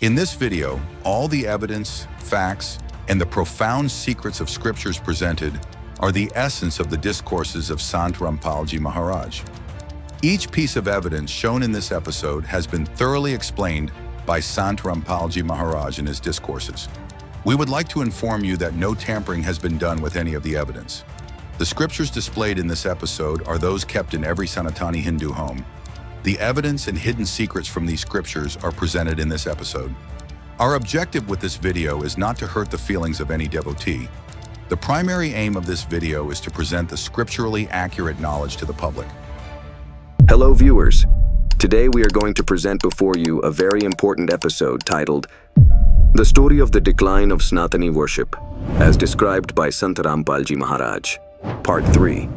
In this video, all the evidence, facts, and the profound secrets of scriptures presented are the essence of the discourses of Sant Rampalji Maharaj. Each piece of evidence shown in this episode has been thoroughly explained by Sant Rampalji Maharaj in his discourses. We would like to inform you that no tampering has been done with any of the evidence. The scriptures displayed in this episode are those kept in every Sanatani Hindu home. The evidence and hidden secrets from these scriptures are presented in this episode. Our objective with this video is not to hurt the feelings of any devotee. The primary aim of this video is to present the scripturally accurate knowledge to the public. Hello viewers. Today we are going to present before you a very important episode titled The Story of the Decline of Sanatani Worship, as described by Sant Rampalji Maharaj, Part 3.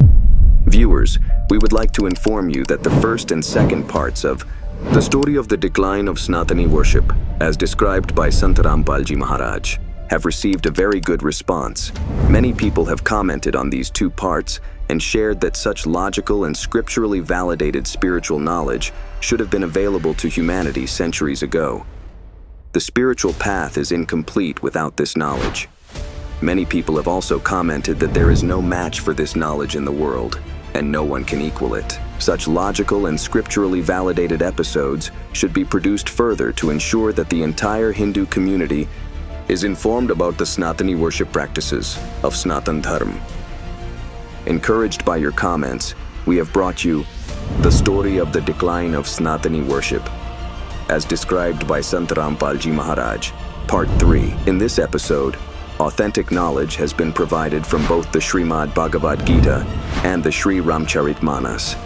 Viewers, we would like to inform you that the first and second parts of The Story of the Decline of Sanatani Worship, as described by Sant Rampalji Maharaj, have received a very good response. Many people have commented on these two parts and shared that such logical and scripturally validated spiritual knowledge should have been available to humanity centuries ago. The spiritual path is incomplete without this knowledge. Many people have also commented that there is no match for this knowledge in the world, and no one can equal it. Such logical and scripturally validated episodes should be produced further to ensure that the entire Hindu community is informed about the Sanatani worship practices of Sanatan Dharma. Encouraged by your comments, we have brought you The Story of the Decline of Sanatani Worship, as described by Sant Rampalji Maharaj, Part 3. In this episode, authentic knowledge has been provided from both the Srimad Bhagavad Gita and the Sri Ramcharitmanas.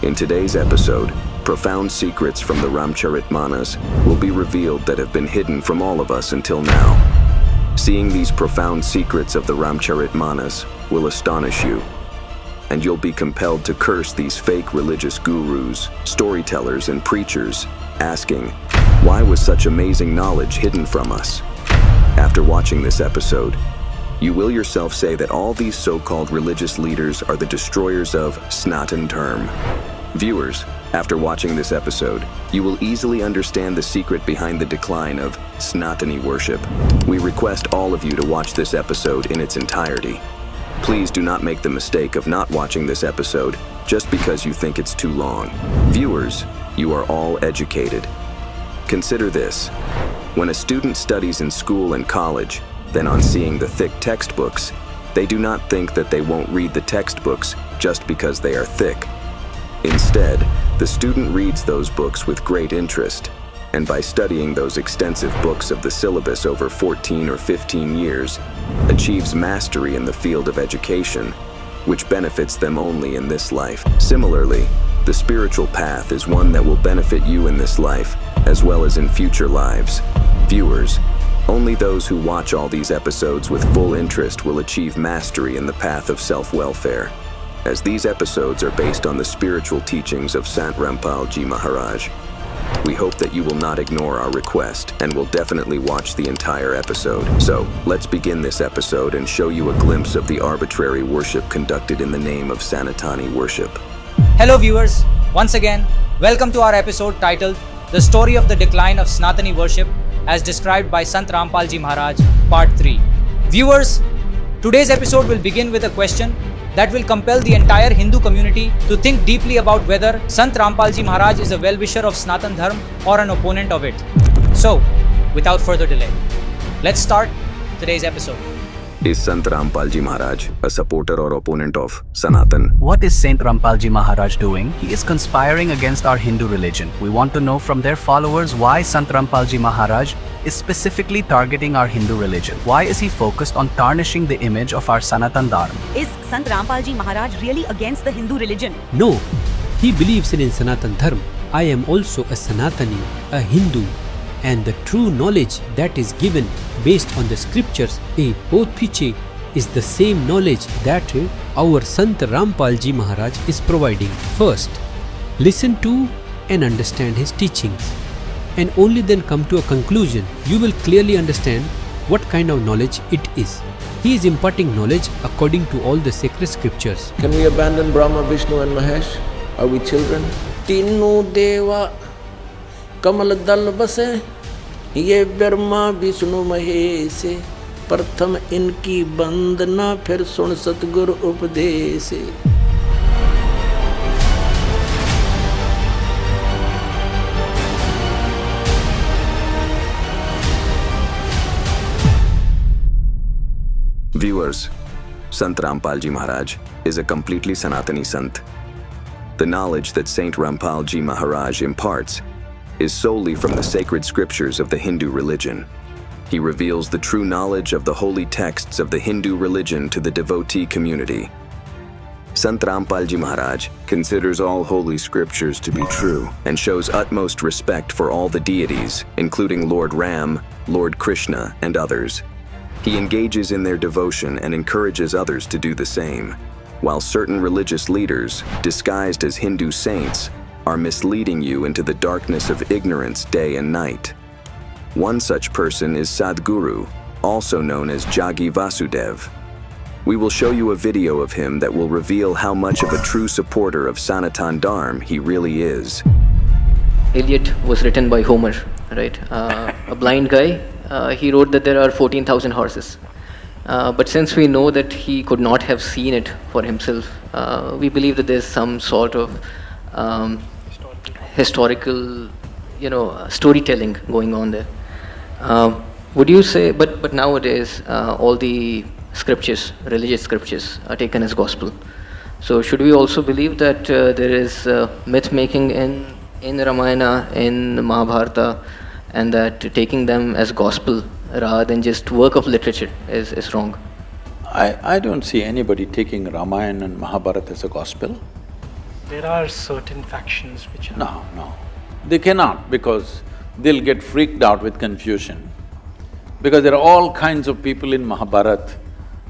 In today's episode, profound secrets from the Ramcharitmanas will be revealed that have been hidden from all of us until now. Seeing these profound secrets of the Ramcharitmanas will astonish you, and you'll be compelled to curse these fake religious gurus, storytellers, and preachers, asking, why was such amazing knowledge hidden from us? After watching this episode, you will yourself say that all these so-called religious leaders are the destroyers of Sanatan Dharma. Viewers, after watching this episode, you will easily understand the secret behind the decline of Sanatani worship. We request all of you to watch this episode in its entirety. Please do not make the mistake of not watching this episode just because you think it's too long. Viewers, you are all educated. Consider this. When a student studies in school and college, then on seeing the thick textbooks, they do not think that they won't read the textbooks just because they are thick. Instead, the student reads those books with great interest, and by studying those extensive books of the syllabus over 14 or 15 years, achieves mastery in the field of education, which benefits them only in this life. Similarly, the spiritual path is one that will benefit you in this life, as well as in future lives. Viewers, only those who watch all these episodes with full interest will achieve mastery in the path of self-welfare, as these episodes are based on the spiritual teachings of Sant Rampalji Maharaj. We hope that you will not ignore our request and will definitely watch the entire episode. So, let's begin this episode and show you a glimpse of the arbitrary worship conducted in the name of Sanatani worship. Hello viewers, once again, welcome to our episode titled The Story of the Decline of Sanatani Worship, as described by Sant Rampalji Maharaj, Part 3. Viewers, today's episode will begin with a question that will compel the entire Hindu community to think deeply about whether Sant Rampalji Maharaj is a well-wisher of Sanatan Dharma or an opponent of it. So, without further delay, let's start today's episode. Is Sant Rampalji Maharaj a supporter or opponent of Sanatan? What is Saint Rampalji Maharaj doing? He is conspiring against our Hindu religion. We want to know from their followers why Sant Rampalji Maharaj is specifically targeting our Hindu religion. Why is he focused on tarnishing the image of our Sanatan Dharma? Is Sant Rampalji Maharaj really against the Hindu religion? No, he believes in Sanatan Dharma. I am also a Sanatani, a Hindu, and the true knowledge that is given based on the scriptures both piche is the same knowledge that our Sant Rampalji Maharaj is providing. First, listen to and understand his teachings, and only then come to a conclusion. You will clearly understand what kind of knowledge it is. He is imparting knowledge according to all the sacred scriptures. Can we abandon Brahma, Vishnu and Mahesh? Are we children? Tinu Deva Kamal Dal Base ये ब्रह्मा विष्णु महेश, प्रथम इनकी वंदना, फिर सुन सतगुरु उपदेश। Viewers, Sant Rampal Ji Maharaj is a completely Sanatani Sant. The knowledge that Saint Rampal Ji Maharaj imparts is solely from the sacred scriptures of the Hindu religion. He reveals the true knowledge of the holy texts of the Hindu religion to the devotee community. Sant Rampal Ji Maharaj considers all holy scriptures to be true and shows utmost respect for all the deities, including Lord Ram, Lord Krishna, and others. He engages in their devotion and encourages others to do the same, while certain religious leaders, disguised as Hindu saints, are misleading you into the darkness of ignorance day and night. One such person is Sadhguru, also known as Jagi Vasudev. We will show you a video of him that will reveal how much of a true supporter of Sanatan Dharma he really is. Iliad was written by Homer, right? A blind guy. He wrote that there are 14,000 horses. But since we know that he could not have seen it for himself, we believe that there's some sort of historical, storytelling going on there. Would you say, but nowadays, all the scriptures, religious scriptures, are taken as gospel. So should we also believe that there is myth making in Ramayana, in Mahabharata, and that taking them as gospel rather than just work of literature is wrong? I don't see anybody taking Ramayana and Mahabharata as a gospel. There are certain factions which are… No. They cannot, because they'll get freaked out with confusion. Because there are all kinds of people in Mahabharata,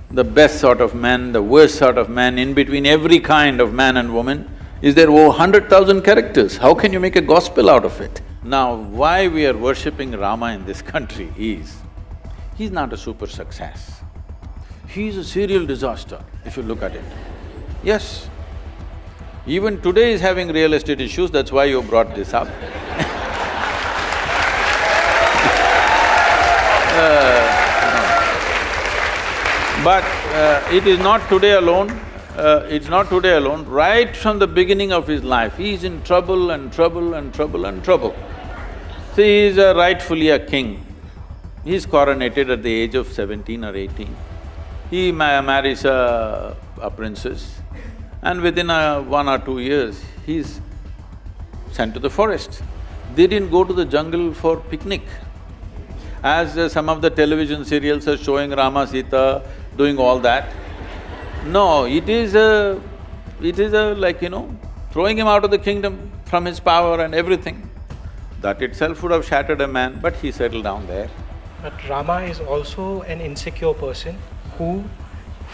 the best sort of men, the worst sort of men, in between every kind of man and woman. Is there over 100,000 characters? How can you make a gospel out of it? Now, why we are worshipping Rama in this country is, he's not a super success. He's a serial disaster, if you look at it. Yes. Even today is having real estate issues, that's why you brought this up. But it is not today alone, it's not today alone. Right from the beginning of his life, he's in trouble and trouble and trouble and trouble. See, he's rightfully a king. He's coronated at the age of 17 or 18. He marries a princess, and within 1 or 2 years, he's sent to the forest. They didn't go to the jungle for picnic. As some of the television serials are showing Rama, Sita doing all that. No, it is throwing him out of the kingdom from his power and everything. That itself would have shattered a man, but he settled down there. But Rama is also an insecure person who,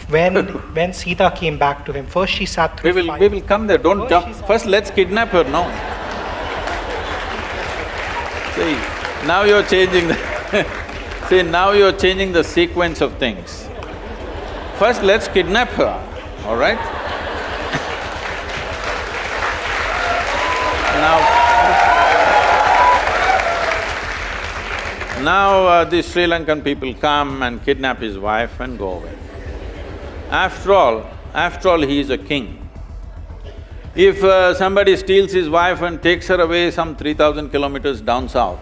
when Sita came back to him, first she sat through fire. We will come there, don't jump. First let's kidnap her, no. See, now you're changing see, now you're changing the sequence of things. First let's kidnap her, all right? Now the Sri Lankan people come and kidnap his wife and go away. After all, he is a king. If somebody steals his wife and takes her away some 3,000 kilometers down south,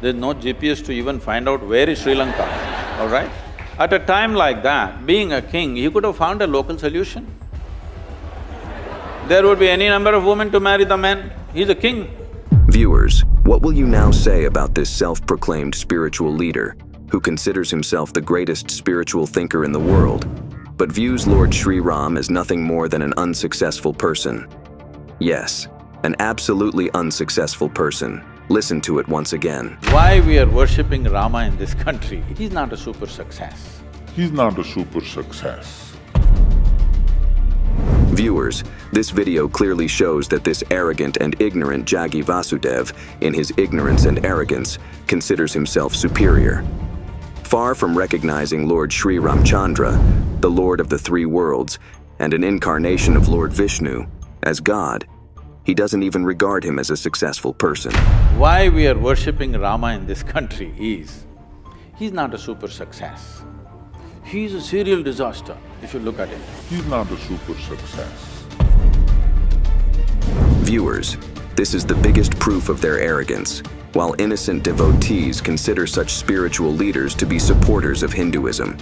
there's no GPS to even find out where is Sri Lanka, all right? At a time like that, being a king, he could have found a local solution. There would be any number of women to marry the men, he's a king. Viewers, what will you now say about this self-proclaimed spiritual leader who considers himself the greatest spiritual thinker in the world, but views Lord Sri Ram as nothing more than an unsuccessful person? Yes, an absolutely unsuccessful person. Listen to it once again. Why we are worshipping Rama in this country? He's not a super success. He's not a super success. Viewers, this video clearly shows that this arrogant and ignorant Jagi Vasudev, in his ignorance and arrogance, considers himself superior. Far from recognizing Lord Sri Ramchandra, the Lord of the three worlds, and an incarnation of Lord Vishnu, as God, He doesn't even regard him as a successful person. Why we are worshipping Rama in this country is, he's not a super success. He's a serial disaster, if you look at it. He's not a super success. Viewers, this is the biggest proof of their arrogance. While innocent devotees consider such spiritual leaders to be supporters of Hinduism.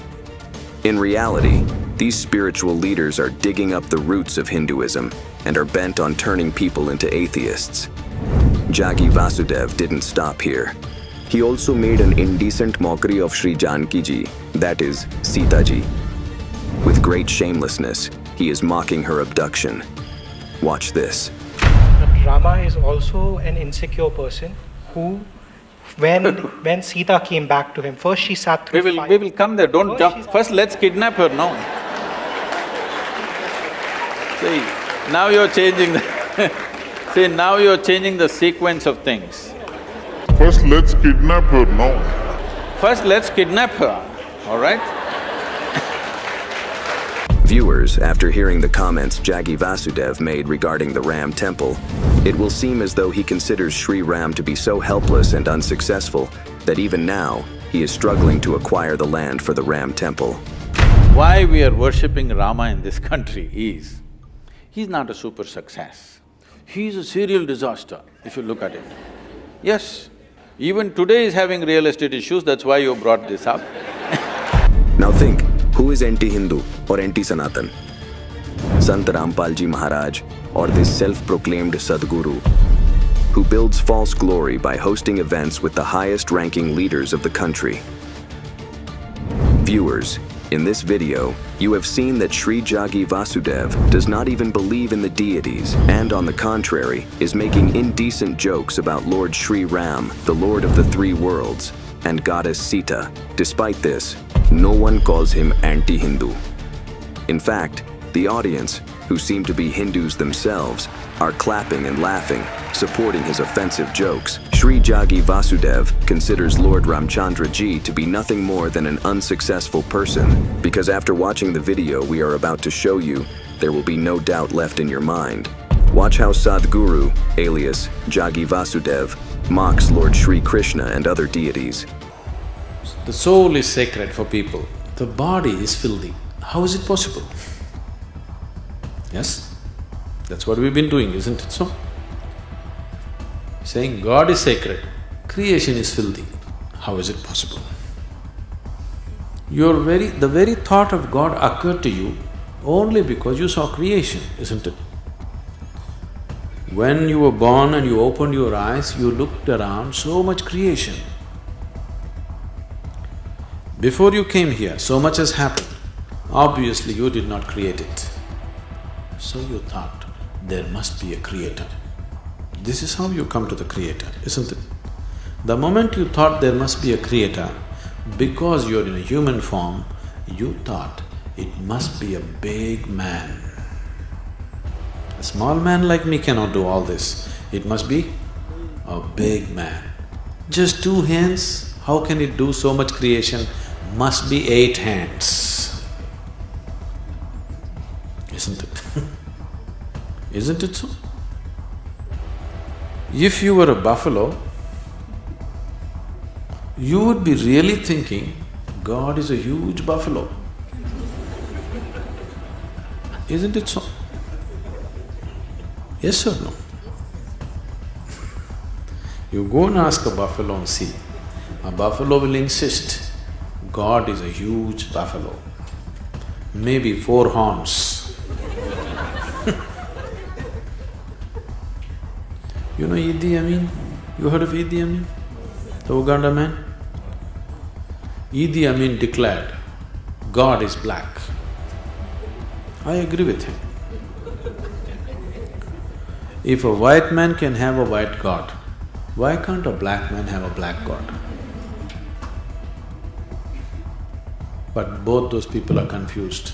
In reality, these spiritual leaders are digging up the roots of Hinduism and are bent on turning people into atheists. Jagi Vasudev didn't stop here. He also made an indecent mockery of Sri Janki Ji, that is, Sita Ji. With great shamelessness, he is mocking her abduction. Watch this. But Rama is also an insecure person who, when Sita came back to him, first she sat through fire. We will come there, don't jump. First let's kidnap her, no? See, now you're changing the see, now you're changing the sequence of things. First, let's kidnap her, no? First let's kidnap her, all right? Viewers, after hearing the comments Jagi Vasudev made regarding the Ram temple, it will seem as though he considers Sri Ram to be so helpless and unsuccessful that even now, he is struggling to acquire the land for the Ram temple. Why we are worshipping Rama in this country is, he's not a super success. He's a serial disaster, if you look at it. Yes, even today is having real estate issues, that's why you brought this up. Now think, who is anti-Hindu or anti-Sanatan? Sant Rampal Ji Maharaj or this self-proclaimed Sadguru, who builds false glory by hosting events with the highest-ranking leaders of the country. Viewers, in this video, you have seen that Sri Jagi Vasudev does not even believe in the deities and, on the contrary, is making indecent jokes about Lord Sri Ram, the Lord of the Three Worlds, and Goddess Sita. Despite this, no one calls him anti-Hindu. In fact, the audience, who seem to be Hindus themselves, are clapping and laughing, supporting his offensive jokes. Sri Jagi Vasudev considers Lord Ramchandra Ji to be nothing more than an unsuccessful person, because after watching the video we are about to show you, there will be no doubt left in your mind. Watch how Sadguru, alias Jagi Vasudev, mocks Lord Sri Krishna and other deities. The soul is sacred for people, the body is filthy. How is it possible? Yes? That's what we've been doing, isn't it so? Saying God is sacred, creation is filthy. How is it possible? The very thought of God occurred to you only because you saw creation, isn't it? When you were born and you opened your eyes, you looked around, so much creation. Before you came here, so much has happened. Obviously, you did not create it. So you thought, there must be a creator. This is how you come to the creator, isn't it? The moment you thought there must be a creator, because you're in a human form, you thought it must be a big man. A small man like me cannot do all this. It must be a big man. Just 2 hands, how can it do so much creation? Must be 8 hands. Isn't it? Isn't it so? If you were a buffalo, you would be really thinking, God is a huge buffalo. Isn't it so? Yes or no? You go and ask a buffalo and see, a buffalo will insist, God is a huge buffalo, maybe 4 horns. You know Idi Amin? You heard of Idi Amin? The Uganda man? Idi Amin declared, God is black. I agree with him. If a white man can have a white God, why can't a black man have a black God? But both those people are confused.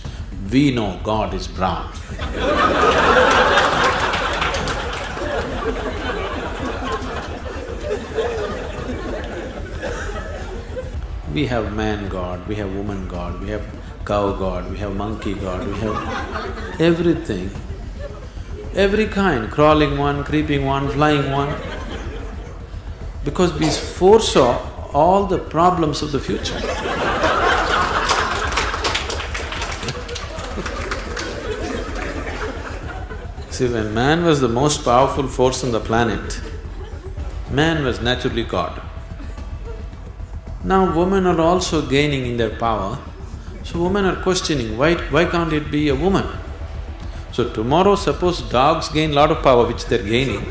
We know God is brown. We have man God, we have woman God, we have cow God, we have monkey God, we have everything. Every kind, crawling one, creeping one, flying one. Because we foresaw all the problems of the future. See, when man was the most powerful force on the planet, man was naturally God. Now women are also gaining in their power, so women are questioning, why can't it be a woman? So tomorrow suppose dogs gain lot of power which they're gaining,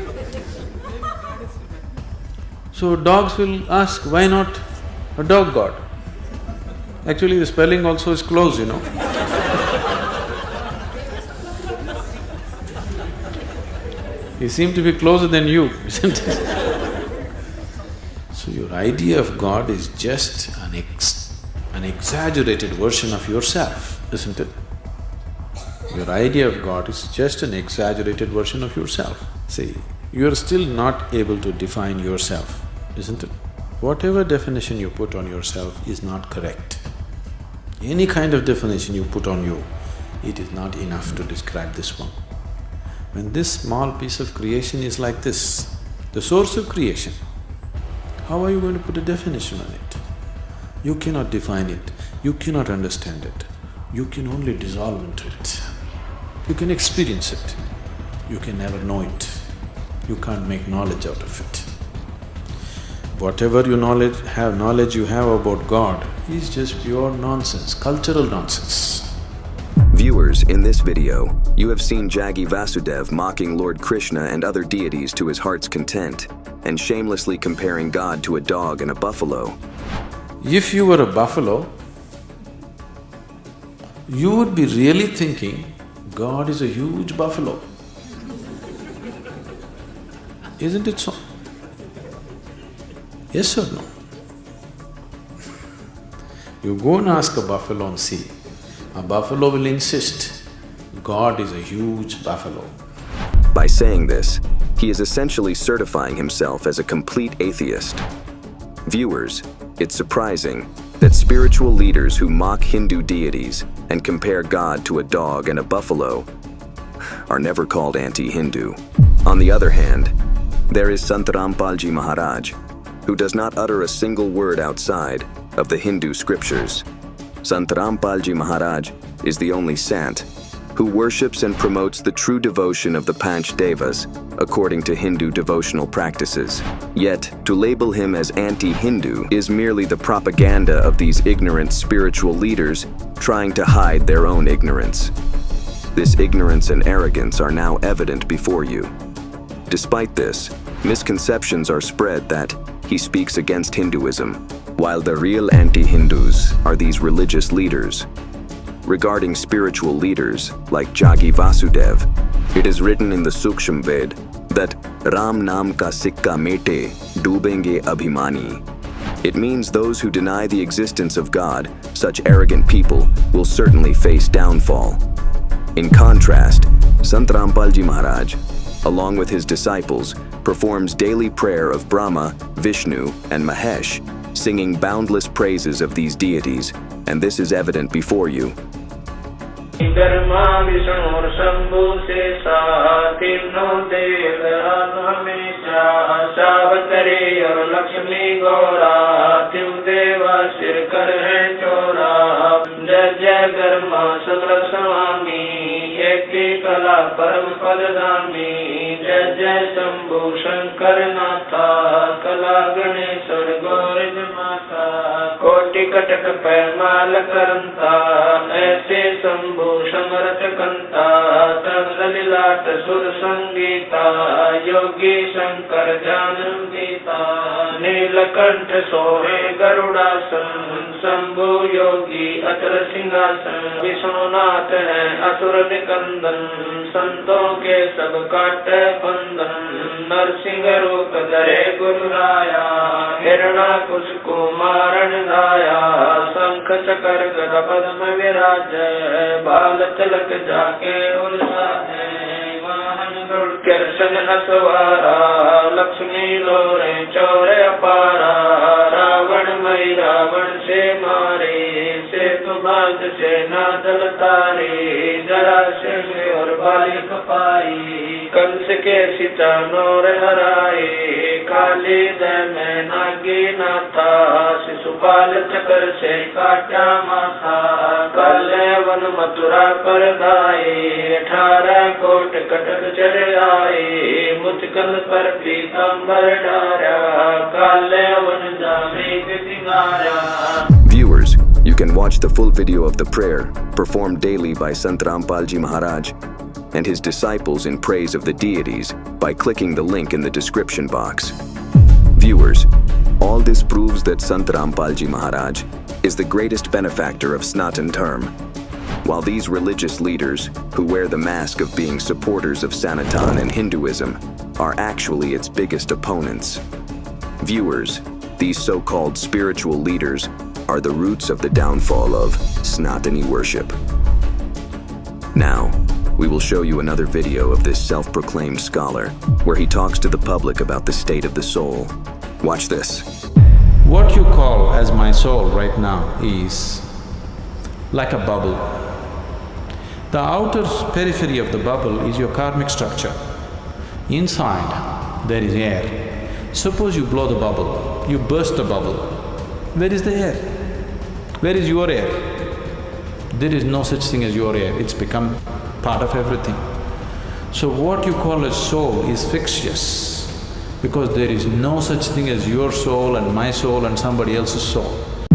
so dogs will ask, why not a dog god? Actually the spelling also is close, you know. You seem to be closer than you, isn't it? So your idea of God is just an exaggerated version of yourself, isn't it? Your idea of God is just an exaggerated version of yourself. See, you are still not able to define yourself, isn't it? Whatever definition you put on yourself is not correct. Any kind of definition you put on you, it is not enough to describe this one. When this small piece of creation is like this, the source of creation, how are you going to put a definition on it? You cannot define it, you cannot understand it, you can only dissolve into it. You can experience it, you can never know it, you can't make knowledge out of it. Whatever knowledge you have about God is just pure nonsense, cultural nonsense. Viewers, in this video, you have seen Jaggi Vasudev mocking Lord Krishna and other deities to his heart's content, and shamelessly comparing God to a dog and a buffalo. If you were a buffalo, you would be really thinking, God is a huge buffalo. Isn't it so? Yes or no? You go and ask a buffalo and see. A buffalo will insist, God is a huge buffalo. By saying this, he is essentially certifying himself as a complete atheist. Viewers, it's surprising that spiritual leaders who mock Hindu deities and compare God to a dog and a buffalo are never called anti-Hindu. On the other hand, there is Sant Rampalji Maharaj, who does not utter a single word outside of the Hindu scriptures. Sant Rampalji Maharaj is the only sant who worships and promotes the true devotion of the Panch Devas according to Hindu devotional practices. Yet, to label him as anti-Hindu is merely the propaganda of these ignorant spiritual leaders trying to hide their own ignorance. This ignorance and arrogance are now evident before you. Despite this, misconceptions are spread that he speaks against Hinduism, while the real anti-Hindus are these religious leaders. Regarding spiritual leaders like Jaggi Vasudev, it is written in the Sukshma Ved that Ram Naam ka sikka mete, dubenge abhimani. It means those who deny the existence of God, such arrogant people, will certainly face downfall. In contrast, Sant Rampalji Maharaj, along with his disciples, performs daily prayer of Brahma, Vishnu, and Mahesh, singing boundless praises of these deities, and this is evident before you. कोटि कटक पैमाल करंता ऐसे शंभु समरथ कंता तंग लीलाट सुर संगीता योगी शंकर जानम गीता नीलकंठ सोहे गरुड़ासन शंभु योगी अचल सिंहासन विष्णुनाथ है असुर निकंदन संतों के सब काट बंधन नरसिंह रूप धरे गुरुराया हिरणा कुश कुमारन गाया शंख चकर गदा पद्म विराज बाल तिलक जाके उल्लास वाहन गरुड़ कृष्ण असवारा लक्ष्मी लोरे चौरे अपारा रावण मई रावण से मारे सेतु बांध से नादल तारे जरा से और बालिक पाई कंस के सीता नौर हराए काले में नागे नाथा शिशुपाल चक्र से काटा माथा काले वन मथुरा पर गाए 18 कोट कटक चढ़ आए मुचकल पर पीतांबर डारा काले वन जामे सिंगारा. Viewers, you can watch the full video of the prayer performed daily by Sant Rampalji Maharaj and his disciples in praise of the deities by clicking the link in the description box. Viewers, all this proves that Sant Rampalji Maharaj is the greatest benefactor of Sanatan Dharma, while these religious leaders, who wear the mask of being supporters of Sanatan and Hinduism, are actually its biggest opponents. Viewers, these so-called spiritual leaders are the roots of the downfall of Sanatani worship. Now, we will show you another video of this self-proclaimed scholar, where he talks to the public about the state of the soul. Watch this. What you call as my soul right now is like a bubble. The outer periphery of the bubble is your karmic structure. Inside, there is air. Suppose you blow the bubble, you burst the bubble. Where is the air? Where is your air? There is no such thing as your air, it's become part of everything. So what you call as soul is fictitious, because there is no such thing as your soul and my soul and somebody else's soul.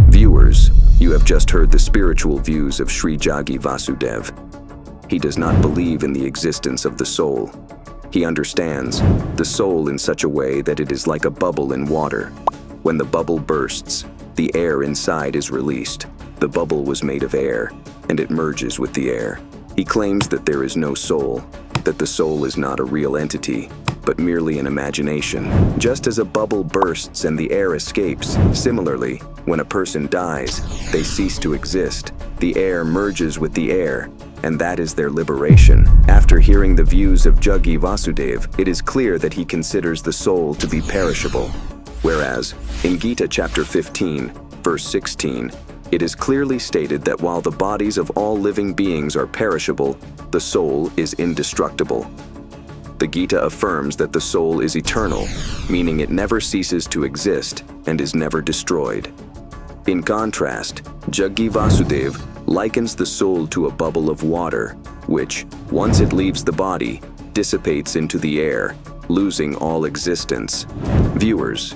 Viewers, you have just heard the spiritual views of Sri Jagi Vasudev. He does not believe in the existence of the soul. He understands the soul in such a way that it is like a bubble in water. When the bubble bursts, the air inside is released. The bubble was made of air, and it merges with the air. He claims that there is no soul, that the soul is not a real entity, but merely an imagination. Just as a bubble bursts and the air escapes, similarly, when a person dies, they cease to exist. The air merges with the air, and that is their liberation. After hearing the views of Jagi Vasudev, it is clear that he considers the soul to be perishable. Whereas, in Gita chapter 15, verse 16, it is clearly stated that while the bodies of all living beings are perishable, the soul is indestructible. The Gita affirms that the soul is eternal, meaning it never ceases to exist and is never destroyed. In contrast, Jagi Vasudev likens the soul to a bubble of water, which, once it leaves the body, dissipates into the air, losing all existence. Viewers,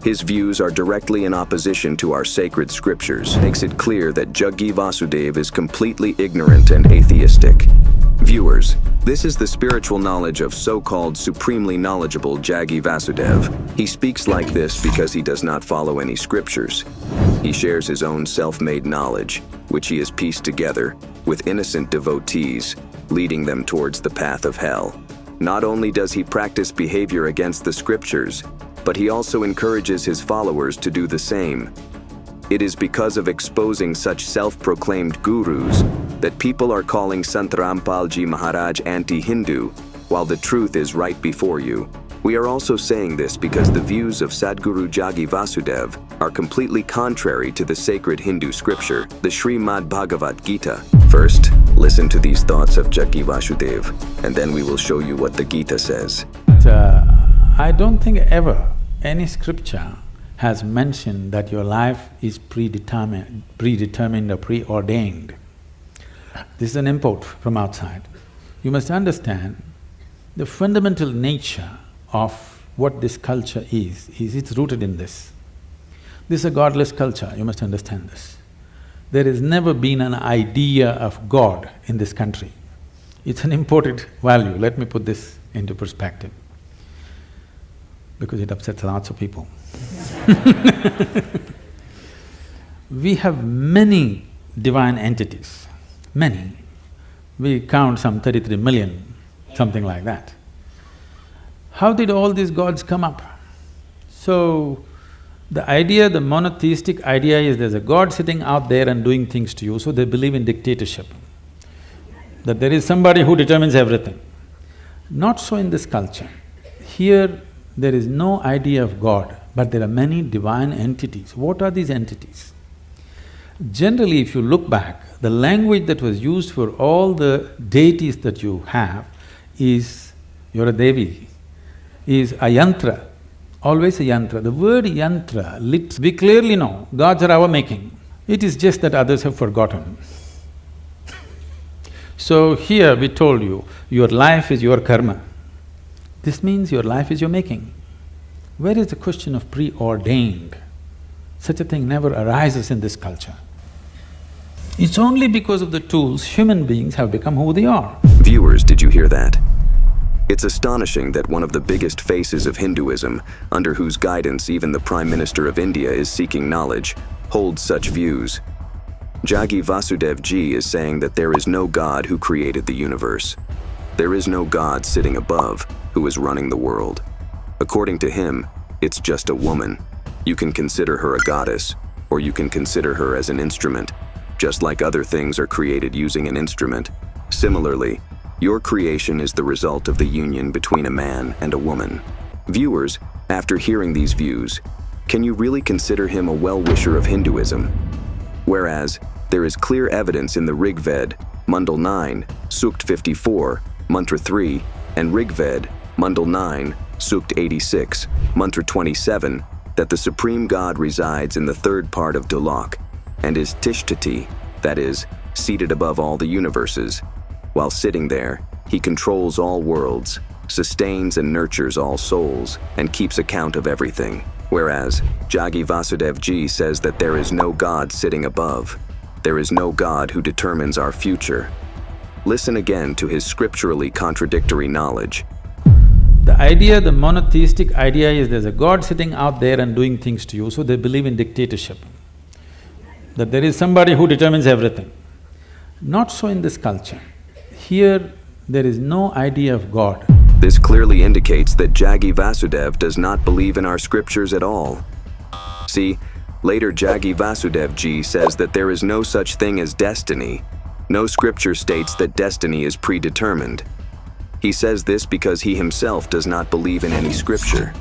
his views are directly in opposition to our sacred scriptures. Makes it clear that Jagi Vasudev is completely ignorant and atheistic. Viewers, this is the spiritual knowledge of so-called supremely knowledgeable Jagi Vasudev. He speaks like this because he does not follow any scriptures. He shares his own self-made knowledge, which he has pieced together with innocent devotees, leading them towards the path of hell. Not only does he practice behavior against the scriptures, but he also encourages his followers to do the same. It is because of exposing such self-proclaimed gurus that people are calling Sant Rampalji Maharaj anti-Hindu, while the truth is right before you. We are also saying this because the views of Sadguru Jagi Vasudev are completely contrary to the sacred Hindu scripture, the Srimad Bhagavad Gita. First, listen to these thoughts of Jagi Vasudev, and then we will show you what the Gita says. I don't think ever any scripture has mentioned that your life is predetermined or preordained. This is an import from outside. You must understand the fundamental nature of what this culture is it's rooted in this. This is a godless culture, you must understand this. There has never been an idea of God in this country. It's an imported value, let me put this into perspective, because it upsets lots of people. We have many divine entities, many. We count some 33 million, something like that. How did all these gods come up? So, the monotheistic idea is there's a god sitting out there and doing things to you, so they believe in dictatorship, that there is somebody who determines everything. Not so in this culture. Here, there is no idea of God, but there are many divine entities. What are these entities? Generally, if you look back, the language that was used for all the deities that you have is you're a Devi, is a yantra, always a yantra. The word yantra, we clearly know gods are our making. It is just that others have forgotten. So here we told you, your life is your karma. This means your life is your making. Where is the question of preordained? Such a thing never arises in this culture. It's only because of the tools human beings have become who they are. Viewers, did you hear that? It's astonishing that one of the biggest faces of Hinduism, under whose guidance even the Prime Minister of India is seeking knowledge, holds such views. Jagi Vasudev Ji is saying that there is no God who created the universe. There is no God sitting above who is running the world. According to him, it's just a woman. You can consider her a goddess, or you can consider her as an instrument, just like other things are created using an instrument. Similarly, your creation is the result of the union between a man and a woman. Viewers, after hearing these views, can you really consider him a well-wisher of Hinduism? Whereas, there is clear evidence in the Rig Ved, Mandal 9, Sukt 54, Mantra 3, and Rig Ved, Mandal 9, Sukt 86, Mantra 27, that the Supreme God resides in the third part of Dulak, and is Tishtati, that is, seated above all the universes. While sitting there, he controls all worlds, sustains and nurtures all souls, and keeps account of everything. Whereas, Jagi Vasudev Ji says that there is no God sitting above. There is no God who determines our future. Listen again to his scripturally contradictory knowledge. The idea, the monotheistic idea is there's a God sitting out there and doing things to you, so they believe in dictatorship. That there is somebody who determines everything. Not so in this culture. Here, there is no idea of God. This clearly indicates that Jagi Vasudev does not believe in our scriptures at all. See, later Jagi Vasudev Ji says that there is no such thing as destiny. No scripture states that destiny is predetermined. He says this because he himself does not believe in any scripture.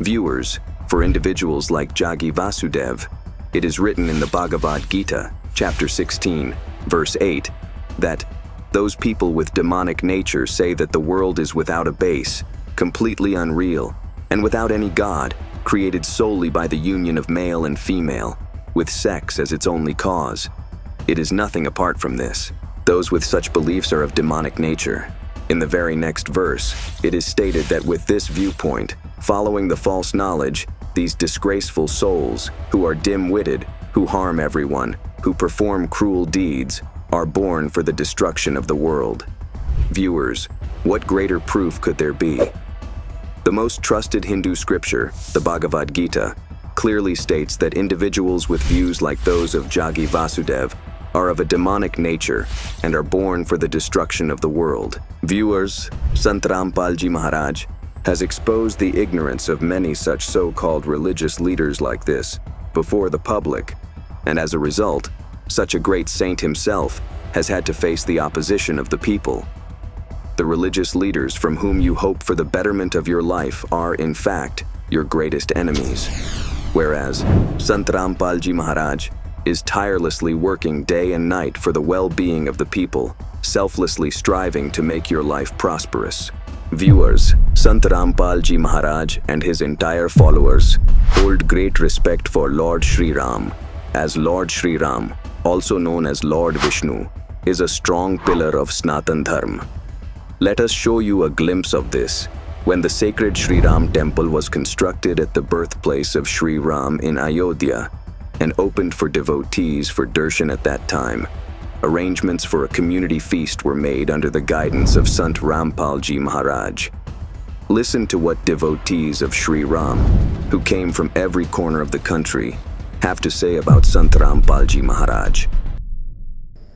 Viewers, for individuals like Jagi Vasudev, it is written in the Bhagavad Gita, chapter 16, verse 8, that those people with demonic nature say that the world is without a base, completely unreal, and without any God, created solely by the union of male and female, with sex as its only cause. It is nothing apart from this. Those with such beliefs are of demonic nature. In the very next verse, it is stated that with this viewpoint, following the false knowledge, these disgraceful souls, who are dim-witted, who harm everyone, who perform cruel deeds, are born for the destruction of the world. Viewers, what greater proof could there be? The most trusted Hindu scripture, the Bhagavad Gita, clearly states that individuals with views like those of Jagi Vasudev are of a demonic nature and are born for the destruction of the world. Viewers, Sant Rampal Ji Maharaj has exposed the ignorance of many such so-called religious leaders like this before the public, and as a result, such a great saint himself has had to face the opposition of the people. The religious leaders from whom you hope for the betterment of your life are, in fact, your greatest enemies. Whereas Sant Rampal Ji Maharaj is tirelessly working day and night for the well-being of the people, selflessly striving to make your life prosperous. Viewers, Sant Rampal Ji Maharaj and his entire followers hold great respect for Lord Shri Ram, as Lord Shri Ram, also known as Lord Vishnu, is a strong pillar of Sanatan Dharma. Let us show you a glimpse of this. When the sacred Shri Ram temple was constructed at the birthplace of Shri Ram in Ayodhya and opened for devotees for darshan at that time, arrangements for a community feast were made under the guidance of Sant Rampal Ji Maharaj. Listen to what devotees of Shri Ram, who came from every corner of the country, have to say about Sant Rampal Ji Maharaj.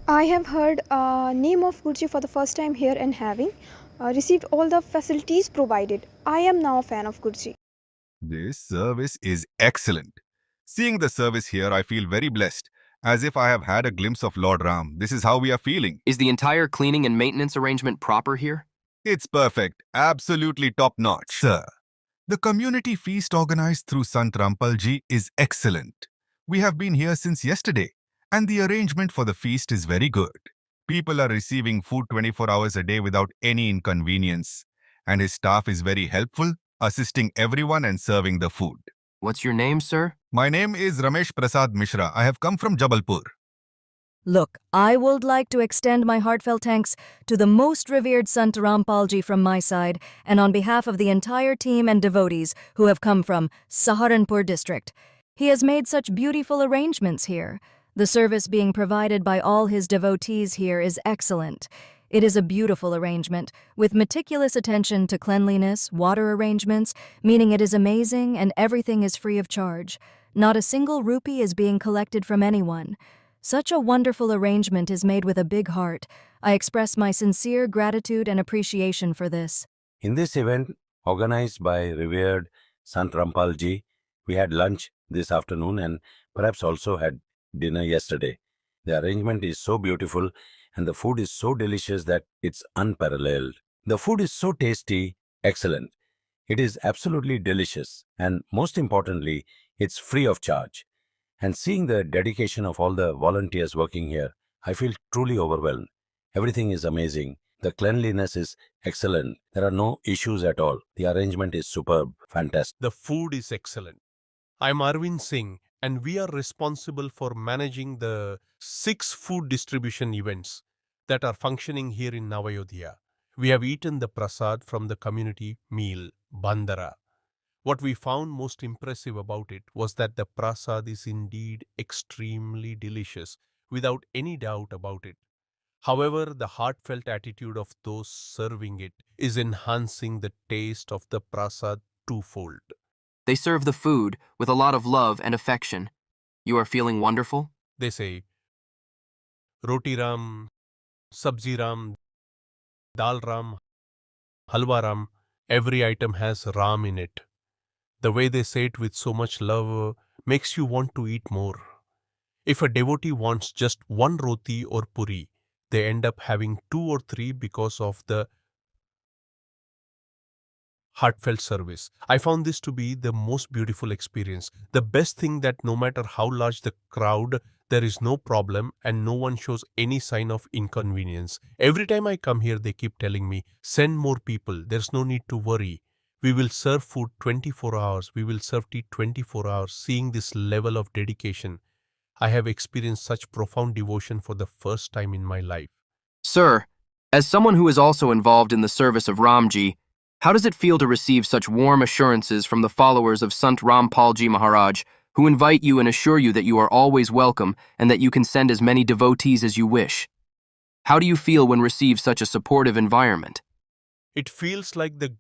I have heard name of Guruji for the first time here and having received all the facilities provided. I am now a fan of Guruji. This service is excellent. Seeing the service here, I feel very blessed, as if I have had a glimpse of Lord Ram. This is how we are feeling. Is the entire cleaning and maintenance arrangement proper here? It's perfect. Absolutely top-notch. Sir, the community feast organized through Sant Rampalji is excellent. We have been here since yesterday, and the arrangement for the feast is very good. People are receiving food 24 hours a day without any inconvenience. and his staff is very helpful, assisting everyone and serving the food. What's your name, sir? My name is Ramesh Prasad Mishra. I have come from Jabalpur. Look, I would like to extend my heartfelt thanks to the most revered Sant Rampalji from my side and on behalf of the entire team and devotees who have come from Saharanpur district. He has made such beautiful arrangements here. The service being provided by all his devotees here is excellent. It is a beautiful arrangement, with meticulous attention to cleanliness, water arrangements, meaning it is amazing and everything is free of charge. Not a single rupee is being collected from anyone. Such a wonderful arrangement is made with a big heart. I express my sincere gratitude and appreciation for this. In this event, organized by revered Sant Rampalji, we had lunch this afternoon and perhaps also had dinner yesterday. The arrangement is so beautiful and the food is so delicious that it's unparalleled. The food is so tasty, excellent. It is absolutely delicious and most importantly, it's free of charge. And seeing the dedication of all the volunteers working here, I feel truly overwhelmed. Everything is amazing. The cleanliness is excellent. There are no issues at all. The arrangement is superb, fantastic. The food is excellent. I'm Arvind Singh, and we are responsible for managing the 6 food distribution events that are functioning here in Navayodhya. We have eaten the prasad from the community meal, Bandara. What we found most impressive about it was that the prasad is indeed extremely delicious, without any doubt about it. However, the heartfelt attitude of those serving it is enhancing the taste of the prasad twofold. They serve the food with a lot of love and affection. You are feeling wonderful? They say, Roti Ram, Sabzi Ram, Dal Ram, Halwa Ram, every item has Ram in it. The way they say it with so much love makes you want to eat more. If a devotee wants just one roti or puri, they end up having 2 or 3 because of the heartfelt service. I found this to be the most beautiful experience. The best thing that no matter how large the crowd, there is no problem and no one shows any sign of inconvenience. Every time I come here, they keep telling me, send more people, there's no need to worry. We will serve food 24 hours. We will serve tea 24 hours. Seeing this level of dedication, I have experienced such profound devotion for the first time in my life. Sir, as someone who is also involved in the service of Ramji, how does it feel to receive such warm assurances from the followers of Sant Rampalji Maharaj, who invite you and assure you that you are always welcome and that you can send as many devotees as you wish? How do you feel when receive such a supportive environment? It feels like the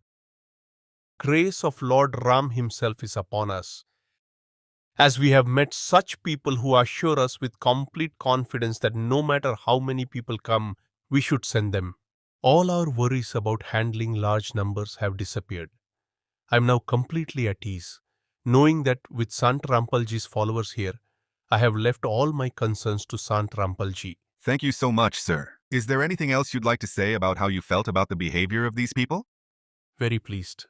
grace of Lord Ram himself is upon us, as we have met such people who assure us with complete confidence that no matter how many people come, we should send them. All our worries about handling large numbers have disappeared. I am now completely at ease, knowing that with Sant Rampalji's followers here, I have left all my concerns to Sant Rampalji. Thank you so much, sir. Is there anything else you'd like to say about how you felt about the behavior of these people? Very pleased.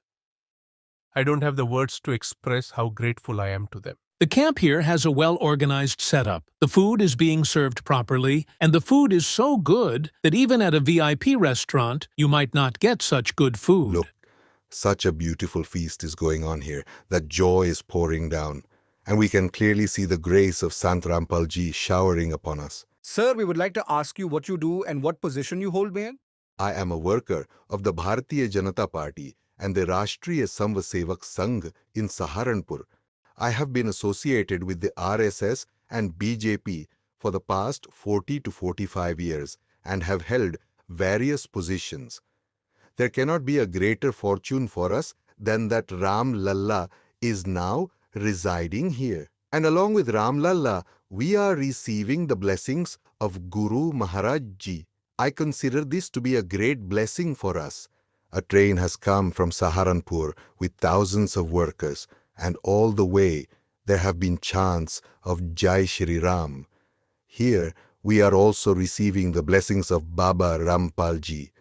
I don't have the words to express how grateful I am to them. The camp here has a well-organized setup. The food is being served properly, and the food is so good that even at a VIP restaurant, you might not get such good food. Look, such a beautiful feast is going on here that joy is pouring down, and we can clearly see the grace of Sant Rampalji showering upon us. Sir, we would like to ask you what you do and what position you hold, man. I am a worker of the Bharatiya Janata Party and the Rashtriya Samvasevak Sangh in Saharanpur. I have been associated with the RSS and BJP for the past 40 to 45 years and have held various positions. There cannot be a greater fortune for us than that Ram Lalla is now residing here. And along with Ram Lalla, we are receiving the blessings of Guru Maharaj Ji. I consider this to be a great blessing for us. A train has come from Saharanpur with thousands of workers, and all the way there have been chants of Jai Shri Ram. Here we are also receiving the blessings of Baba Rampalji.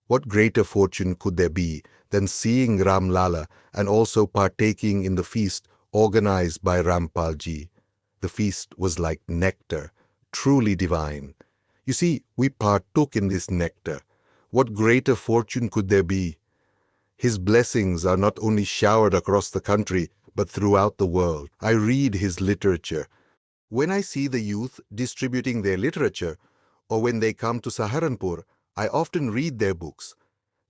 What greater fortune could there be than seeing Ram Lala and also partaking in the feast organized by Rampalji? The feast was like nectar, truly divine. You see, we partook in this nectar. What greater fortune could there be? His blessings are not only showered across the country, but throughout the world. I read his literature. When I see the youth distributing their literature, or when they come to Saharanpur, I often read their books.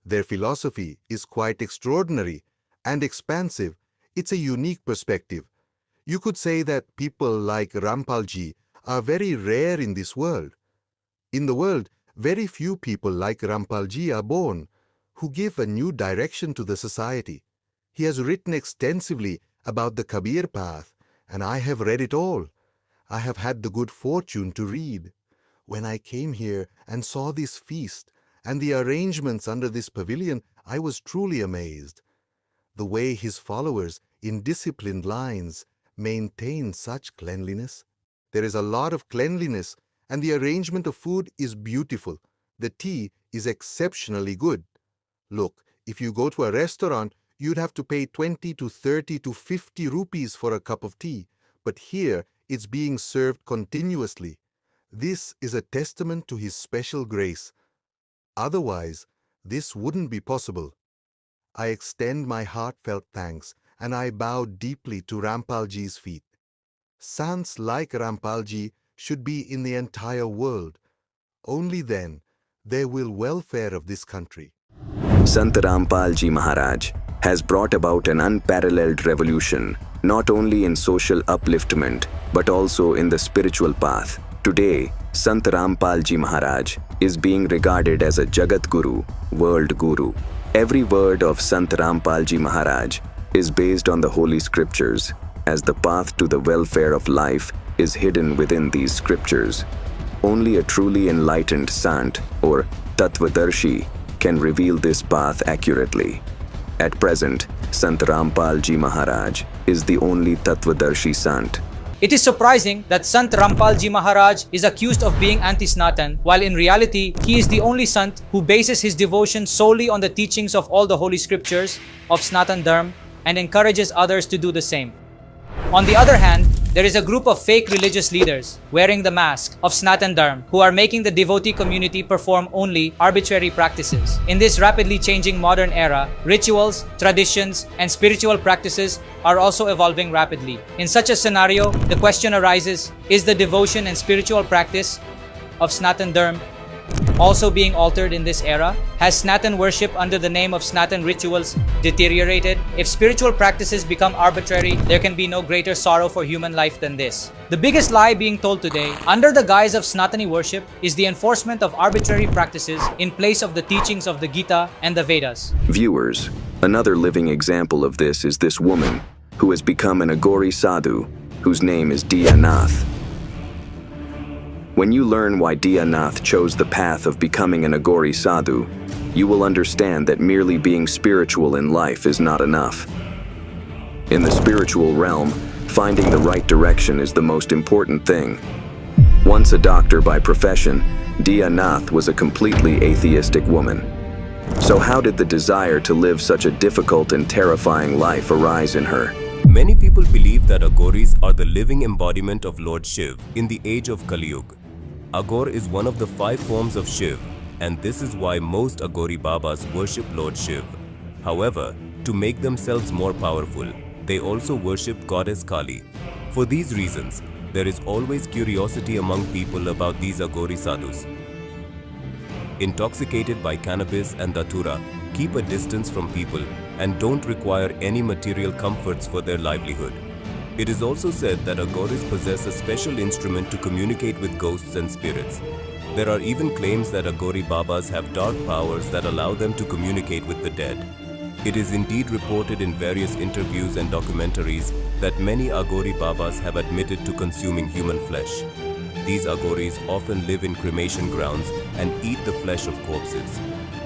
Their philosophy is quite extraordinary and expansive. It's a unique perspective. You could say that people like Rampalji are very rare in this world. In the world, very few people like Rampalji are born, who give a new direction to the society. He has written extensively about the Kabir path, and I have read it all. I have had the good fortune to read. When I came here and saw this feast and the arrangements under this pavilion, I was truly amazed. The way his followers, in disciplined lines, maintain such cleanliness. There is a lot of cleanliness, and the arrangement of food is beautiful. The tea is exceptionally good. Look, if you go to a restaurant, you'd have to pay 20 to 30 to 50 rupees for a cup of tea, but here it's being served continuously. This is a testament to his special grace. Otherwise, this wouldn't be possible. I extend my heartfelt thanks and I bow deeply to Rampalji's feet. Sants like Rampalji should be in the entire world. Only then there will welfare of this country. Sant Rampalji Maharaj has brought about an unparalleled revolution, not only in social upliftment, but also in the spiritual path. Today, Sant Rampalji Maharaj is being regarded as a Jagat Guru, world guru. Every word of Sant Rampalji Maharaj is based on the holy scriptures, as the path to the welfare of life is hidden within these scriptures. Only a truly enlightened Sant or Tattvadarshi can reveal this path accurately. At present, Sant Rampalji Maharaj is the only Tattvadarshi Sant. It is surprising that Sant Rampalji Maharaj is accused of being anti-Sanatan, while in reality, he is the only Sant who bases his devotion solely on the teachings of all the holy scriptures of Sanatan Dharma and encourages others to do the same. On the other hand, there is a group of fake religious leaders wearing the mask of Sanatan Dharma who are making the devotee community perform only arbitrary practices. In this rapidly changing modern era, rituals, traditions, and spiritual practices are also evolving rapidly. In such a scenario, the question arises, is the devotion and spiritual practice of Sanatan Dharma also being altered in this era? Has Sanatan worship under the name of Sanatan rituals deteriorated? If spiritual practices become arbitrary, there can be no greater sorrow for human life than this. The biggest lie being told today, under the guise of Sanatani worship, is the enforcement of arbitrary practices in place of the teachings of the Gita and the Vedas. Viewers, another living example of this is this woman who has become an Agori sadhu, whose name is Diya Nath. When you learn why Diya Nath chose the path of becoming an Agori sadhu, you will understand that merely being spiritual in life is not enough. In the spiritual realm, finding the right direction is the most important thing. Once a doctor by profession, Diya Nath was a completely atheistic woman. So how did the desire to live such a difficult and terrifying life arise in her? Many people believe that Agoris are the living embodiment of Lord Shiv in the age of Kali Yuga. Agor is one of the 5 forms of Shiv, and this is why most Agori Babas worship Lord Shiv. However, to make themselves more powerful, they also worship Goddess Kali. For these reasons, there is always curiosity among people about these Agori sadhus. Intoxicated by cannabis and datura, keep a distance from people and don't require any material comforts for their livelihood. It is also said that Agoris possess a special instrument to communicate with ghosts and spirits. There are even claims that Agori Babas have dark powers that allow them to communicate with the dead. It is indeed reported in various interviews and documentaries that many Agori Babas have admitted to consuming human flesh. These Agoris often live in cremation grounds and eat the flesh of corpses.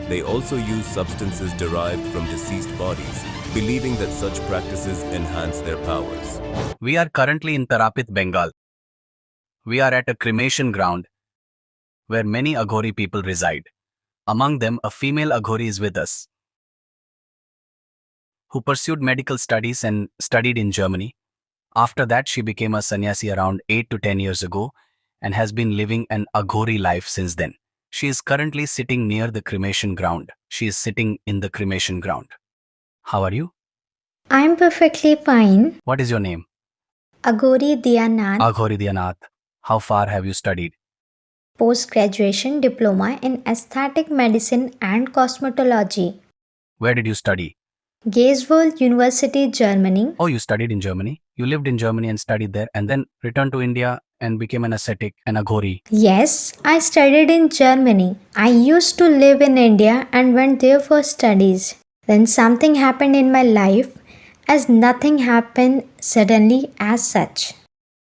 They also use substances derived from deceased bodies, believing that such practices enhance their powers. We are currently in Tarapit, Bengal. We are at a cremation ground where many Aghori people reside. Among them, a female Aghori is with us, who pursued medical studies and studied in Germany. After that, she became a sannyasi around 8 to 10 years ago and has been living an Aghori life since then. She is currently sitting near the cremation ground. She is sitting in the cremation ground. How are you? I'm perfectly fine. What is your name? Agori Dianath, Aghori Dianath. How far have you studied? post-graduation diploma in aesthetic medicine and cosmetology. Where did you study? Geiswold University, Germany. Oh, you studied in Germany? You lived in Germany and studied there and then returned to India and became an ascetic, an aghori. Yes, I studied in Germany. I used to live in India and went there for studies. Then something happened in my life, as nothing happened suddenly as such.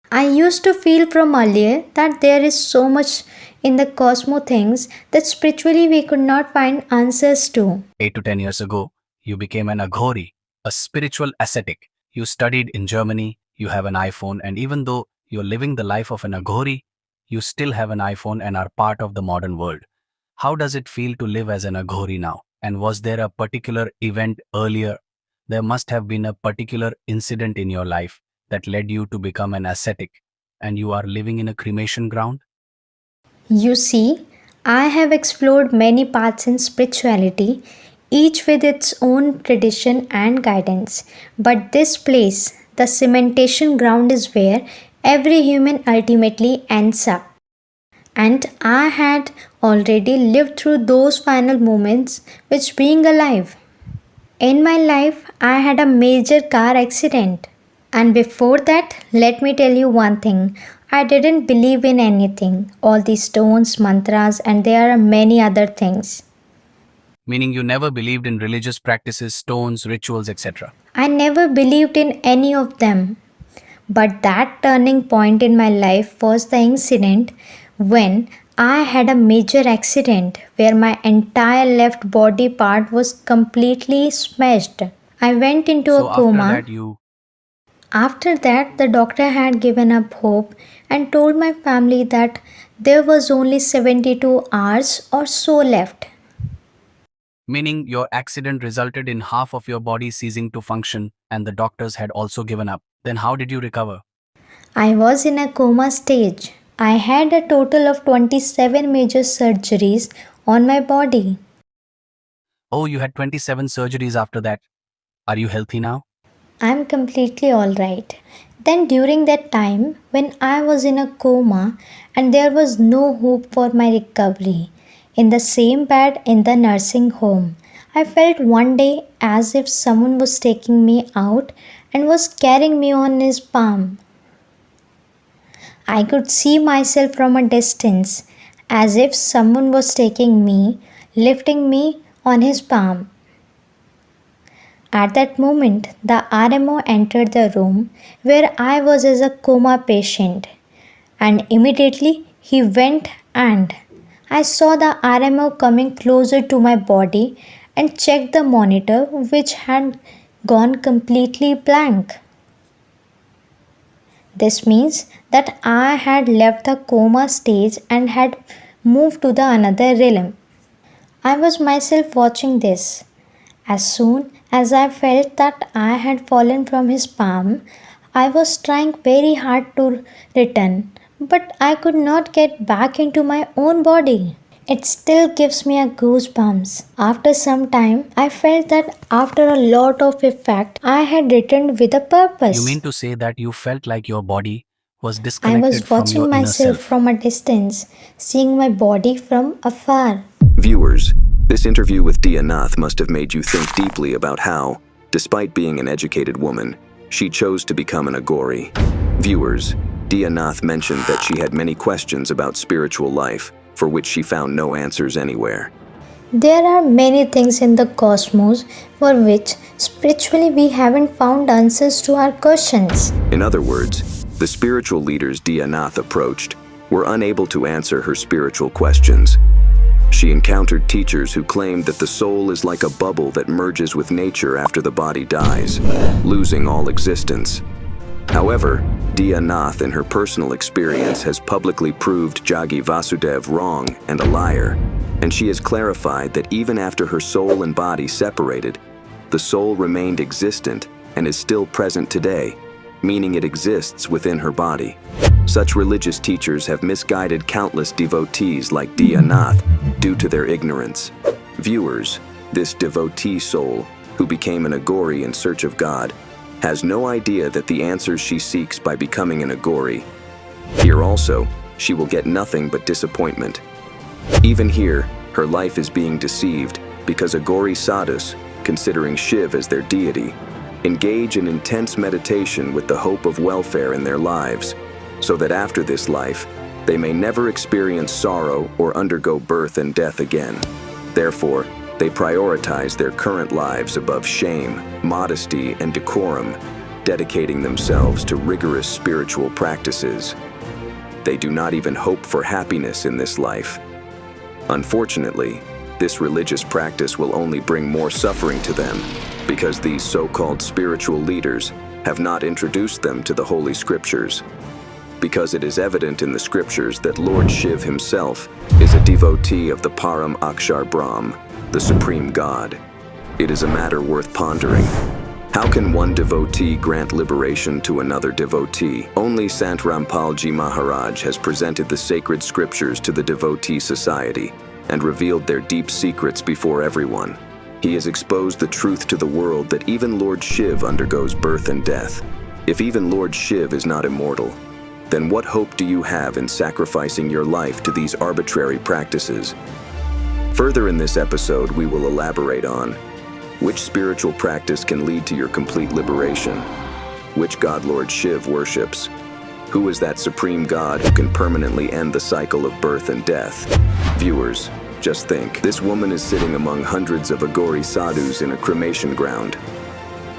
I used to feel from earlier that there is so much in the cosmos things that spiritually we could not find answers to. 8 to 10 years ago, you became an aghori, a spiritual ascetic. You studied in Germany, you have an iPhone, and even though you're living the life of an aghori, you still have an iPhone and are part of the modern world. How does it feel to live as an aghori now? And was there a particular event earlier? There must have been a particular incident in your life that led you to become an ascetic, and you are living in a cremation ground? You see, I have explored many paths in spirituality, each with its own tradition and guidance. But this place, the cementation ground, is where every human ultimately ends up. And I had already lived through those final moments which being alive. In my life, I had a major car accident. And before that, let me tell you one thing. I didn't believe in anything, all these stones, mantras, and there are many other things. Meaning you never believed in religious practices, stones, rituals, etc. I never believed in any of them. But that turning point in my life was the incident when I had a major accident where my entire left body part was completely smashed. I went into a coma. After that, the doctor had given up hope and told my family that there was only 72 hours or so left. Meaning your accident resulted in half of your body ceasing to function and the doctors had also given up. Then how did you recover? I was in a coma stage. I had a total of 27 major surgeries on my body. Oh, you had 27 surgeries after that. Are you healthy now? I'm completely alright. Then, during that time, when I was in a coma and there was no hope for my recovery, in the same bed in the nursing home, I felt one day as if someone was taking me out and was carrying me on his palm. I could see myself from a distance, as if someone was taking me, lifting me on his palm. At that moment, the RMO entered the room where I was as a coma patient, and immediately he went and I saw the RMO coming closer to my body and checked the monitor, which had gone completely blank. This means that I had left the coma stage and had moved to the another realm. I was myself watching this. As soon as I felt that I had fallen from his palm, I was trying very hard to return, but I could not get back into my own body. It still gives me a goosebumps. After some time, I felt that after a lot of effect, I had returned with a purpose. You mean to say that you felt like your body was I disconnected was from your watching inner myself self? from a distance, seeing my body from afar. Viewers, this interview with Dia Nath must have made you think deeply about how, despite being an educated woman, she chose to become an aghori. Viewers, Dia Nath mentioned that she had many questions about spiritual life, for which she found no answers anywhere. There are many things in the cosmos for which spiritually we haven't found answers to our questions. In other words, the spiritual leaders Dia Nath approached were unable to answer her spiritual questions. She encountered teachers who claimed that the soul is like a bubble that merges with nature after the body dies, losing all existence. However, Dia Nath in her personal experience has publicly proved Jagi Vasudev wrong and a liar, and she has clarified that even after her soul and body separated, the soul remained existent and is still present today, meaning it exists within her body. Such religious teachers have misguided countless devotees like Dia Nath due to their ignorance. Viewers, this devotee soul who became an Agori in search of God, has no idea that the answers she seeks by becoming an Agori. Here also, she will get nothing but disappointment. Even here, her life is being deceived because Agori sadhus, considering Shiv as their deity, engage in intense meditation with the hope of welfare in their lives, so that after this life, they may never experience sorrow or undergo birth and death again. Therefore, they prioritize their current lives above shame, modesty, and decorum, dedicating themselves to rigorous spiritual practices. They do not even hope for happiness in this life. Unfortunately, this religious practice will only bring more suffering to them because these so-called spiritual leaders have not introduced them to the Holy Scriptures. Because it is evident in the Scriptures that Lord Shiv himself is a devotee of the Param Akshar Brahm, the Supreme God. It is a matter worth pondering. How can one devotee grant liberation to another devotee? Only Sant Rampalji Maharaj has presented the sacred scriptures to the devotee society and revealed their deep secrets before everyone. He has exposed the truth to the world that even Lord Shiv undergoes birth and death. If even Lord Shiv is not immortal, then what hope do you have in sacrificing your life to these arbitrary practices? Further in this episode, we will elaborate on which spiritual practice can lead to your complete liberation, which God Lord Shiv worships, who is that supreme God who can permanently end the cycle of birth and death. Viewers, just think, this woman is sitting among hundreds of Agori sadhus in a cremation ground.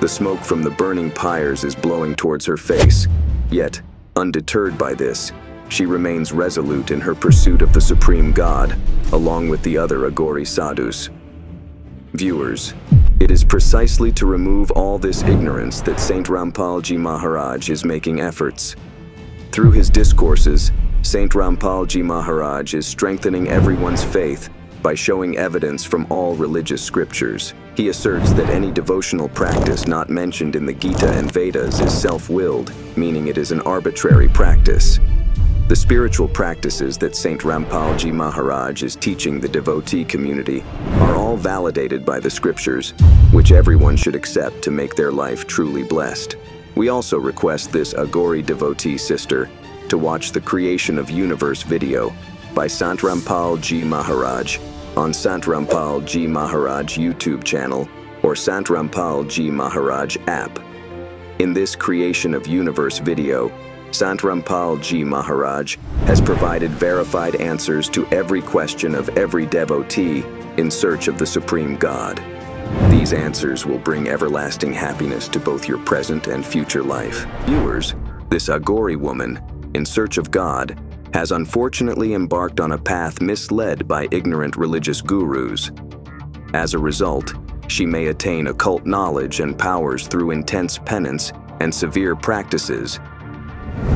The smoke from the burning pyres is blowing towards her face, yet, undeterred by this, she remains resolute in her pursuit of the Supreme God, along with the other Agori sadhus. Viewers, it is precisely to remove all this ignorance that Saint Rampalji Maharaj is making efforts. Through his discourses, Saint Rampalji Maharaj is strengthening everyone's faith by showing evidence from all religious scriptures. He asserts that any devotional practice not mentioned in the Gita and Vedas is self-willed, meaning it is an arbitrary practice. The spiritual practices that Saint Rampalji Maharaj is teaching the devotee community are all validated by the scriptures, which everyone should accept to make their life truly blessed. We also request this Agori devotee sister to watch the Creation of Universe video by Sant Rampalji Maharaj on Sant Rampalji Maharaj YouTube channel or Sant Rampalji Maharaj app. In this Creation of Universe video, Sant Rampalji Maharaj has provided verified answers to every question of every devotee in search of the Supreme God. These answers will bring everlasting happiness to both your present and future life. Viewers, this Agori woman, in search of God, has unfortunately embarked on a path misled by ignorant religious gurus. As a result, she may attain occult knowledge and powers through intense penance and severe practices,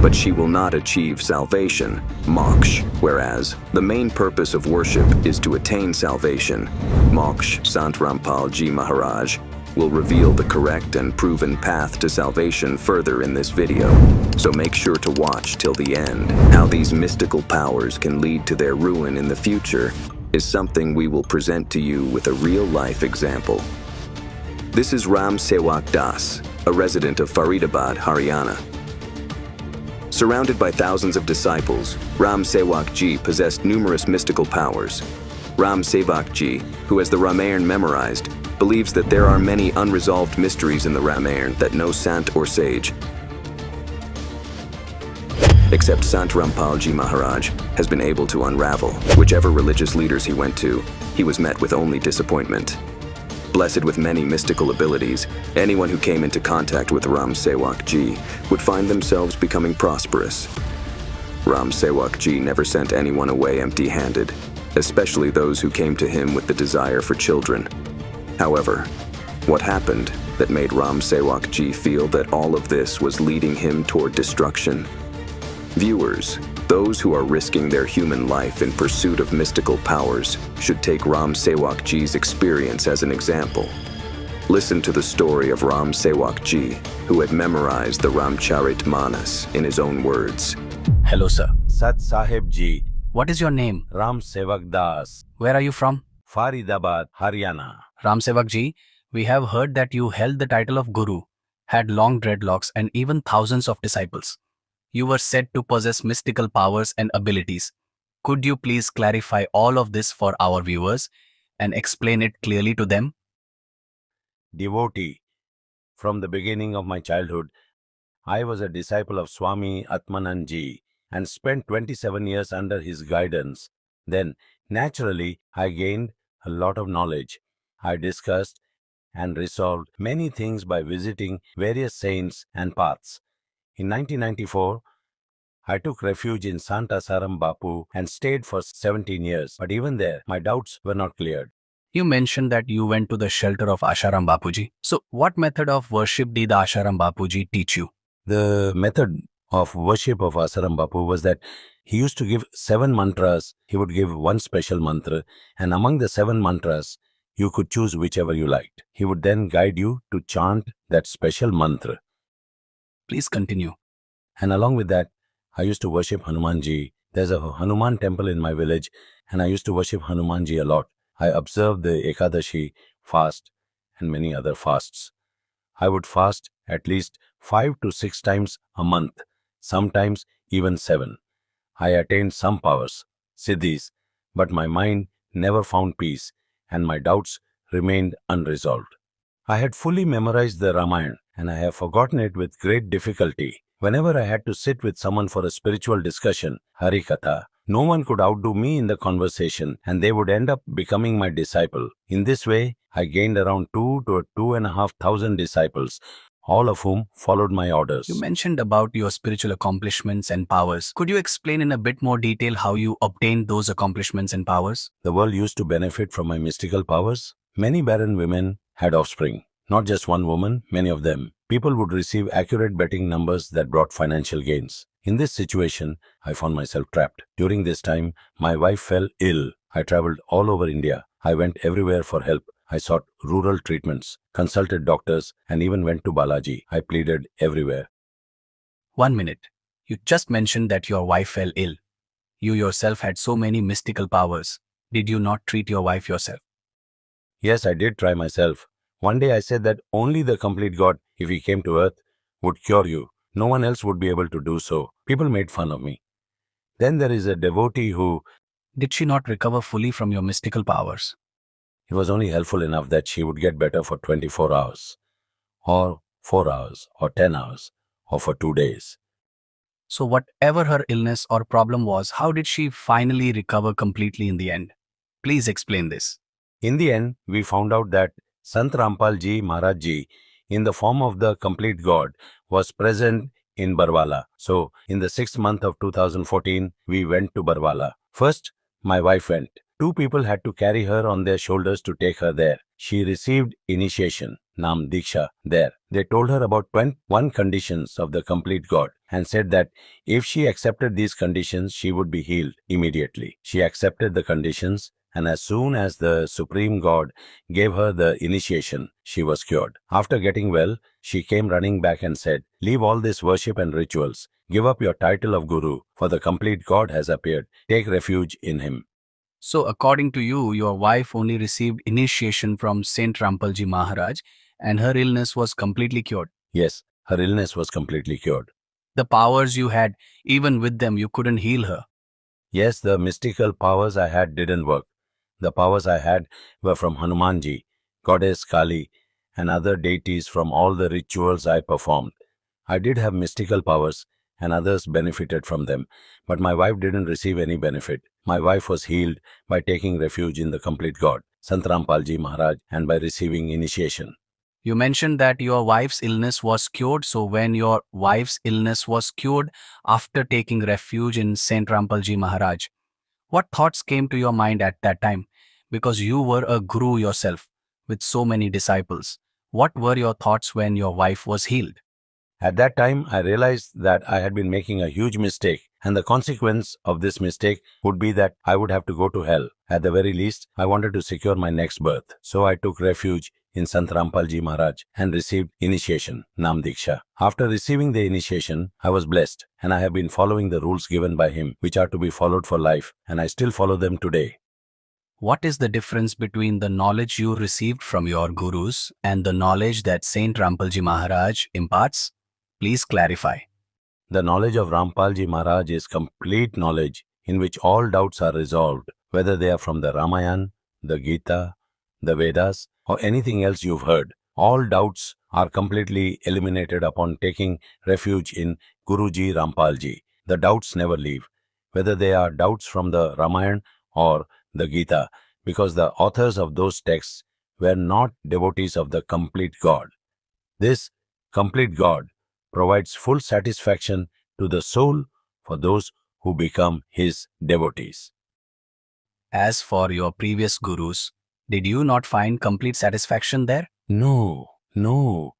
but she will not achieve salvation, moksha, whereas the main purpose of worship is to attain salvation. Moksha, Sant Rampalji Maharaj will reveal the correct and proven path to salvation further in this video, so make sure to watch till the end. How these mystical powers can lead to their ruin in the future is something we will present to you with a real-life example. This is Ram Sewak Das, a resident of Faridabad, Haryana. Surrounded by thousands of disciples, Ram Sewak Ji possessed numerous mystical powers. Ram Sewak Ji, who has the Ramayana memorized, believes that there are many unresolved mysteries in the Ramayana that no sant or sage, except Sant Rampalji Maharaj, has been able to unravel. Whichever religious leaders he went to, he was met with only disappointment. Blessed with many mystical abilities, anyone who came into contact with Ram Sewak Ji would find themselves becoming prosperous. Ram Sewak Ji never sent anyone away empty-handed, especially those who came to him with the desire for children. However, what happened that made Ram Sewak Ji feel that all of this was leading him toward destruction? Viewers, those who are risking their human life in pursuit of mystical powers should take Ram Sewak Ji's experience as an example. Listen to the story of Ram Sewak Ji, who had memorized the Ramcharitmanas in his own words. Hello, sir. Sat Sahib Ji, What is your name? Ram Sevak Das, Where are you from? Faridabad, Haryana. Ram Sevak Ji, We have heard that you held the title of Guru, had long dreadlocks, and even thousands of disciples. You were said to possess mystical powers and abilities. Could you please clarify all of this for our viewers and explain it clearly to them? Devotee. From the beginning of my childhood, I was a disciple of Swami Atmananji and spent 27 years under his guidance. Then, naturally, I gained a lot of knowledge. I discussed and resolved many things by visiting various saints and paths. In 1994, I took refuge in Sant Asaram Bapu and stayed for 17 years, but even there, my doubts were not cleared. You mentioned that you went to the shelter of Asharam Bapuji. So, what method of worship did Asharam Bapuji teach you? The method of worship of Asaram Bapu was that he used to give 7 mantras. He would give one special mantra, and among the 7 mantras, you could choose whichever you liked. He would then guide you to chant that special mantra. Please continue. And along with that, I used to worship Hanumanji. There's a Hanuman temple in my village, and I used to worship Hanumanji a lot. I observed the Ekadashi fast and many other fasts. I would fast at least 5 to 6 times a month, sometimes even 7. I attained some powers, siddhis, but my mind never found peace and my doubts remained unresolved. I had fully memorized the Ramayana and I have forgotten it with great difficulty. Whenever I had to sit with someone for a spiritual discussion, Harikatha, no one could outdo me in the conversation and they would end up becoming my disciple. In this way, I gained around 2 to 2,500 disciples, all of whom followed my orders. You mentioned about your spiritual accomplishments and powers. Could you explain in a bit more detail how you obtained those accomplishments and powers? The world used to benefit from my mystical powers. Many barren women had offspring. Not just one woman, many of them. People would receive accurate betting numbers that brought financial gains. In this situation, I found myself trapped. During this time, my wife fell ill. I traveled all over India. I went everywhere for help. I sought rural treatments, consulted doctors, and even went to Balaji. I pleaded everywhere. 1 minute. You just mentioned that your wife fell ill. You yourself had so many mystical powers. Did you not treat your wife yourself? Yes, I did try myself. One day I said that only the complete God, if he came to earth, would cure you. No one else would be able to do so. People made fun of me. Then there is a devotee who... Did she not recover fully from your mystical powers? It was only helpful enough that she would get better for 24 hours, or 4 hours, or 10 hours, or for 2 days. So whatever her illness or problem was, how did she finally recover completely in the end? Please explain this. In the end, we found out that Sant Rampal Ji Maharaj Ji, in the form of the complete God, was present in Barwala. So, in the 6th month of 2014, we went to Barwala. First, my wife went. 2 people had to carry her on their shoulders to take her there. She received initiation, Nam Diksha, there. They told her about 21 conditions of the complete God and said that if she accepted these conditions, she would be healed immediately. She accepted the conditions, and as soon as the Supreme God gave her the initiation, she was cured. After getting well, she came running back and said, "Leave all this worship and rituals. Give up your title of Guru, for the complete God has appeared. Take refuge in him." So according to you, your wife only received initiation from Saint Rampalji Maharaj and her illness was completely cured. Yes, her illness was completely cured. The powers you had, even with them, you couldn't heal her. Yes, the mystical powers I had didn't work. The powers I had were from Hanumanji, Goddess Kali, and other deities from all the rituals I performed. I did have mystical powers, and others benefited from them, but my wife didn't receive any benefit. My wife was healed by taking refuge in the complete God, Sant Rampalji Maharaj, and by receiving initiation. You mentioned that your wife's illness was cured, so when your wife's illness was cured after taking refuge in Saint Rampalji Maharaj, what thoughts came to your mind at that time? Because you were a guru yourself with so many disciples. What were your thoughts when your wife was healed? At that time, I realized that I had been making a huge mistake, and the consequence of this mistake would be that I would have to go to hell. At the very least, I wanted to secure my next birth. So I took refuge in Sant Rampalji Maharaj and received initiation, Nam Diksha. After receiving the initiation, I was blessed, and I have been following the rules given by him, which are to be followed for life, and I still follow them today. What is the difference between the knowledge you received from your gurus and the knowledge that Saint Rampalji Maharaj imparts? Please clarify. The knowledge of Rampalji Maharaj is complete knowledge in which all doubts are resolved, whether they are from the Ramayana, the Gita, the Vedas, or anything else you've heard. All doubts are completely eliminated upon taking refuge in Guruji Rampalji. The doubts never leave, whether they are doubts from the Ramayana or the Gita, because the authors of those texts were not devotees of the complete God. This complete God provides full satisfaction to the soul for those who become his devotees. As for your previous gurus, did you not find complete satisfaction there? No,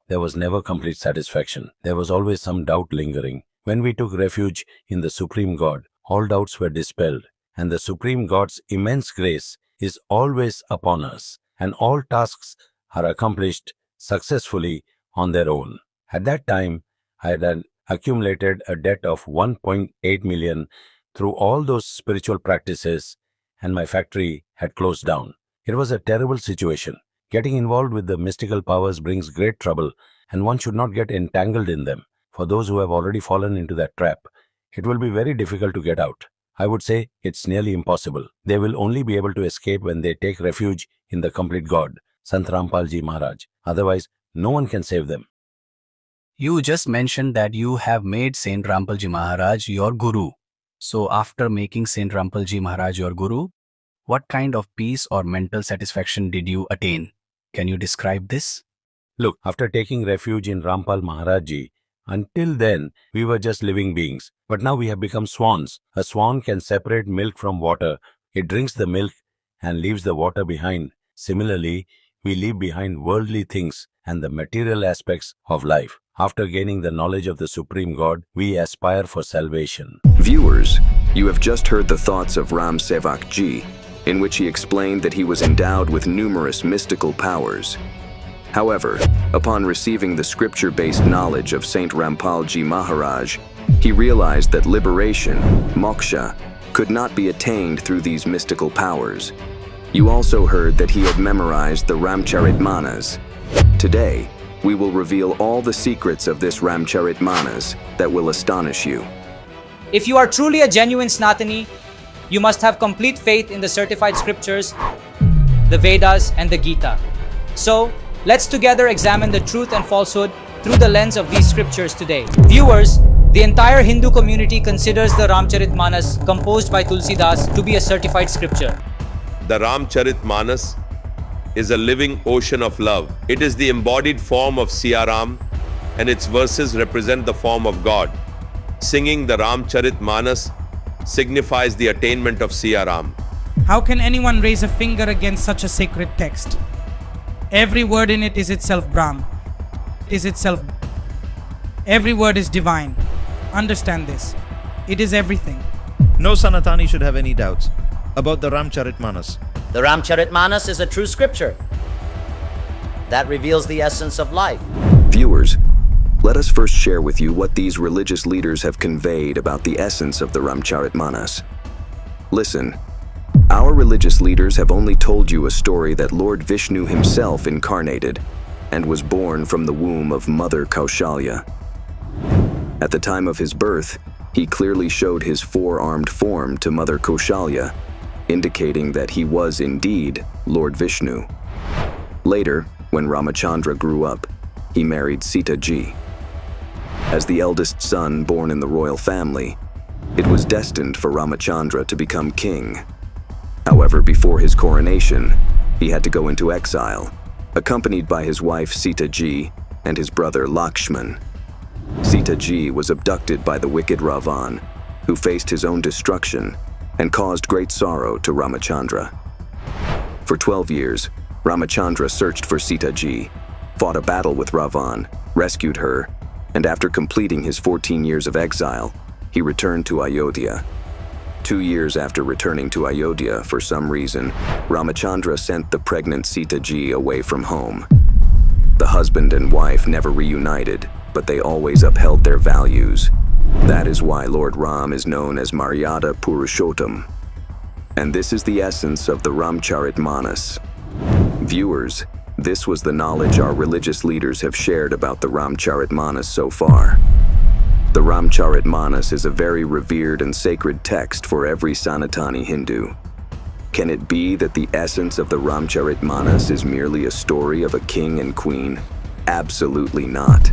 there was never complete satisfaction. There was always some doubt lingering. When we took refuge in the Supreme God, all doubts were dispelled, and the Supreme God's immense grace is always upon us, and all tasks are accomplished successfully on their own. At that time, I had accumulated a debt of 1.8 million through all those spiritual practices, and my factory had closed down. It was a terrible situation. Getting involved with the mystical powers brings great trouble, and one should not get entangled in them. For those who have already fallen into that trap, it will be very difficult to get out. I would say it's nearly impossible. They will only be able to escape when they take refuge in the complete God, Sant Rampalji Maharaj. Otherwise, no one can save them. You just mentioned that you have made Saint Rampalji Maharaj your guru. So after making Saint Rampalji Maharaj your guru, what kind of peace or mental satisfaction did you attain? Can you describe this? Look, after taking refuge in Rampal Maharaj Ji, until then we were just living beings. But now we have become swans. A swan can separate milk from water. It drinks the milk and leaves the water behind. Similarly, we leave behind worldly things and the material aspects of life. After gaining the knowledge of the Supreme God, we aspire for salvation. Viewers, you have just heard the thoughts of Ram Sevak Ji, in which he explained that he was endowed with numerous mystical powers. However, upon receiving the scripture-based knowledge of Saint Rampalji Maharaj, he realized that liberation, moksha, could not be attained through these mystical powers. You also heard that he had memorized the Ramcharitmanas. Today, we will reveal all the secrets of this Ramcharitmanas that will astonish you. If you are truly a genuine Sanatani, you must have complete faith in the certified scriptures, the Vedas, and the Gita. So, let's together examine the truth and falsehood through the lens of these scriptures today. Viewers, the entire Hindu community considers the Ramcharitmanas composed by Tulsidas to be a certified scripture. The Ramcharitmanas is a living ocean of love. It is the embodied form of Siyaram, and its verses represent the form of God. Singing the Ramcharitmanas signifies the attainment of Siyaram. How can anyone raise a finger against such a sacred text? Every word in it is itself Brahm. Every word is divine. Understand this. It is everything. No Sanatani should have any doubts about the Ramcharitmanas. The Ramcharitmanas is a true scripture that reveals the essence of life. Viewers, let us first share with you what these religious leaders have conveyed about the essence of the Ramcharitmanas. Listen, our religious leaders have only told you a story that Lord Vishnu himself incarnated and was born from the womb of Mother Kaushalya. At the time of his birth, he clearly showed his four-armed form to Mother Kaushalya, indicating that he was indeed Lord Vishnu. Later, when Ramachandra grew up, he married Sita Ji. As the eldest son born in the royal family, it was destined for Ramachandra to become king. However, before his coronation, he had to go into exile, accompanied by his wife Sita Ji and his brother Lakshman. Sita Ji was abducted by the wicked Ravan, who faced his own destruction and caused great sorrow to Ramachandra. For 12 years, Ramachandra searched for Sita Ji, fought a battle with Ravan, rescued her, and after completing his 14 years of exile, he returned to Ayodhya. 2 years after returning to Ayodhya, for some reason, Ramachandra sent the pregnant Sita Ji away from home. The husband and wife never reunited, but they always upheld their values. That is why Lord Ram is known as Maryada Purushottam. And this is the essence of the Ramcharitmanas. Viewers, this was the knowledge our religious leaders have shared about the Ramcharitmanas so far. The Ramcharitmanas is a very revered and sacred text for every Sanatani Hindu. Can it be that the essence of the Ramcharitmanas is merely a story of a king and queen? Absolutely not.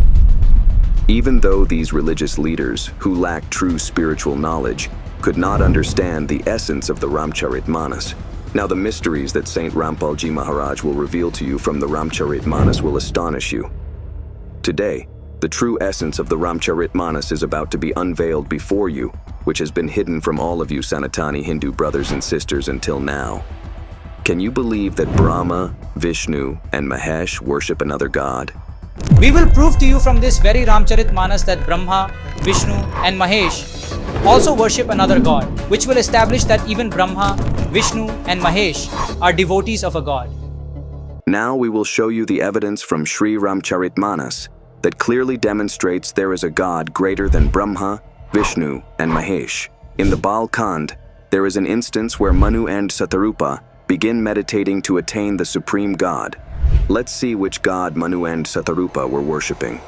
Even though these religious leaders, who lack true spiritual knowledge, could not understand the essence of the Ramcharitmanas, now the mysteries that Saint Rampalji Maharaj will reveal to you from the Ramcharitmanas will astonish you. Today, the true essence of the Ramcharitmanas is about to be unveiled before you, which has been hidden from all of you Sanatani Hindu brothers and sisters until now. Can you believe that Brahma, Vishnu, and Mahesh worship another god? We will prove to you from this very Ramcharitmanas that Brahma, Vishnu, and Mahesh also worship another god, which will establish that even Brahma, Vishnu, and Mahesh are devotees of a god. Now we will show you the evidence from Sri Ramcharitmanas that clearly demonstrates there is a god greater than Brahma, Vishnu, and Mahesh. In the Bal Khand, there is an instance where Manu and Satarupa begin meditating to attain the supreme god. Let's see which god Manu and Satarupa were worshipping.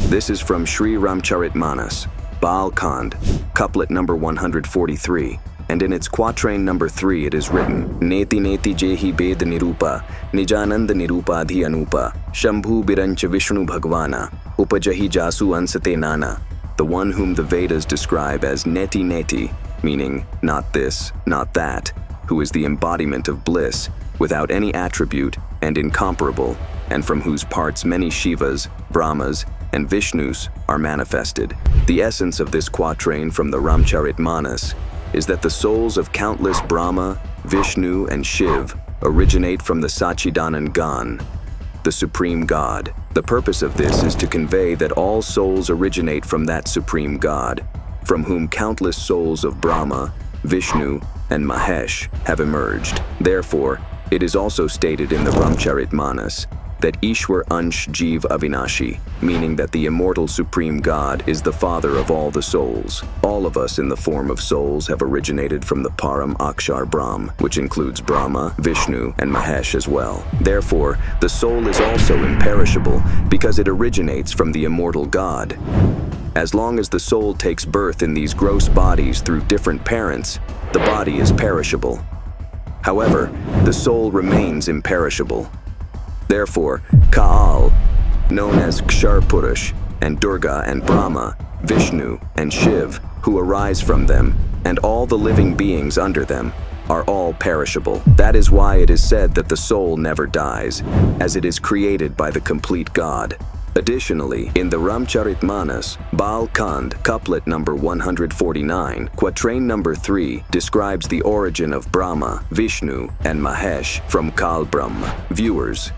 This is from Sri Ramcharitmanas, Bal Khand, couplet number 143, and in its quatrain number 3 it is written, Neti neti jehi bed nirupa, nijanand nirupa adhi anupa, shambhu birancha Vishnu bhagvana, upajahi jasu ansate nana. The one whom the Vedas describe as Neti Neti, meaning not this, not that, who is the embodiment of bliss, without any attribute and incomparable, and from whose parts many Shivas, Brahmas, and Vishnus are manifested. The essence of this quatrain from the Ramcharitmanas is that the souls of countless Brahma, Vishnu, and Shiv originate from the Sachidanand Gan, the Supreme God. The purpose of this is to convey that all souls originate from that Supreme God, from whom countless souls of Brahma, Vishnu, and Mahesh have emerged. Therefore, it is also stated in the Ramcharitmanas that Ishwar Ansh Jeev Avinashi, meaning that the immortal Supreme God is the father of all the souls. All of us in the form of souls have originated from the Param Akshar Brahm, which includes Brahma, Vishnu, and Mahesh as well. Therefore, the soul is also imperishable because it originates from the immortal God. As long as the soul takes birth in these gross bodies through different parents, the body is perishable. However, the soul remains imperishable. Therefore, Kaal, known as Kshar Purush, and Durga and Brahma, Vishnu and Shiv, who arise from them, and all the living beings under them, are all perishable. That is why it is said that the soul never dies, as it is created by the complete God. Additionally, in the Ramcharitmanas, Bal Khand, couplet number 149, quatrain number 3 describes the origin of Brahma, Vishnu, and Mahesh from Kal Brahma. Viewers,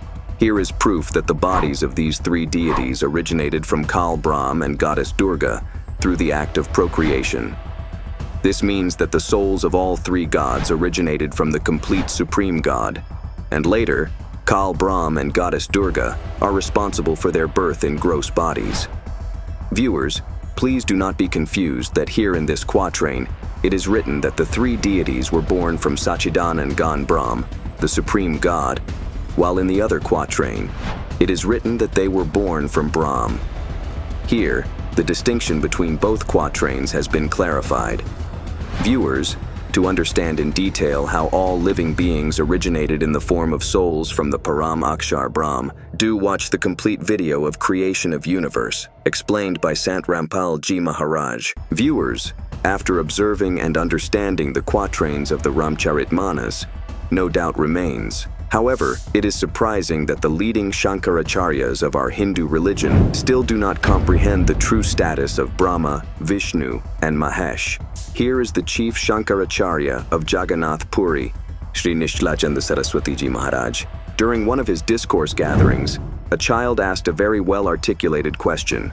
here is proof that the bodies of these three deities originated from Kal Brahm and goddess Durga through the act of procreation. This means that the souls of all three gods originated from the complete Supreme God, and later, Kal Brahm and goddess Durga are responsible for their birth in gross bodies. Viewers, please do not be confused that here in this quatrain, it is written that the three deities were born from Sachidanand Gan Brahm, the Supreme God, while in the other quatrain, it is written that they were born from Brahm. Here, the distinction between both quatrains has been clarified. Viewers, to understand in detail how all living beings originated in the form of souls from the Param Akshar Brahm, do watch the complete video of Creation of Universe, explained by Sant Rampal Ji Maharaj. Viewers, after observing and understanding the quatrains of the Ramcharitmanas, no doubt remains. However, it is surprising that the leading Shankaracharyas of our Hindu religion still do not comprehend the true status of Brahma, Vishnu, and Mahesh. Here is the chief Shankaracharya of Jagannath Puri, Sri Nishlachanda Saraswati Ji Maharaj. During one of his discourse gatherings, a child asked a very well-articulated question.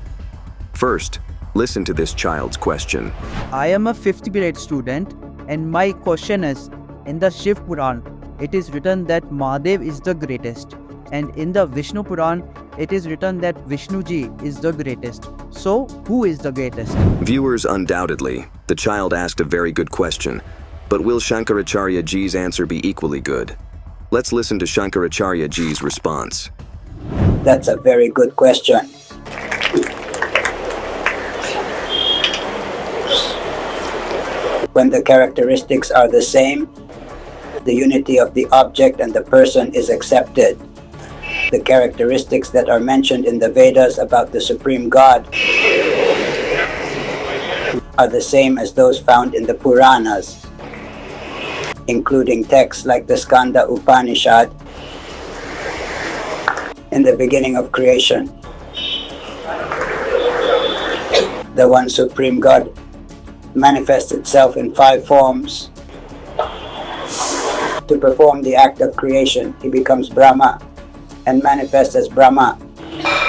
First, listen to this child's question. I am a 5th grade student and my question is, in the Shiv Puran, it is written that Mahadev is the greatest, and in the Vishnu Puran, it is written that Vishnuji is the greatest. So, who is the greatest? Viewers, undoubtedly, the child asked a very good question. But will Shankaracharya Ji's answer be equally good? Let's listen to Shankaracharya Ji's response. That's a very good question. When the characteristics are the same, the unity of the object and the person is accepted. The characteristics that are mentioned in the Vedas about the Supreme God are the same as those found in the Puranas, including texts like the Skanda Upanishad. In the beginning of creation, the one Supreme God manifests itself in 5 forms. To perform the act of creation, he becomes Brahma and manifests as Brahma.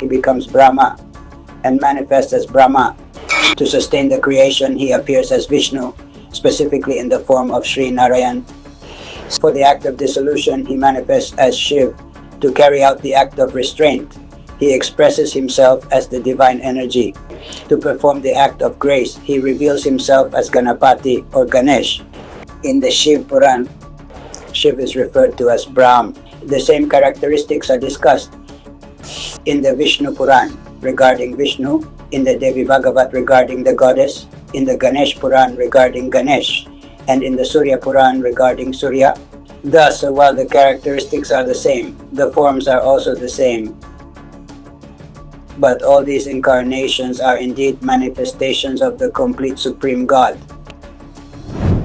He becomes Brahma and manifests as Brahma. To sustain the creation, he appears as Vishnu, specifically in the form of Sri Narayan. For the act of dissolution, he manifests as Shiv. To carry out the act of restraint, he expresses himself as the divine energy. To perform the act of grace, he reveals himself as Ganapati or Ganesh. In the Shiv Puran, Shiv is referred to as Brahm. The same characteristics are discussed in the Vishnu Puran regarding Vishnu, in the Devi Bhagavat regarding the goddess, in the Ganesh Puran regarding Ganesh, and in the Surya Puran regarding Surya. Thus, while the characteristics are the same, the forms are also the same. But all these incarnations are indeed manifestations of the complete Supreme God.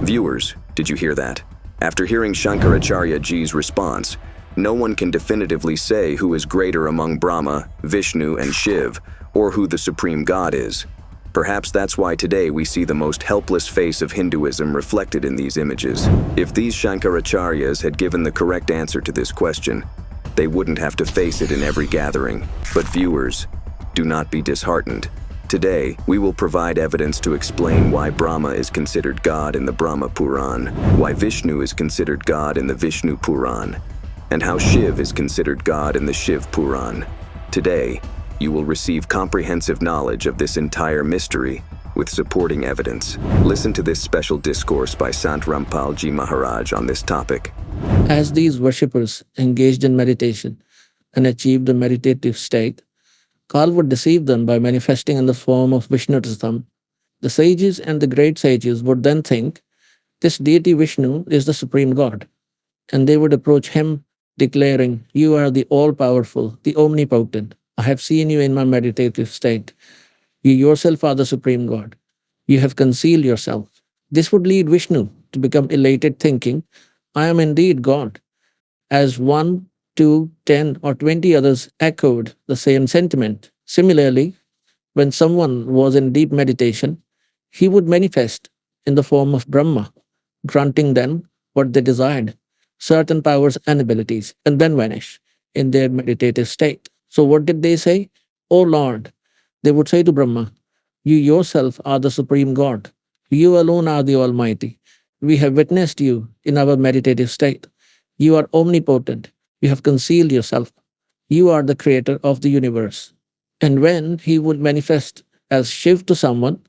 Viewers, did you hear that? After hearing Shankaracharya Ji's response, no one can definitively say who is greater among Brahma, Vishnu, and Shiv, or who the Supreme God is. Perhaps that's why today we see the most helpless face of Hinduism reflected in these images. If these Shankaracharyas had given the correct answer to this question, they wouldn't have to face it in every gathering. But viewers, do not be disheartened. Today, we will provide evidence to explain why Brahma is considered God in the Brahma Puran, why Vishnu is considered God in the Vishnu Puran, and how Shiv is considered God in the Shiv Puran. Today, you will receive comprehensive knowledge of this entire mystery with supporting evidence. Listen to this special discourse by Sant Rampal Ji Maharaj on this topic. As these worshippers engaged in meditation and achieved the meditative state, Kal would deceive them by manifesting in the form of Vishnu to them. The sages and the great sages would then think, this deity Vishnu is the supreme God, and they would approach him declaring, you are the all-powerful, the omnipotent. I have seen you in my meditative state. You yourself are the supreme God. You have concealed yourself. This would lead Vishnu to become elated, thinking, I am indeed God. As 1, 2, 10, or 20 others echoed the same sentiment. Similarly, when someone was in deep meditation, he would manifest in the form of Brahma, granting them what they desired, certain powers and abilities, and then vanish in their meditative state. So what did they say? O Lord, they would say to Brahma, you yourself are the supreme God. You alone are the Almighty. We have witnessed you in our meditative state. You are omnipotent. You have concealed yourself. You are the creator of the universe. And when he would manifest as Shiv to someone,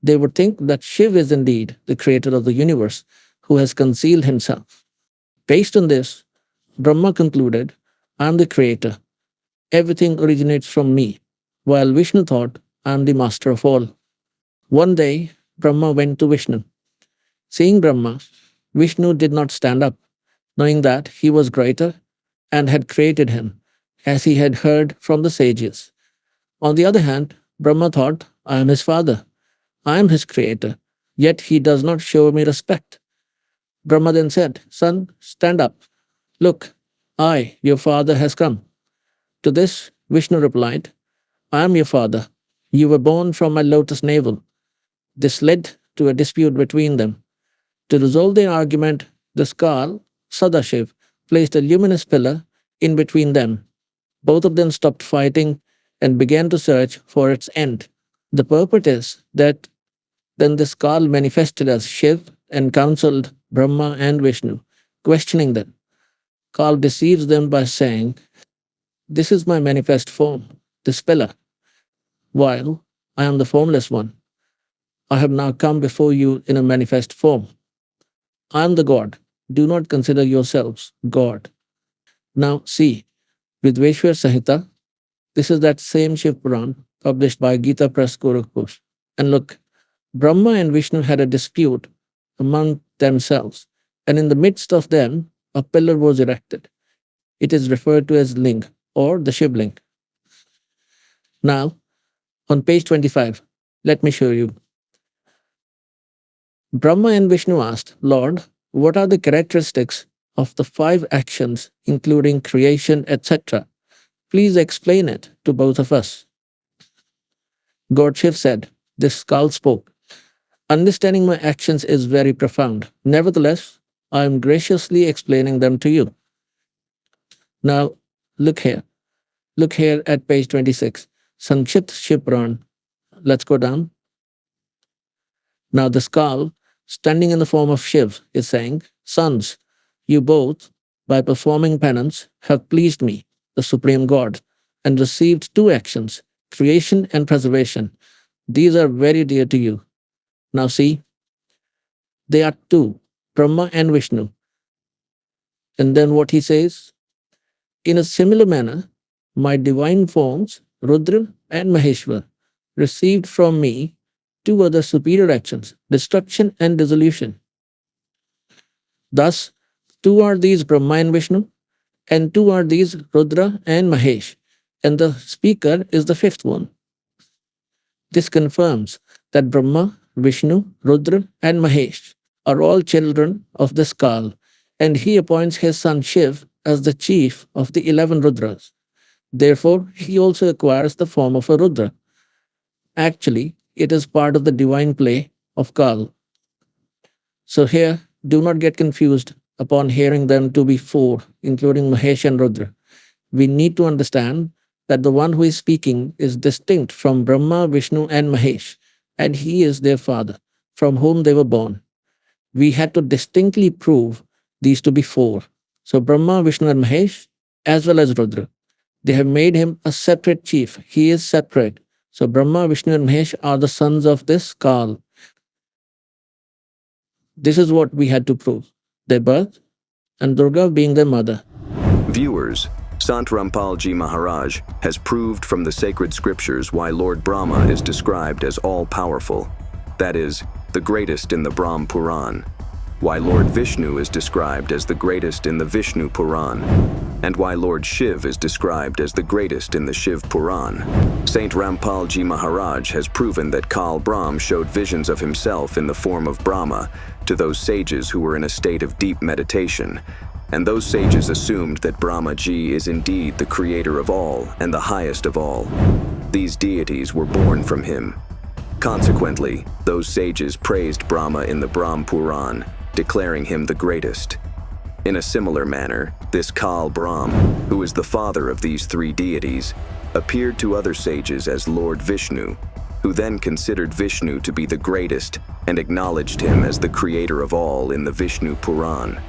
they would think that Shiv is indeed the creator of the universe who has concealed himself. Based on this, Brahma concluded, I am the creator. Everything originates from me, while Vishnu thought, I am the master of all. One day, Brahma went to Vishnu. Seeing Brahma, Vishnu did not stand up, knowing that he was greater and had created him, as he had heard from the sages. On the other hand, Brahma thought, I am his father. I am his creator, yet he does not show me respect. Brahma then said, Son, stand up. Look, I, your father, has come. To this, Vishnu replied, I am your father. You were born from my lotus navel. This led to a dispute between them. To resolve their argument, the Skal, Sadashiv, placed a luminous pillar in between them. Both of them stopped fighting and began to search for its end. The purport is that then the Skal manifested as Shiv and counseled Brahma and Vishnu, questioning them. Kal deceives them by saying, this is my manifest form, this pillar, while I am the formless one. I have now come before you in a manifest form. I am the God. Do not consider yourselves God. Now see, with Veshwar Sahita, this is that same Shiv Puran published by Gita Press Gorakhpur. And look, Brahma and Vishnu had a dispute among themselves, and in the midst of them, a pillar was erected. It is referred to as Ling or the Shiv Ling. Now, on page 25, let me show you. Brahma and Vishnu asked, Lord, what are the characteristics of the 5 actions, including creation, etc.? Please explain it to both of us. God Shiv said, this skull spoke, understanding my actions is very profound. Nevertheless, I am graciously explaining them to you. Now, look here. Look here at page 26. Sankshipt Shiv Puran. Let's go down. Now the skull, standing in the form of Shiv, is saying, Sons, you both, by performing penance, have pleased me, the Supreme God, and received 2 actions, creation and preservation. These are very dear to you. Now see, they are 2, Brahma and Vishnu. And then what he says? In a similar manner, my divine forms, Rudra and Maheshwar, received from me 2 other superior actions, destruction and dissolution. Thus, 2 are these Brahma and Vishnu, and 2 are these Rudra and Mahesh, and the speaker is the 5th one. This confirms that Brahma, Vishnu, Rudra, and Mahesh are all children of this Kal, and he appoints his son Shiv as the chief of the 11 Rudras. Therefore, he also acquires the form of a Rudra. Actually, it is part of the divine play of Kal. So here, do not get confused upon hearing them to be 4, including Mahesh and Rudra. We need to understand that the one who is speaking is distinct from Brahma, Vishnu, and Mahesh, and he is their father, from whom they were born. We had to distinctly prove these to be 4. So Brahma, Vishnu, and Mahesh, as well as Rudra. They have made him a separate chief. He is separate. So Brahma, Vishnu, and Mahesh are the sons of this Kal. This is what we had to prove. Their birth, and Durga being their mother. Viewers, Sant Rampalji Maharaj has proved from the sacred scriptures why Lord Brahma is described as all-powerful, that is, the greatest in the Brahm Puran, why Lord Vishnu is described as the greatest in the Vishnu Puran, and why Lord Shiv is described as the greatest in the Shiv Puran. Saint Rampalji Maharaj has proven that Kal Brahm showed visions of himself in the form of Brahma to those sages who were in a state of deep meditation, and those sages assumed that Brahmaji is indeed the creator of all and the highest of all. These deities were born from him. Consequently, those sages praised Brahma in the Brahm Puran, declaring him the greatest. In a similar manner, this Kal Brahm, who is the father of these 3 deities, appeared to other sages as Lord Vishnu, who then considered Vishnu to be the greatest and acknowledged him as the creator of all in the Vishnu Puran.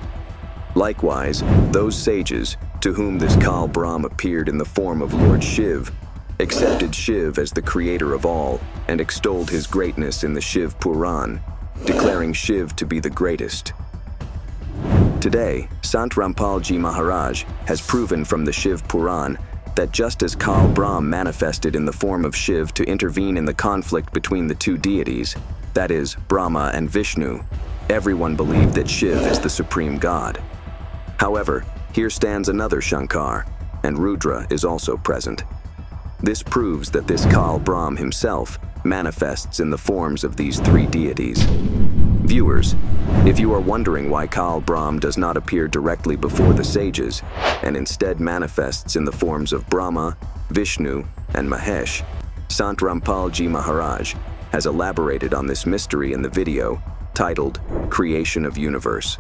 Likewise, those sages, to whom this Kal Brahm appeared in the form of Lord Shiv, accepted Shiv as the creator of all and extolled his greatness in the Shiv Puran, declaring Shiv to be the greatest. Today, Sant Rampalji Maharaj has proven from the Shiv Puran that just as Kal Brahm manifested in the form of Shiv to intervene in the conflict between the 2 deities, that is, Brahma and Vishnu, everyone believed that Shiv is the supreme god. However, here stands another Shankar, and Rudra is also present. This proves that this Kal Brahm himself manifests in the forms of these 3 deities. Viewers, if you are wondering why Kal Brahm does not appear directly before the sages, and instead manifests in the forms of Brahma, Vishnu, and Mahesh, Sant Rampalji Maharaj has elaborated on this mystery in the video titled Creation of Universe.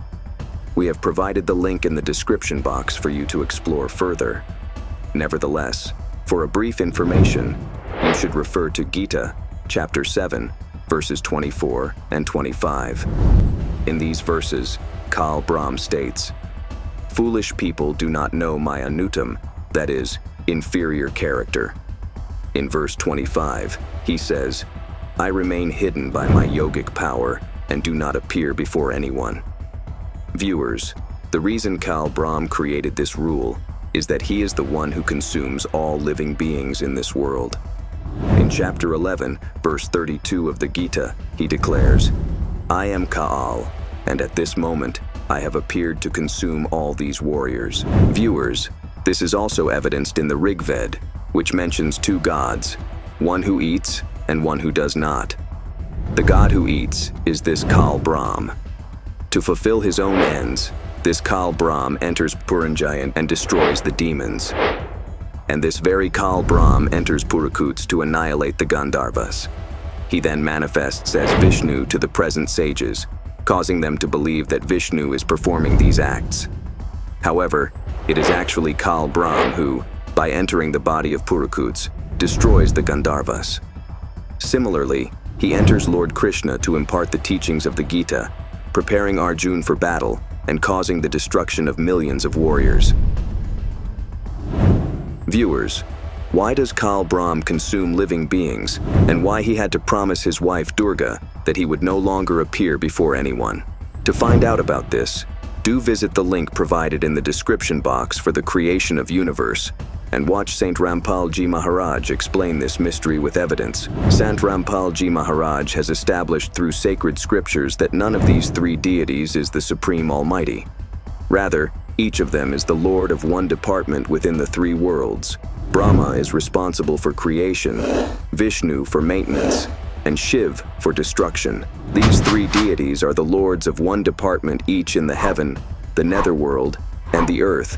We have provided the link in the description box for you to explore further. Nevertheless, for a brief information, you should refer to Gita, chapter 7, verses 24 and 25. In these verses, Kal Brahm states, "Foolish people do not know my anutam, that is, inferior character." In verse 25, he says, "I remain hidden by my yogic power and do not appear before anyone." Viewers, the reason Kal Brahm created this rule is that he is the one who consumes all living beings in this world. In chapter 11, verse 32 of the Gita, he declares, "I am Kaal, and at this moment I have appeared to consume all these warriors." Viewers, this is also evidenced in the Rig Ved, which mentions two gods, one who eats and one who does not. The god who eats is this Kal Brahm. To fulfill his own ends, this Kal Brahm enters Puranjayan and destroys the demons. And this very Kal Brahm enters Purakuts to annihilate the Gandharvas. He then manifests as Vishnu to the present sages, causing them to believe that Vishnu is performing these acts. However, it is actually Kal Brahm who, by entering the body of Purakuts, destroys the Gandharvas. Similarly, he enters Lord Krishna to impart the teachings of the Gita, preparing Arjuna for battle and causing the destruction of millions of warriors. Viewers, why does Kal Brahm consume living beings, and why he had to promise his wife Durga that he would no longer appear before anyone? To find out about this, do visit the link provided in the description box for the creation of universe, and watch Saint Rampal Ji Maharaj explain this mystery with evidence. Sant Rampal Ji Maharaj has established through sacred scriptures that none of these three deities is the Supreme Almighty. Rather, each of them is the Lord of one department within the three worlds. Brahma is responsible for creation, Vishnu for maintenance, and Shiv for destruction. These three deities are the lords of one department each in the heaven, the netherworld, and the earth,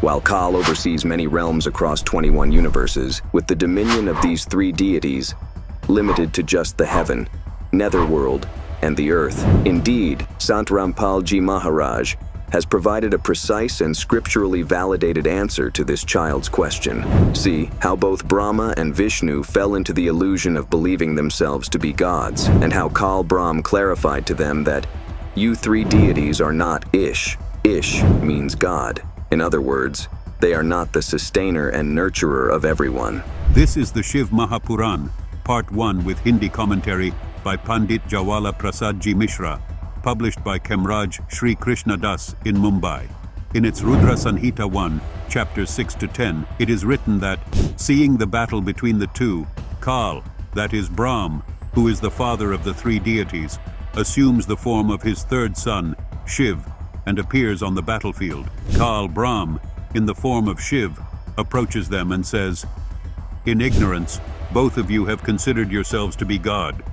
while Kal oversees many realms across 21 universes, with the dominion of these three deities limited to just the heaven, netherworld, and the earth. Indeed, Sant Rampal Ji Maharaj has provided a precise and scripturally validated answer to this child's question. See how both Brahma and Vishnu fell into the illusion of believing themselves to be gods, and how Kal Brahm clarified to them that you three deities are not Ish. Ish means God. In other words, they are not the sustainer and nurturer of everyone. This is the Shiv Mahapuran, Part 1 with Hindi commentary by Pandit Jawala Prasad Ji Mishra, published by Kemraj Sri Krishna Das in Mumbai. In its Rudra Sanhita 1, chapters 6 to 10, it is written that, seeing the battle between the two, Kal, that is Brahm, who is the father of the three deities, assumes the form of his third son, Shiv, and appears on the battlefield. Kal Brahm, in the form of Shiv, approaches them and says, "In ignorance, both of you have considered yourselves to be God.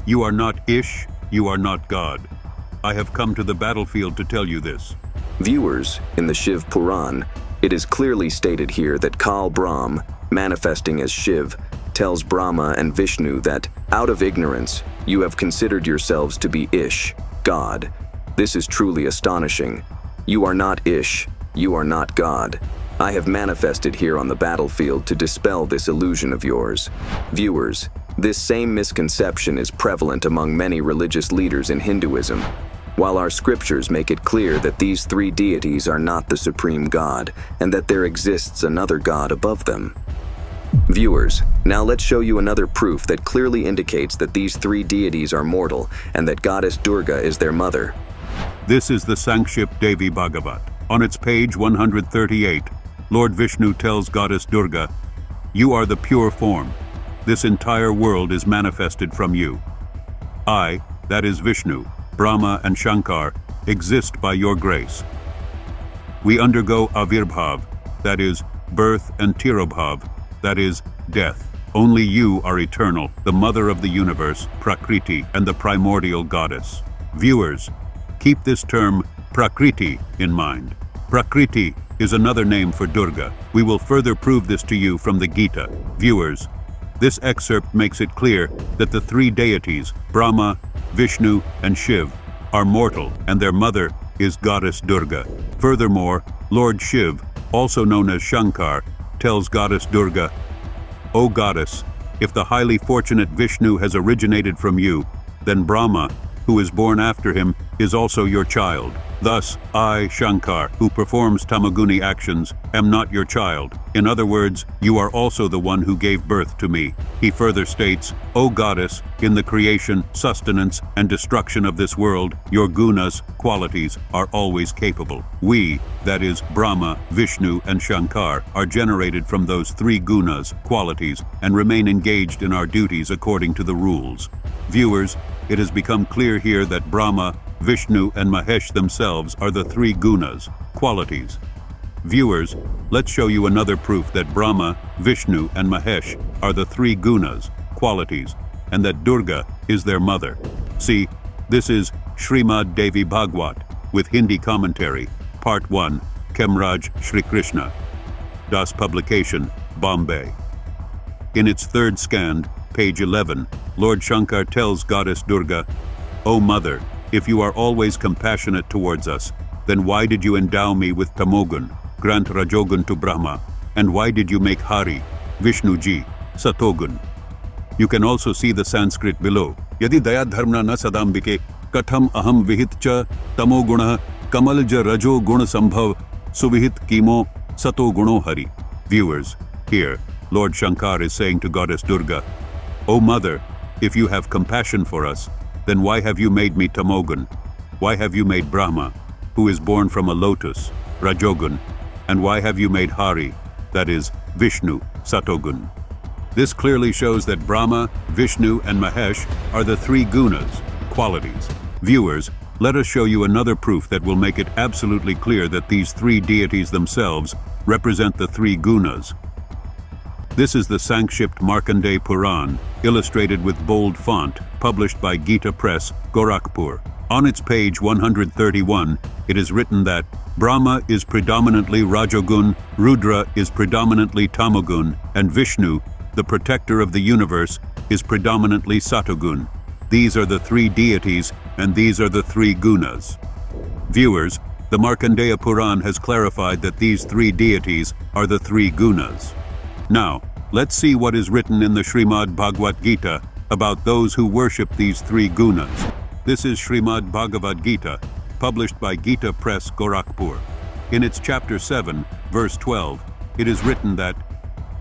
You are not Ish, you are not God. I have come to the battlefield to tell you this." Viewers, in the Shiv Puran, it is clearly stated here that Kal Brahm, manifesting as Shiv, tells Brahma and Vishnu that, out of ignorance, you have considered yourselves to be Ish, God. This is truly astonishing. You are not Ish, you are not God. I have manifested here on the battlefield to dispel this illusion of yours. Viewers, this same misconception is prevalent among many religious leaders in Hinduism. While our scriptures make it clear that these three deities are not the supreme God, and that there exists another God above them. Viewers, now let's show you another proof that clearly indicates that these three deities are mortal, and that Goddess Durga is their mother. This is the Sankship Devi Bhagavat. On its page 138, Lord Vishnu tells Goddess Durga, "You are the pure form. This entire world is manifested from you. I, that is Vishnu, Brahma and Shankar, exist by your grace. We undergo avirbhav, that is, birth, and tirobhav, that is, death. Only you are eternal, the mother of the universe, Prakriti, and the primordial goddess." Viewers, keep this term Prakriti in mind. Prakriti is another name for Durga. We will further prove this to you from the Gita. Viewers, this excerpt makes it clear that the three deities, Brahma, Vishnu, and Shiv, are mortal, and their mother is Goddess Durga. Furthermore, Lord Shiv, also known as Shankar, tells Goddess Durga, "O Goddess, if the highly fortunate Vishnu has originated from you, then Brahma, who is born after him, is also your child. Thus, I, Shankar, who performs Tamaguni actions, am not your child. In other words, you are also the one who gave birth to me. He further states, O goddess, in the creation, sustenance, and destruction of this world, your gunas, qualities, are always capable. We, that is, Brahma, Vishnu, and Shankar, are generated from those three gunas, qualities, and remain engaged in our duties according to the rules. Viewers, it has become clear here that Brahma, Vishnu, and Mahesh themselves are the three gunas, qualities. Viewers, let's show you another proof that Brahma, Vishnu, and Mahesh are the three gunas, qualities, and that Durga is their mother. See, this is Srimad Devi Bhagwat with Hindi commentary, Part 1, Kemraj Shri Krishna. Das Publication, Bombay. In its third scand, page 11, Lord Shankar tells Goddess Durga, O Mother, if you are always compassionate towards us, then why did you endow me with Tamogun, grant Rajogun to Brahma, and why did you make Hari, Vishnuji, Satogun? You can also see the Sanskrit below. Yadi daya dharmna na sadambike, katham aham vihit cha tamoguna kamalja rajo guna sambhav suvihit kimo sato guno hari. Viewers, here, Lord Shankar is saying to Goddess Durga, O Mother, if you have compassion for us, then why have you made me Tamogun? Why have you made Brahma, who is born from a lotus, Rajogun? And why have you made Hari, that is, Vishnu, Satogun? This clearly shows that Brahma, Vishnu, and Mahesh are the three gunas, qualities. Viewers, let us show you another proof that will make it absolutely clear that these three deities themselves represent the three gunas. This is the Sankshipt Markandeya Puran, illustrated with bold font, published by Gita Press, Gorakhpur. On its page 131, it is written that Brahma is predominantly Rajogun, Rudra is predominantly Tamogun, and Vishnu, the protector of the universe, is predominantly Satogun. These are the three deities, and these are the three gunas. Viewers, the Markandeya Puran has clarified that these three deities are the three gunas. Now, let's see what is written in the Srimad Bhagavad Gita about those who worship these three gunas. This is Srimad Bhagavad Gita, published by Gita Press, Gorakhpur. In its chapter 7, verse 12, it is written that,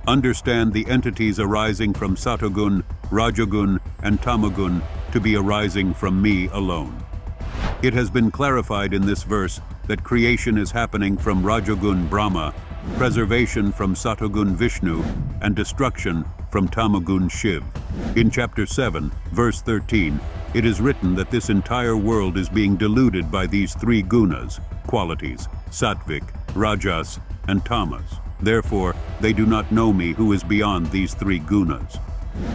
understand the entities arising from Satogun, Rajogun, and Tamogun to be arising from me alone. It has been clarified in this verse that creation is happening from Rajogun Brahma, preservation from Satogun Vishnu, and destruction from Tamogun Shiv. In chapter 7, verse 13, it is written that this entire world is being deluded by these three gunas, qualities, Satvik, Rajas, and Tamas. Therefore, they do not know me who is beyond these three gunas.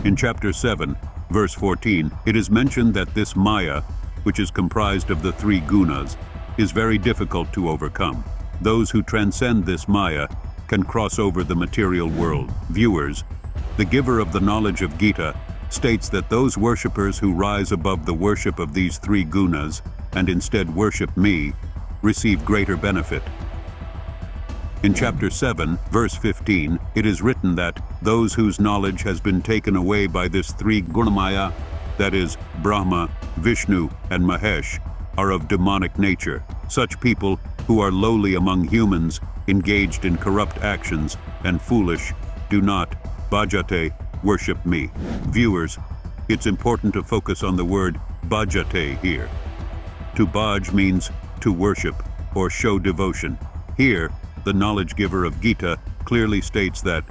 In chapter 7, verse 14, it is mentioned that this Maya, which is comprised of the three gunas, is very difficult to overcome. Those who transcend this Maya can cross over the material world. Viewers, the giver of the knowledge of Gita states that those worshippers who rise above the worship of these three gunas and instead worship me receive greater benefit. In chapter 7, verse 15, it is written that those whose knowledge has been taken away by this three gunamaya, that is, Brahma, Vishnu, and Mahesh, are of demonic nature. Such people who are lowly among humans, engaged in corrupt actions, and foolish, do not, bhajate, worship me. Viewers, it's important to focus on the word bhajate here. To bhaj means to worship or show devotion. Here, the knowledge giver of Gita clearly states that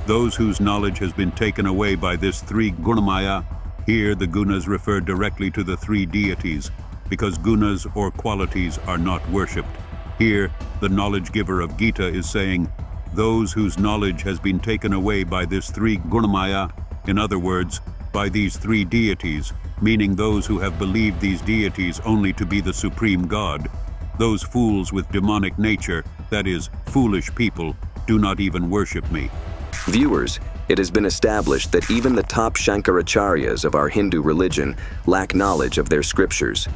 those whose knowledge has been taken away by this three gunamaya, here the gunas refer directly to the three deities, because gunas or qualities are not worshipped. Here, the knowledge giver of Gita is saying, those whose knowledge has been taken away by this three gunamaya, in other words, by these three deities, meaning those who have believed these deities only to be the supreme God, those fools with demonic nature, that is, foolish people, do not even worship me. Viewers, it has been established that even the top Shankaracharyas of our Hindu religion lack knowledge of their scriptures.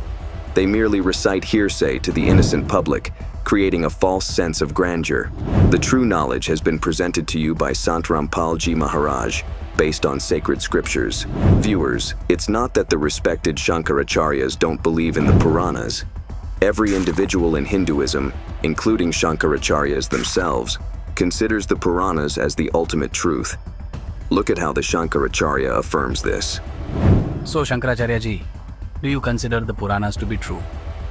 They merely recite hearsay to the innocent public, creating a false sense of grandeur. The true knowledge has been presented to you by Sant Rampalji Maharaj, based on sacred scriptures. Viewers, it's not that the respected Shankaracharyas don't believe in the Puranas. Every individual in Hinduism, including Shankaracharyas themselves, considers the Puranas as the ultimate truth. Look at how the Shankaracharya affirms this. So Shankaracharya ji, do you consider the Puranas to be true?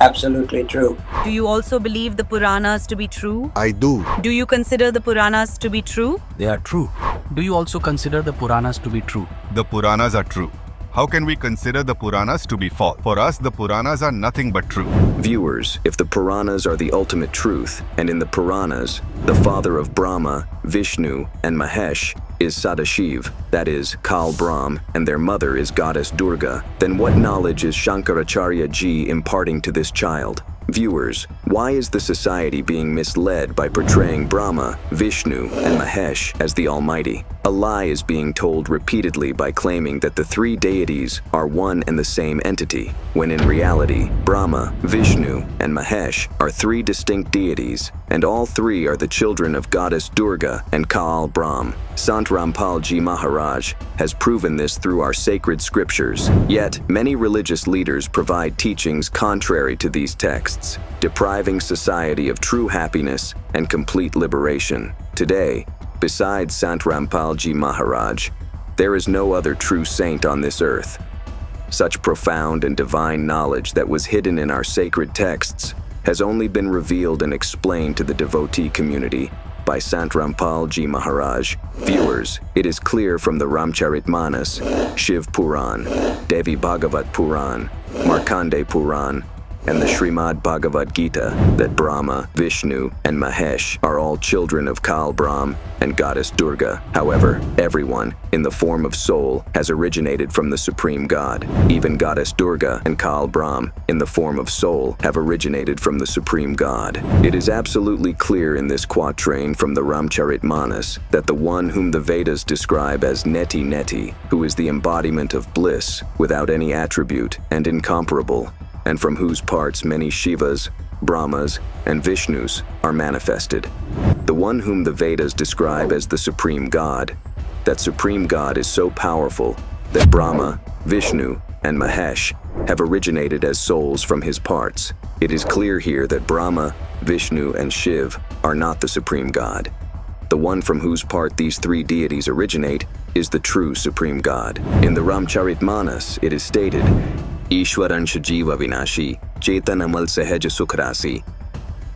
Absolutely true. Do you also believe the Puranas to be true? I do. Do you consider the Puranas to be true? They are true. Do you also consider the Puranas to be true? The Puranas are true. How can we consider the Puranas to be false? For us, the Puranas are nothing but true. Viewers, if the Puranas are the ultimate truth, and in the Puranas, the father of Brahma, Vishnu, and Mahesh is Sadashiv, that is, Kal Brahm, and their mother is goddess Durga, then what knowledge is Shankaracharya ji imparting to this child? Viewers, why is the society being misled by portraying Brahma, Vishnu, and Mahesh as the Almighty? A lie is being told repeatedly by claiming that the three deities are one and the same entity, when in reality, Brahma, Vishnu, and Mahesh are three distinct deities, and all three are the children of goddess Durga and Kal Brahm. Sant Rampal Ji Maharaj has proven this through our sacred scriptures. Yet, many religious leaders provide teachings contrary to these texts, depriving society of true happiness and complete liberation. Today, besides Sant Rampal Ji Maharaj, there is no other true saint on this earth. Such profound and divine knowledge that was hidden in our sacred texts has only been revealed and explained to the devotee community by Sant Rampal Ji Maharaj. Viewers, it is clear from the Ramcharitmanas, Shiv Puran, Devi Bhagavat Puran, Markandeya Puran, and the Srimad Bhagavad Gita that Brahma, Vishnu, and Mahesh are all children of Kal Brahm and goddess Durga. However, everyone, in the form of soul, has originated from the Supreme God. Even goddess Durga and Kal Brahm, in the form of soul, have originated from the Supreme God. It is absolutely clear in this quatrain from the Ramcharitmanas that the one whom the Vedas describe as Neti Neti, who is the embodiment of bliss without any attribute and incomparable, and from whose parts many Shivas, Brahmas, and Vishnus are manifested. The one whom the Vedas describe as the Supreme God, that Supreme God is so powerful that Brahma, Vishnu, and Mahesh have originated as souls from his parts. It is clear here that Brahma, Vishnu, and Shiv are not the Supreme God. The one from whose part these three deities originate is the true Supreme God. In the Ramcharitmanas, it is stated, Ishwaransh Jiva Vinashi, Chetanamal Sahaj Sukhrasi,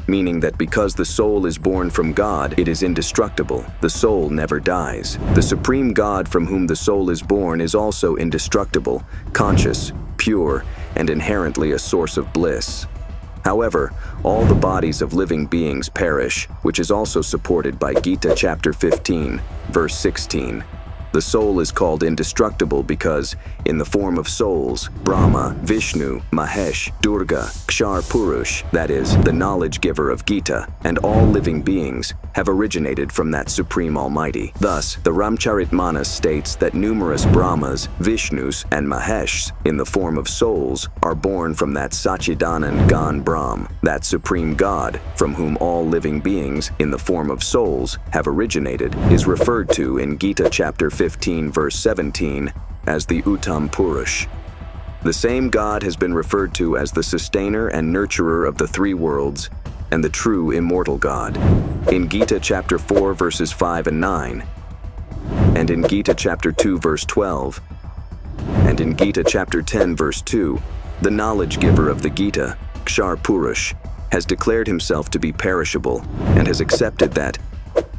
meaning that because the soul is born from God, it is indestructible. The soul never dies. The Supreme God from whom the soul is born is also indestructible, conscious, pure, and inherently a source of bliss. However, all the bodies of living beings perish, which is also supported by Gita chapter 15, verse 16. The soul is called indestructible because, in the form of souls, Brahma, Vishnu, Mahesh, Durga, Kshar Purush, that is, the knowledge giver of Gita, and all living beings, have originated from that Supreme Almighty. Thus, the Ramcharitmanas states that numerous Brahmas, Vishnus, and Maheshs, in the form of souls, are born from that Sachidanand Gan Brahm, that Supreme God, from whom all living beings, in the form of souls, have originated, is referred to in Gita chapter 15 verse 17 as the Uttam Purush. The same God has been referred to as the sustainer and nurturer of the three worlds and the true immortal God. In Gita chapter 4 verses 5 and 9, and in Gita chapter 2 verse 12, and in Gita chapter 10 verse 2, the knowledge giver of the Gita, Kshar Purush, has declared himself to be perishable and has accepted that,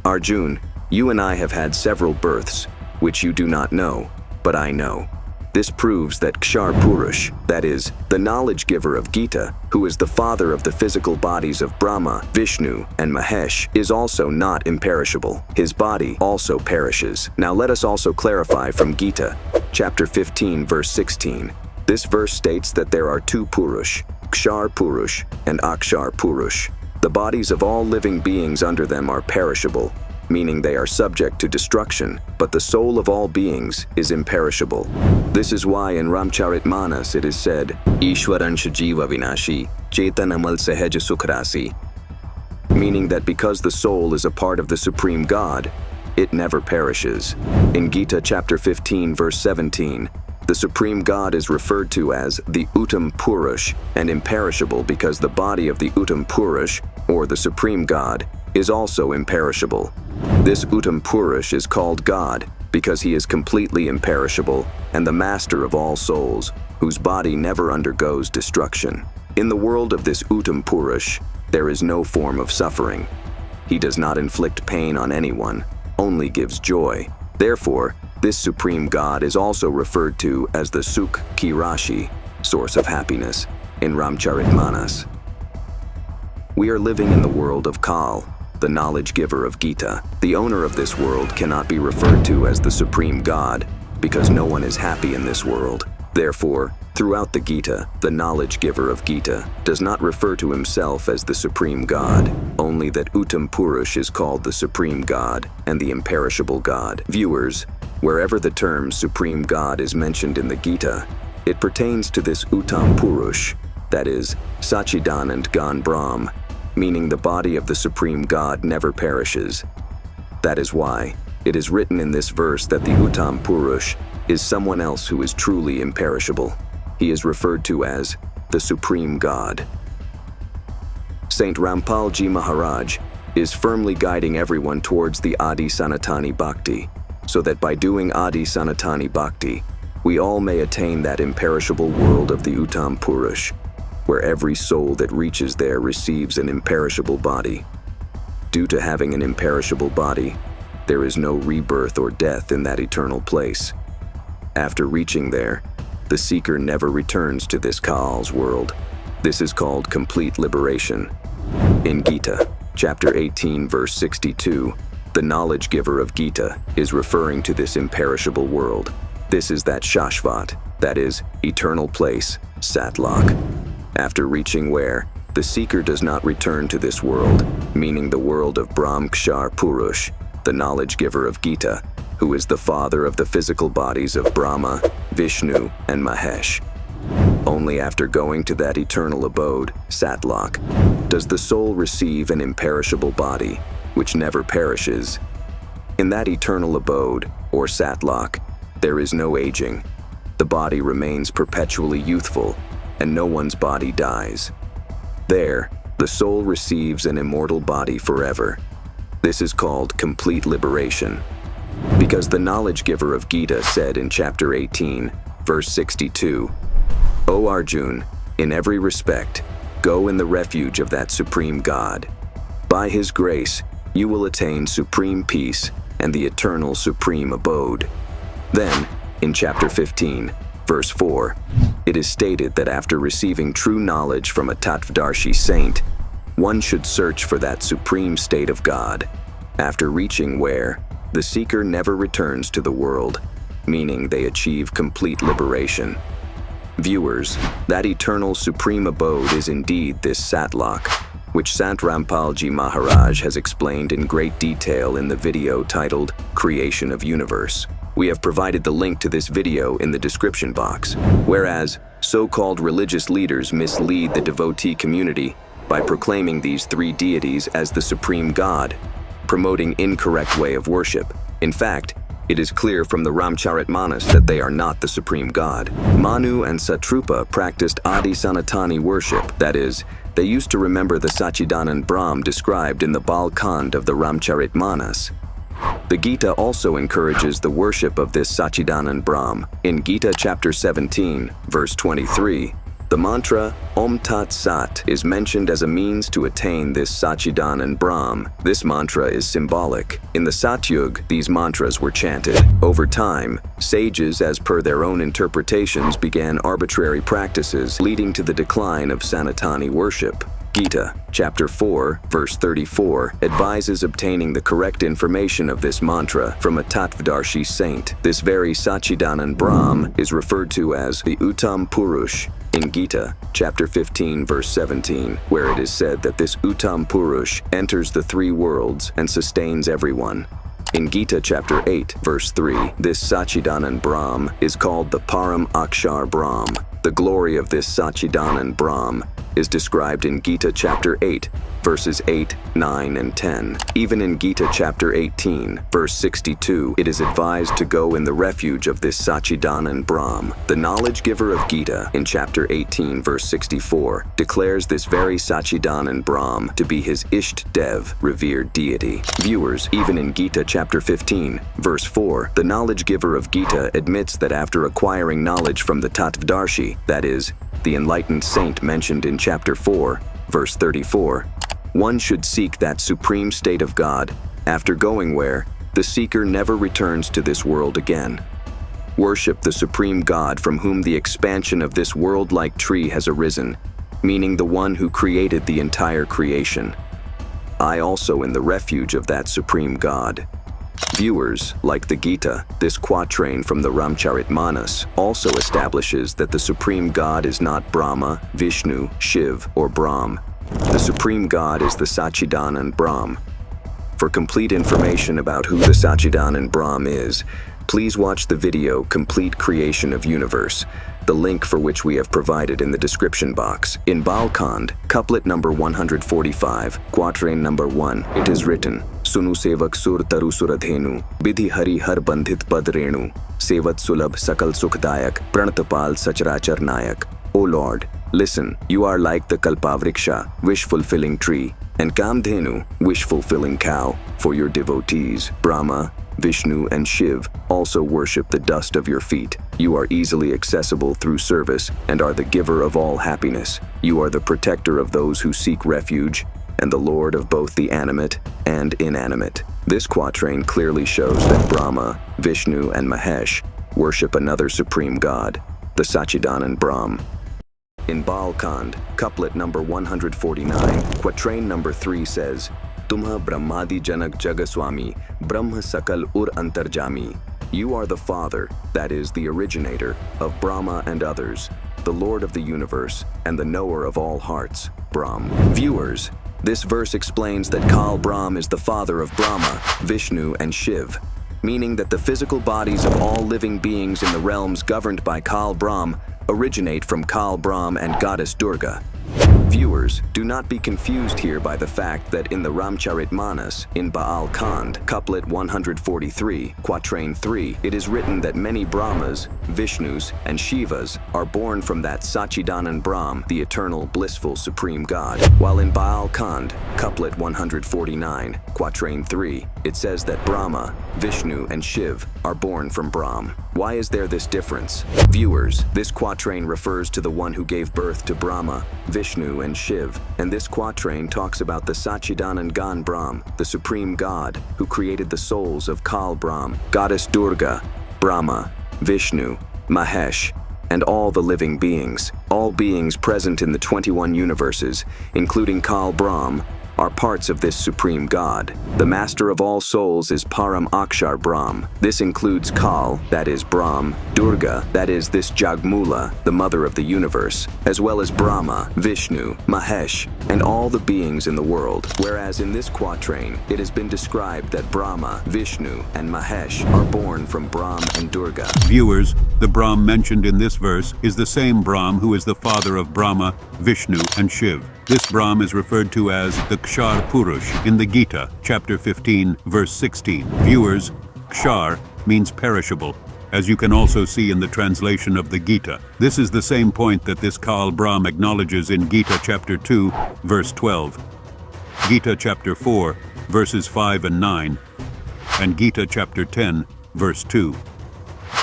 Arjun, you and I have had several births, which you do not know, but I know. This proves that Kshar Purush, that is, the knowledge giver of Gita, who is the father of the physical bodies of Brahma, Vishnu, and Mahesh, is also not imperishable. His body also perishes. Now let us also clarify from Gita, chapter 15, verse 16. This verse states that there are two Purush, Kshar Purush and Akshar Purush. The bodies of all living beings under them are perishable, meaning they are subject to destruction, but the soul of all beings is imperishable. This is why in Ramcharitmanas it is said, Ishwaransh Jiva Vinashi, Chetanamal Sahaj Sukhrasi, meaning that because the soul is a part of the Supreme God, it never perishes. In Gita chapter 15 verse 17, The Supreme God is referred to as the Uttam Purush and imperishable because the body of the Uttam Purush, or the Supreme God, is also imperishable. This Uttam Purush is called God because he is completely imperishable and the master of all souls, whose body never undergoes destruction. In the world of this Uttam Purush, there is no form of suffering. He does not inflict pain on anyone, only gives joy. Therefore, this Supreme God is also referred to as the Sukh Ki Rashi, source of happiness, in Ramcharitmanas. We are living in the world of Kal, the knowledge giver of Gita. The owner of this world cannot be referred to as the Supreme God because no one is happy in this world. Therefore, throughout the Gita, the knowledge giver of Gita does not refer to himself as the Supreme God, only that Uttam Purush is called the Supreme God and the imperishable God. Viewers, wherever the term Supreme God is mentioned in the Gita, it pertains to this Uttam Purush, that is, Sachidanand Gan Brahm, meaning the body of the Supreme God never perishes. That is why it is written in this verse that the Uttam Purush is someone else who is truly imperishable. He is referred to as the Supreme God. Saint Rampalji Maharaj is firmly guiding everyone towards the Adi Sanatani Bhakti, so that by doing Adi Sanatani Bhakti, we all may attain that imperishable world of the Uttam Purush, where every soul that reaches there receives an imperishable body. Due to having an imperishable body, there is no rebirth or death in that eternal place. After reaching there, the seeker never returns to this Kal's world. This is called complete liberation. In Gita, chapter 18, verse 62, the knowledge giver of Gita is referring to this imperishable world. This is that Shashvat, that is, eternal place, Satlok. After reaching where, the seeker does not return to this world, meaning the world of Brahmkshar Purush, the knowledge giver of Gita, who is the father of the physical bodies of Brahma, Vishnu, and Mahesh. Only after going to that eternal abode, Satlok, does the soul receive an imperishable body, which never perishes. In that eternal abode, or Satlok, there is no aging. The body remains perpetually youthful, and no one's body dies. There, the soul receives an immortal body forever. This is called complete liberation. Because the knowledge giver of Gita said in chapter 18, verse 62, O Arjun, in every respect, go in the refuge of that Supreme God. By his grace, you will attain supreme peace and the eternal supreme abode. Then, in chapter 15, verse 4, it is stated that after receiving true knowledge from a Tattvadarshi saint, one should search for that supreme state of God, after reaching where the seeker never returns to the world, meaning they achieve complete liberation. Viewers, that eternal supreme abode is indeed this Satlok, which Sant Rampalji Maharaj has explained in great detail in the video titled Creation of Universe. We have provided the link to this video in the description box. Whereas, so-called religious leaders mislead the devotee community by proclaiming these three deities as the Supreme God, promoting incorrect way of worship. In fact, it is clear from the Ramcharitmanas that they are not the Supreme God. Manu and Satrupa practiced Adi Sanatani worship, that is, they used to remember the Sachidanand Brahm described in the Bal Khand of the Ramcharitmanas. The Gita also encourages the worship of this Sachidanand Brahm. In Gita chapter 17, verse 23, the mantra Om Tat Sat is mentioned as a means to attain this Sachidanand Brahm. This mantra is symbolic. In the Satyug, these mantras were chanted. Over time, sages, as per their own interpretations, began arbitrary practices, leading to the decline of Sanatani worship. Gita, chapter 4, verse 34, advises obtaining the correct information of this mantra from a Tattvadarshi saint. This very Sachidanand Brahm is referred to as the Uttam Purush in Gita, chapter 15, verse 17, where it is said that this Uttam Purush enters the three worlds and sustains everyone. In Gita chapter 8, verse 3, this Sachidanand Brahm is called the Param Akshar Brahm. The glory of this Sachidanand Brahm is described in Gita chapter 8, verses 8, 9, and 10. Even in Gita chapter 18, verse 62, it is advised to go in the refuge of this Sachidanan Brahm. The knowledge giver of Gita, in chapter 18, verse 64, declares this very Sachidanan Brahm to be his Isht Dev, revered deity. Viewers, even in Gita chapter 15, verse 4, the knowledge giver of Gita admits that after acquiring knowledge from the Tattvadarshi, that is, the enlightened saint mentioned in chapter 4, verse 34, one should seek that supreme state of God, after going where the seeker never returns to this world again. Worship the supreme God from whom the expansion of this world-like tree has arisen, meaning the one who created the entire creation. I also in the refuge of that supreme God. Viewers, like the Gita, this quatrain from the Ramcharitmanas also establishes that the supreme God is not Brahma, Vishnu, Shiv, or Brahm. The supreme God is the Sachidanan Brahm. For complete information about who the Sachidanan Brahm is, please watch the video Complete Creation of Universe, the link for which we have provided in the description box. In Balkand, couplet number 145, quatrain number 1, it is written, Sunu sevak sur taru suradhenu, vidhi hari har bandhit pad renu, sevat sulabh sakal sukhdayak, pranatapal sacharachar nayak. O Lord, listen, you are like the kalpavriksha, wish-fulfilling tree, and Kamdhenu, wish-fulfilling cow, for your devotees, Brahma, Vishnu, and Shiv, also worship the dust of your feet. You are easily accessible through service and are the giver of all happiness. You are the protector of those who seek refuge and the Lord of both the animate and inanimate. This quatrain clearly shows that Brahma, Vishnu, and Mahesh worship another supreme God, the Sachidanan Brahm. In Balkand, couplet number 149, quatrain number 3 says, Tumha Brahmadi Janak Jagaswami, Brahma Sakal Ur Antarjami. You are the Father, that is, the originator, of Brahma and others, the Lord of the universe, and the knower of all hearts, Brahm. Viewers, this verse explains that Kal Brahm is the father of Brahma, Vishnu, and Shiv, meaning that the physical bodies of all living beings in the realms governed by Kal Brahm originate from Kal Brahm and goddess Durga. Viewers, do not be confused here by the fact that in the Ramcharitmanas, in Baal Khand, couplet 143, quatrain 3, it is written that many Brahmas, Vishnus, and Shivas are born from that Sachidanan Brahm, the eternal, blissful, supreme God. While in Baal Khand, couplet 149, quatrain 3, it says that Brahma, Vishnu, and Shiv are born from Brahm. Why is there this difference? Viewers, this quatrain refers to the one who gave birth to Brahma, Vishnu, and Shiv, and this quatrain talks about the Sachidanan Gan Brahm, the supreme God, who created the souls of Kal Brahm, goddess Durga, Brahma, Vishnu, Mahesh, and all the living beings. All beings present in the 21 universes, including Kal Brahm, are parts of this supreme God. The master of all souls is Param Akshar Brahm. This includes Kal, that is Brahm, Durga, that is this Jagmula, the mother of the universe, as well as Brahma, Vishnu, Mahesh, and all the beings in the world. Whereas in this quatrain, it has been described that Brahma, Vishnu, and Mahesh are born from Brahm and Durga. Viewers, the Brahm mentioned in this verse is the same Brahm who is the father of Brahma, Vishnu, and Shiv. This Brahm is referred to as the Kshar Purush in the Gita, chapter 15, verse 16. Viewers, Kshar means perishable, as you can also see in the translation of the Gita. This is the same point that this Kal Brahm acknowledges in Gita chapter 2, verse 12, Gita chapter 4, verses 5 and 9, and Gita chapter 10, verse 2.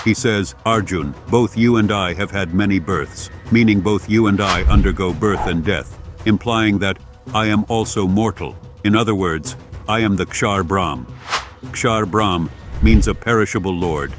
He says, Arjun, both you and I have had many births, meaning both you and I undergo birth and death, implying that I am also mortal. In other words, I am the Kshar Brahm. Kshar Brahm means a perishable lord.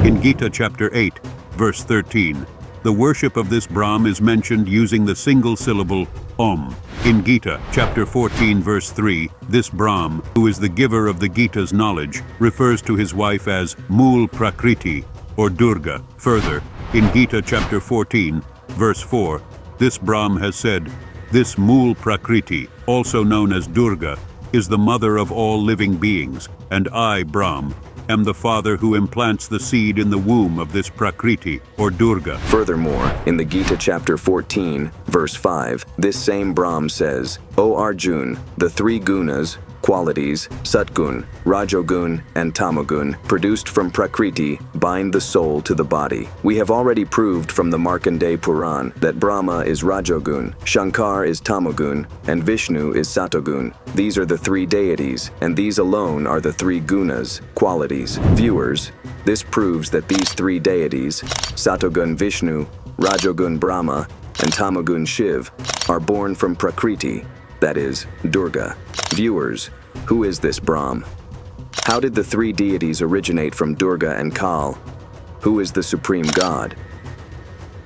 In Gita chapter 8, verse 13, the worship of this Brahm is mentioned using the single syllable Om. In Gita chapter 14, verse 3, this Brahm, who is the giver of the Gita's knowledge, refers to his wife as Mool Prakriti, or Durga. Further, in Gita chapter 14, verse 4, this Brahm has said, this Mool Prakriti, also known as Durga, is the mother of all living beings, and I, Brahm, am the father who implants the seed in the womb of this Prakriti, or Durga. Furthermore, in the Gita chapter 14, verse 5, this same Brahm says, O Arjun, the three gunas, qualities, Satgun, Rajogun, and Tamagun, produced from Prakriti, bind the soul to the body. We have already proved from the Markandeya Puran that Brahma is Rajogun, Shankar is Tamagun, and Vishnu is Satogun. These are the three deities, and these alone are the three gunas, qualities. Viewers, this proves that these three deities, Satogun Vishnu, Rajogun Brahma, and Tamagun Shiv, are born from Prakriti, that is, Durga. Viewers, who is this Brahm? How did the three deities originate from Durga and Kal? Who is the supreme god?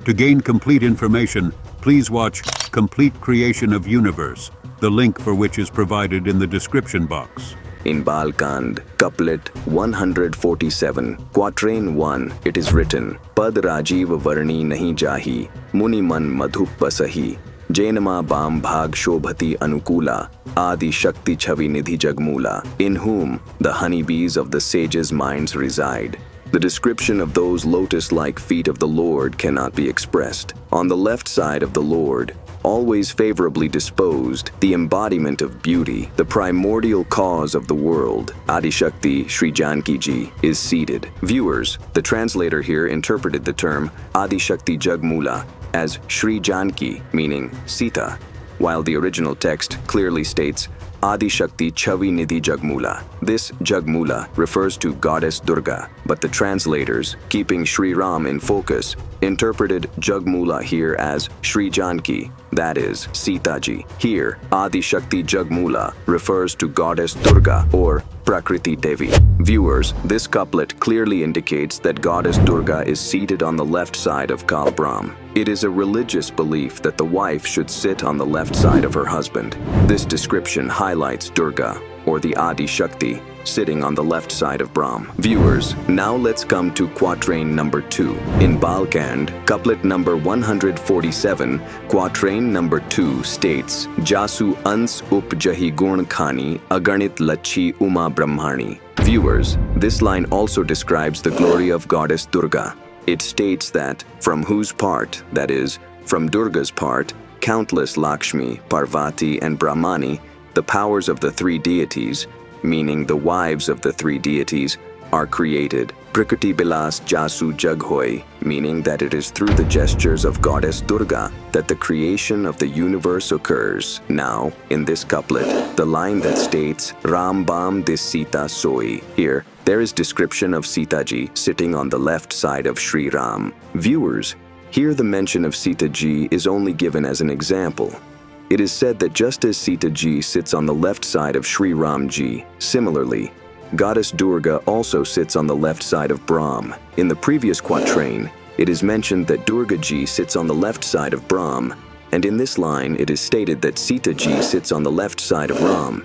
To gain complete information, please watch Complete Creation of Universe, the link for which is provided in the description box. In Balkand, couplet 147, quatrain 1, it is written, Pad Rajiv Varni Nahi Jahi, Muni Man Madhup Pasahi, Jainama Bam Bhag Shobhati Anukula, Adi Shakti Chavi Nidhi Jagmula, in whom the honeybees of the sages' minds reside. The description of those lotus-like feet of the Lord cannot be expressed. On the left side of the Lord, always favorably disposed, the embodiment of beauty, the primordial cause of the world, Adi Shakti Sri Janki Ji, is seated. Viewers, the translator here interpreted the term Adi Shakti Jagmula as Sri Janki, meaning Sita, while the original text clearly states Adi Shakti Chavi Nidhi Jagmula. This Jagmula refers to goddess Durga, but the translators, keeping Sri Ram in focus, interpreted Jagmula here as Sri Janki, that is, Sita Ji. Here, Adi Shakti Jagmula refers to goddess Durga or Prakriti Devi. Viewers, this couplet clearly indicates that goddess Durga is seated on the left side of Kal Brahm. It is a religious belief that the wife should sit on the left side of her husband. This description highlights Durga, or the Adi Shakti, sitting on the left side of Brahm. Viewers, now let's come to quatrain number 2. In Balkand, couplet number 147, quatrain number 2 states, Jasu ans upjahi gun khani aganit lachi uma brahmani. Viewers, this line also describes the glory of goddess Durga. It states that, from whose part, that is, from Durga's part, countless Lakshmi, Parvati, and Brahmani, the powers of the three deities, meaning the wives of the three deities, are created. Prakriti Bilas Jasu Jaghoi, meaning that it is through the gestures of goddess Durga that the creation of the universe occurs. Now, in this couplet, the line that states Ram Bam Dis Sita Soi, here, there is description of Sita Ji sitting on the left side of Sri Ram. Viewers, here the mention of Sita Ji is only given as an example. It is said that just as Sita Ji sits on the left side of Sri Ram Ji, similarly, goddess Durga also sits on the left side of Brahm. In the previous quatrain, it is mentioned that Durga Ji sits on the left side of Brahm, and in this line it is stated that Sita Ji sits on the left side of Ram.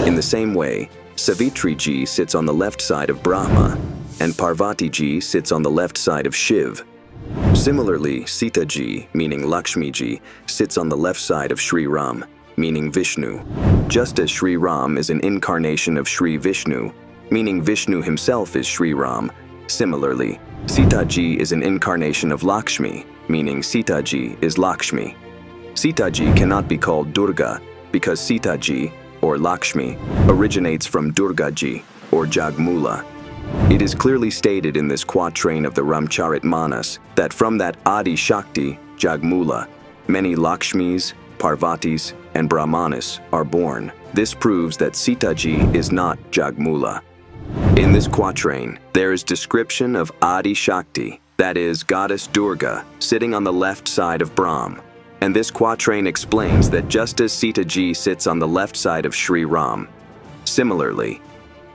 In the same way, Savitri Ji sits on the left side of Brahma, and Parvati Ji sits on the left side of Shiv. Similarly, Sita Ji, meaning Lakshmi Ji, sits on the left side of Sri Ram, meaning Vishnu. Just as Sri Ram is an incarnation of Sri Vishnu, meaning Vishnu himself is Sri Ram, similarly, Sita Ji is an incarnation of Lakshmi, meaning Sita Ji is Lakshmi. Sita Ji cannot be called Durga because Sita Ji, or Lakshmi, originates from Durga Ji, or Jagmula. It is clearly stated in this quatrain of the Ramcharitmanas that from that Adi Shakti, Jagmula, many Lakshmis, Parvatis, and Brahmanas are born. This proves that Sita Ji is not Jagmula. In this quatrain, there is description of Adi Shakti, that is, goddess Durga, sitting on the left side of Brahm. And this quatrain explains that just as Sita Ji sits on the left side of Sri Ram, similarly,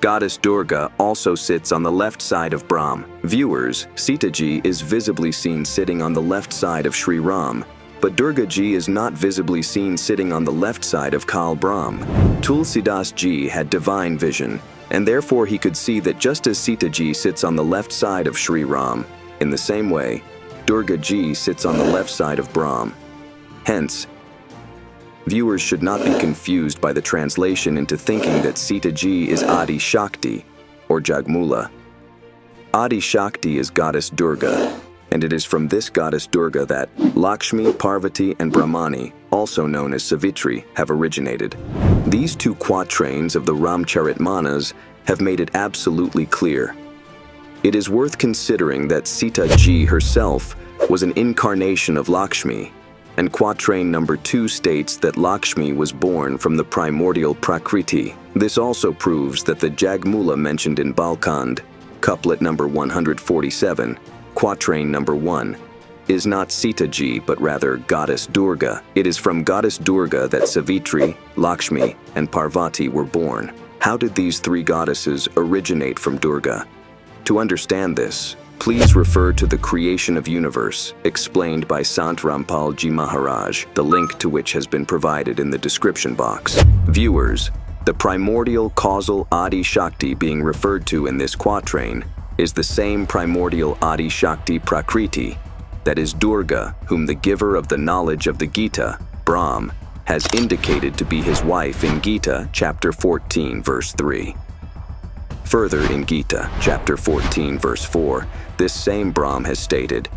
goddess Durga also sits on the left side of Brahm. Viewers, Sita Ji is visibly seen sitting on the left side of Sri Ram, but Durga Ji is not visibly seen sitting on the left side of Kal Brahm. Tulsidas Ji had divine vision, and therefore he could see that just as Sita Ji sits on the left side of Sri Ram, in the same way, Durga Ji sits on the left side of Brahm. Hence, viewers should not be confused by the translation into thinking that Sita Ji is Adi Shakti, or Jagmula. Adi Shakti is goddess Durga, and it is from this goddess Durga that Lakshmi, Parvati, and Brahmani, also known as Savitri, have originated. These two quatrains of the Ramcharitmanas have made it absolutely clear. It is worth considering that Sita Ji herself was an incarnation of Lakshmi, and quatrain number 2 states that Lakshmi was born from the primordial Prakriti. This also proves that the Jagmula mentioned in Balkand, couplet number 147, quatrain number 1, is not Sita Ji but rather goddess Durga. It is from goddess Durga that Savitri, Lakshmi, and Parvati were born. How did these 3 goddesses originate from Durga? To understand this, please refer to the Creation of Universe, explained by Sant Rampal Ji Maharaj, the link to which has been provided in the description box. Viewers, the primordial causal Adi Shakti being referred to in this quatrain is the same primordial Adi Shakti Prakriti, that is Durga, whom the giver of the knowledge of the Gita, Brahm, has indicated to be his wife in Gita, chapter 14, verse 3. Further in Gita, chapter 14, verse 4, this same Brahm has stated,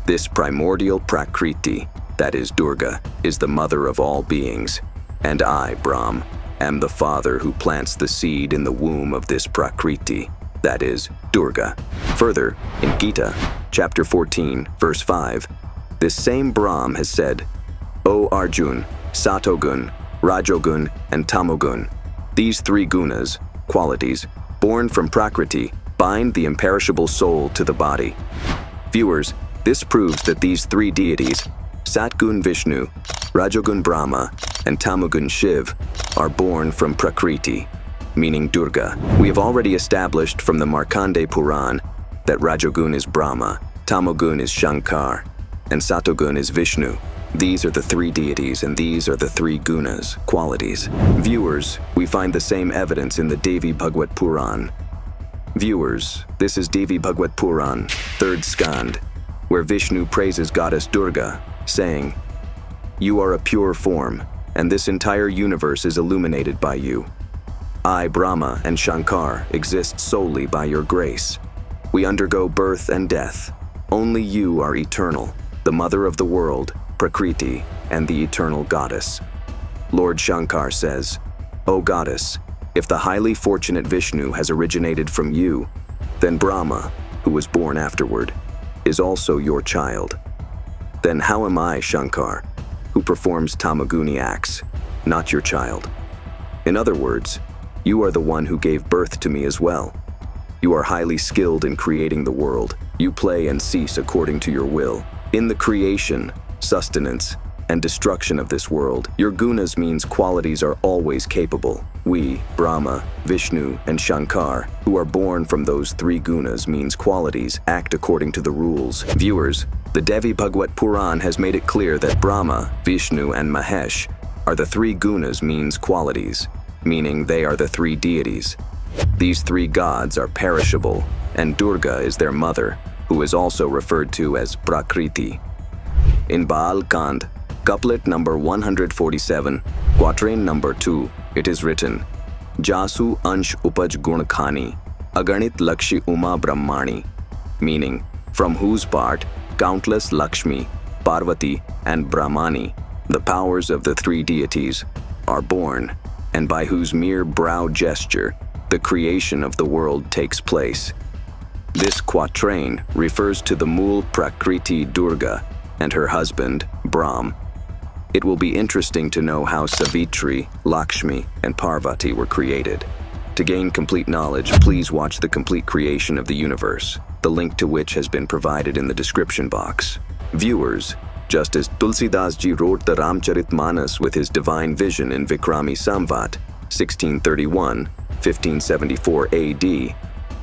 "This primordial Prakriti, that is Durga, is the mother of all beings, and I, Brahm, am the father who plants the seed in the womb of this Prakriti, that is Durga." Further, in Gita, chapter 14, verse 5, this same Brahm has said, "O Arjun, Satogun, Rajogun, and Tamogun, these 3 gunas, qualities, born from Prakriti, bind the imperishable soul to the body." Viewers, this proves that these 3 deities, Satgun Vishnu, Rajogun Brahma, and Tamogun Shiv, are born from Prakriti, meaning Durga. We have already established from the Markandeya Puran that Rajogun is Brahma, Tamogun is Shankar, and Satogun is Vishnu. These are the 3 deities and these are the 3 gunas, qualities. Viewers, we find the same evidence in the Devi Bhagwat Puran. Viewers, this is Devi Bhagwat Puran, 3rd Skand, where Vishnu praises goddess Durga, saying, "You are a pure form, and this entire universe is illuminated by you. I, Brahma, and Shankar exist solely by your grace. We undergo birth and death. Only you are eternal, the mother of the world, Prakriti, and the eternal goddess." Lord Shankar says, "O goddess, if the highly fortunate Vishnu has originated from you, then Brahma, who was born afterward, is also your child. Then how am I, Shankar, who performs Tamaguni acts, not your child? In other words, you are the one who gave birth to me as well. You are highly skilled in creating the world. You play and cease according to your will. In the creation, sustenance, and destruction of this world, your gunas means qualities are always capable. We, Brahma, Vishnu, and Shankar, who are born from those 3 gunas means qualities, act according to the rules." Viewers, the Devi Bhagwat Puran has made it clear that Brahma, Vishnu, and Mahesh are the 3 gunas means qualities, meaning they are the 3 deities. These 3 gods are perishable, and Durga is their mother, who is also referred to as Prakriti. In Baal Kand, couplet number 147, quatrain number 2, it is written, "Jasu ansh upaj gun khani, aganit lakshi uma brahmani," meaning, from whose part countless Lakshmi, Parvati, and Brahmani, the powers of the 3 deities, are born, and by whose mere brow gesture the creation of the world takes place. This quatrain refers to the Mool Prakriti Durga and her husband, Brahm. It will be interesting to know how Savitri, Lakshmi, and Parvati were created. To gain complete knowledge, please watch the complete creation of the universe, the link to which has been provided in the description box. Viewers, just as Tulsidas Ji wrote the Ramcharitmanas with his divine vision in Vikrami Samvat, 1631, 1574 AD,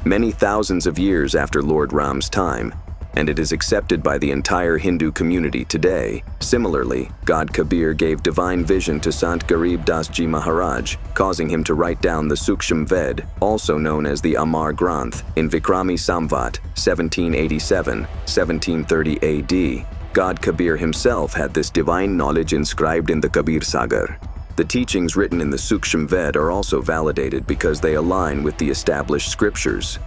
many thousands of years after Lord Ram's time, and it is accepted by the entire Hindu community today. Similarly, God Kabir gave divine vision to Sant Garib Das Ji Maharaj, causing him to write down the Suksham Ved, also known as the Amar Granth, in Vikrami Samvat, 1787, 1730 AD. God Kabir himself had this divine knowledge inscribed in the Kabir Sagar. The teachings written in the Sukshma Ved are also validated because they align with the established scriptures.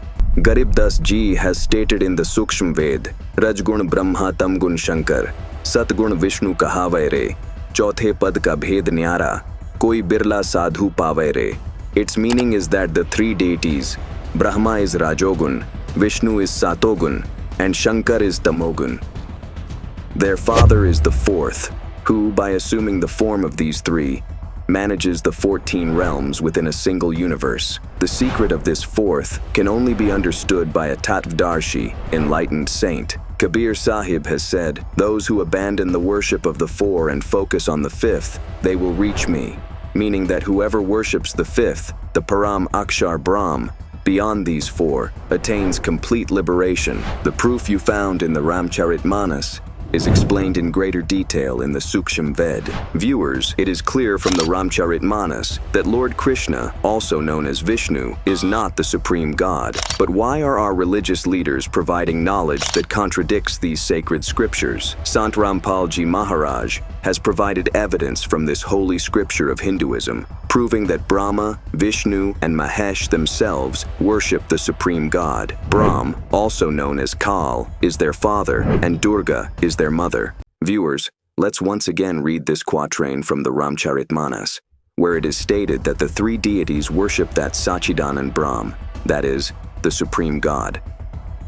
Garib Das Ji has stated in the Sukshma Ved, Rajgun Brahma Tamgun Shankar, Satgun Vishnu kahave re, Chauthe Pad ka bhed nyara, Koi birla sadhu pave re. Its meaning is that the three deities, Brahma is Rajogun, Vishnu is Satogun, and Shankar is Tamogun. Their father is the fourth, who, by assuming the form of these three, manages the 14 realms within a single universe. The secret of this fourth can only be understood by a Tattvadarshi, enlightened saint. Kabir Sahib has said, "Those who abandon the worship of the four and focus on the fifth, they will reach me," meaning that whoever worships the fifth, the Param Akshar Brahm, beyond these four, attains complete liberation. The proof you found in the Ramcharitmanas is explained in greater detail in the Sukshma Ved. Viewers, it is clear from the Ramcharitmanas that Lord Krishna, also known as Vishnu, is not the supreme God. But why are our religious leaders providing knowledge that contradicts these sacred scriptures? Sant Rampal Ji Maharaj has provided evidence from this holy scripture of Hinduism, proving that Brahma, Vishnu, and Mahesh themselves worship the supreme God. Brahm, also known as Kal, is their father, and Durga is their mother. Viewers, let's once again read this quatrain from the Ramcharitmanas, where it is stated that the three deities worship that Sachidanand Brahm, that is, the supreme God.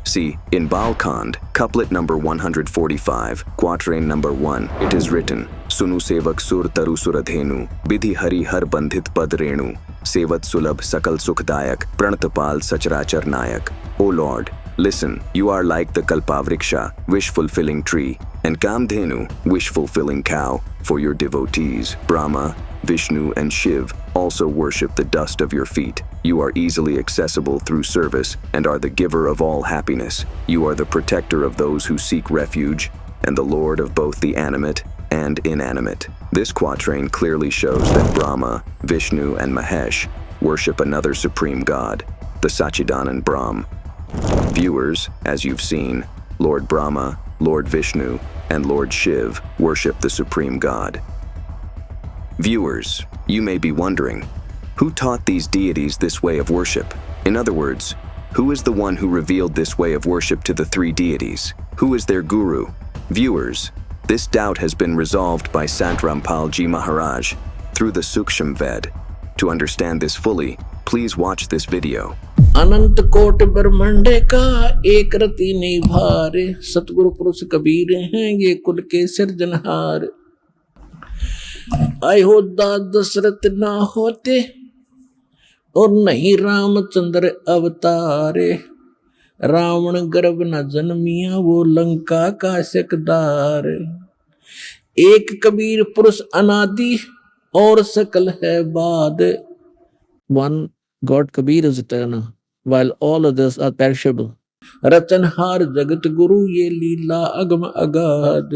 See, in Balkand, couplet number 145, quatrain number 1, it is written, Sunu sevak sur taru suradhenu, Bidhi hari har bandhit pad renu, Sevat sulabh sakal sukhdayak, Pranatapal sachrachar nayak. O Lord, listen, you are like the Kalpavriksha, wish-fulfilling tree, and Kamdhenu, wish-fulfilling cow, for your devotees, Brahma, Vishnu, and Shiv, also worship the dust of your feet. You are easily accessible through service and are the giver of all happiness. You are the protector of those who seek refuge and the Lord of both the animate and inanimate. This quatrain clearly shows that Brahma, Vishnu, and Mahesh worship another supreme God, the Sachidanand Brahm. Viewers, as you've seen, Lord Brahma, Lord Vishnu, and Lord Shiv worship the supreme God. Viewers, you may be wondering, who taught these deities this way of worship? In other words, who is the one who revealed this way of worship to the three deities? Who is their guru? Viewers, this doubt has been resolved by Sant Rampal Ji Maharaj through the Sukshma Ved. To understand this fully, please watch this video. अनंत कोट ब्रह्मांडे का एक रति नहीं भारे, सतगुरु पुरुष कबीर हैं ये कुल के सिरजनहार। आए हो दशरथ ना होते और नहीं रामचंद्र अवतारे, रावण गर्भ न जन्मिया वो लंका का सिकदार। एक कबीर पुरुष अनादि और सकल है बाद। One God Kabir is eternal, while all others are perishable. रचनहार Jagat Guru ये लीला अगम अगाध।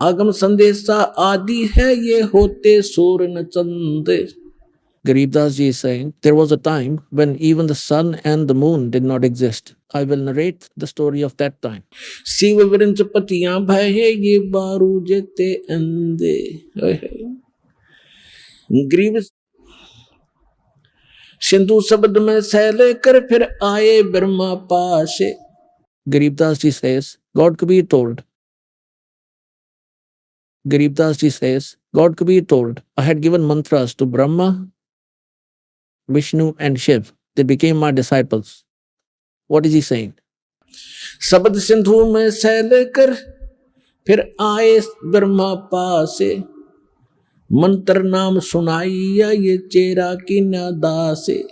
आगम संदेशा आदि है ये होते सूर न चंद। Garibdas Ji is saying, there was a time when even the sun and the moon did not exist. I will narrate the story of that time. Shiv वृंच पतियां भय ये बारू जेते अंधे। ग्रीव सिंधु शब्द में सैले कर फिर आए ब्रह्मा पाशे। Garibdas Ji says, God Kabir told, I had given mantras to Brahma, Vishnu and Shiv. They became my disciples. What is he saying? शब्द सिंधु में सैले कर फिर आए ब्रह्मा पासे, मंत्र नाम सुनाइया ये चेरा की नादासे।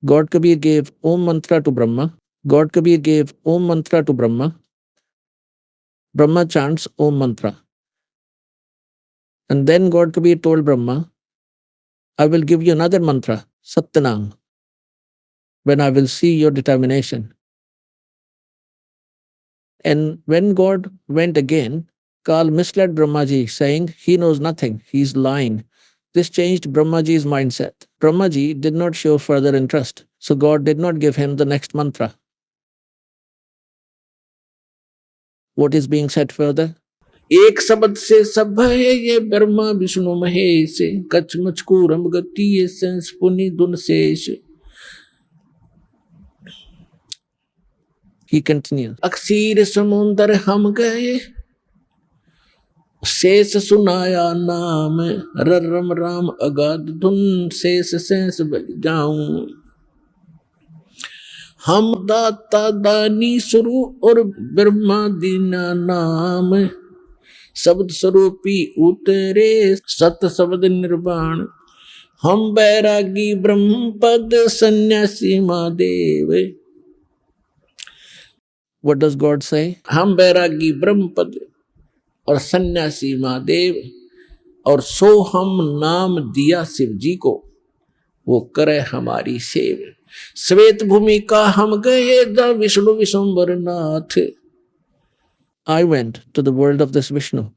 God Kabir gave Om mantra to Brahma. Brahma chants Om mantra. And then God Kabir told Brahma, I will give you another mantra, Satyanam, when I will see your determination. And when God went again, Kal misled Brahmaji, saying he knows nothing, he is lying. This changed Brahmaji's mindset. Brahmaji did not show further interest, so God did not give him the next mantra. What is being said further? एक शब्द से सब है ये ब्रह्मा विष्णु महेश कच मचकूरम गति ये sense पुनि दुन शेष. He continues. अक्षीर समुंदर हम गए शेष सुनाया नाम रम राम अगाध धुन शेष शेष बल जाऊं. हम दाता दानी शुरू और ब्रह्मा दीना नाम शब्द स्वरूपी उतरे सत शब्द निर्वाण. हम बैरागी ब्रह्म पद सन्यासी Mahadev. What does God say? हम बैरागी ब्रह्म पद और सन्यासी महादेव और सो हम नाम दिया शिव जी को वो करे हमारी सेव. श्वेत भूमि का हम गए the Vishnu Vishwambar Nath. I went to the world of this Vishnu.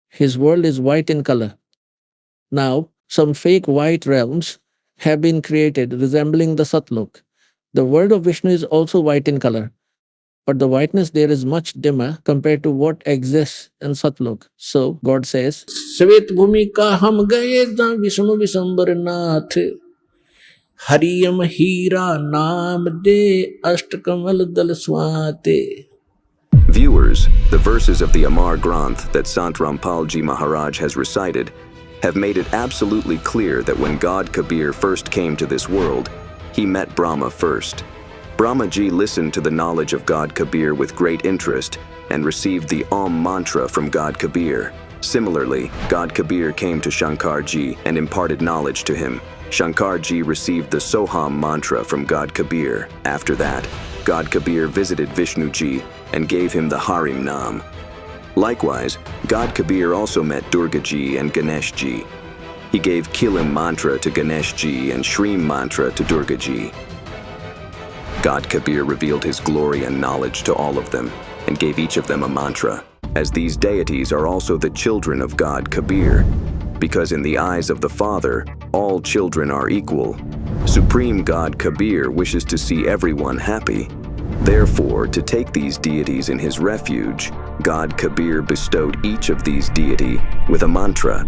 His world is white in color. Now, some fake white realms have been created resembling the Satlok. The world of Vishnu is also white in color, but the whiteness there is much dimmer compared to what exists in Satlok. So, God says, Svet bhumi ka hum gaye da Vishnu Vishambar Nath. Hariyam Hira Naam De Ashtakamal Dal Swate. Viewers, the verses of the Amar Granth that Sant Rampal Ji Maharaj has recited have made it absolutely clear that when God Kabir first came to this world, he met Brahma first. Brahma Ji listened to the knowledge of God Kabir with great interest and received the Om mantra from God Kabir. Similarly, God Kabir came to Shankar Ji and imparted knowledge to him. Shankar Ji received the Soham mantra from God Kabir. After that, God Kabir visited Vishnu Ji and gave him the Harim Nam. Likewise, God Kabir also met Durga Ji and Ganesh Ji. He gave Kilim mantra to Ganesh Ji and Shreem mantra to Durga Ji. God Kabir revealed his glory and knowledge to all of them and gave each of them a mantra, as these deities are also the children of God Kabir, because in the eyes of the Father, all children are equal. Supreme God Kabir wishes to see everyone happy. Therefore, to take these deities in his refuge, God Kabir bestowed each of these deity with a mantra,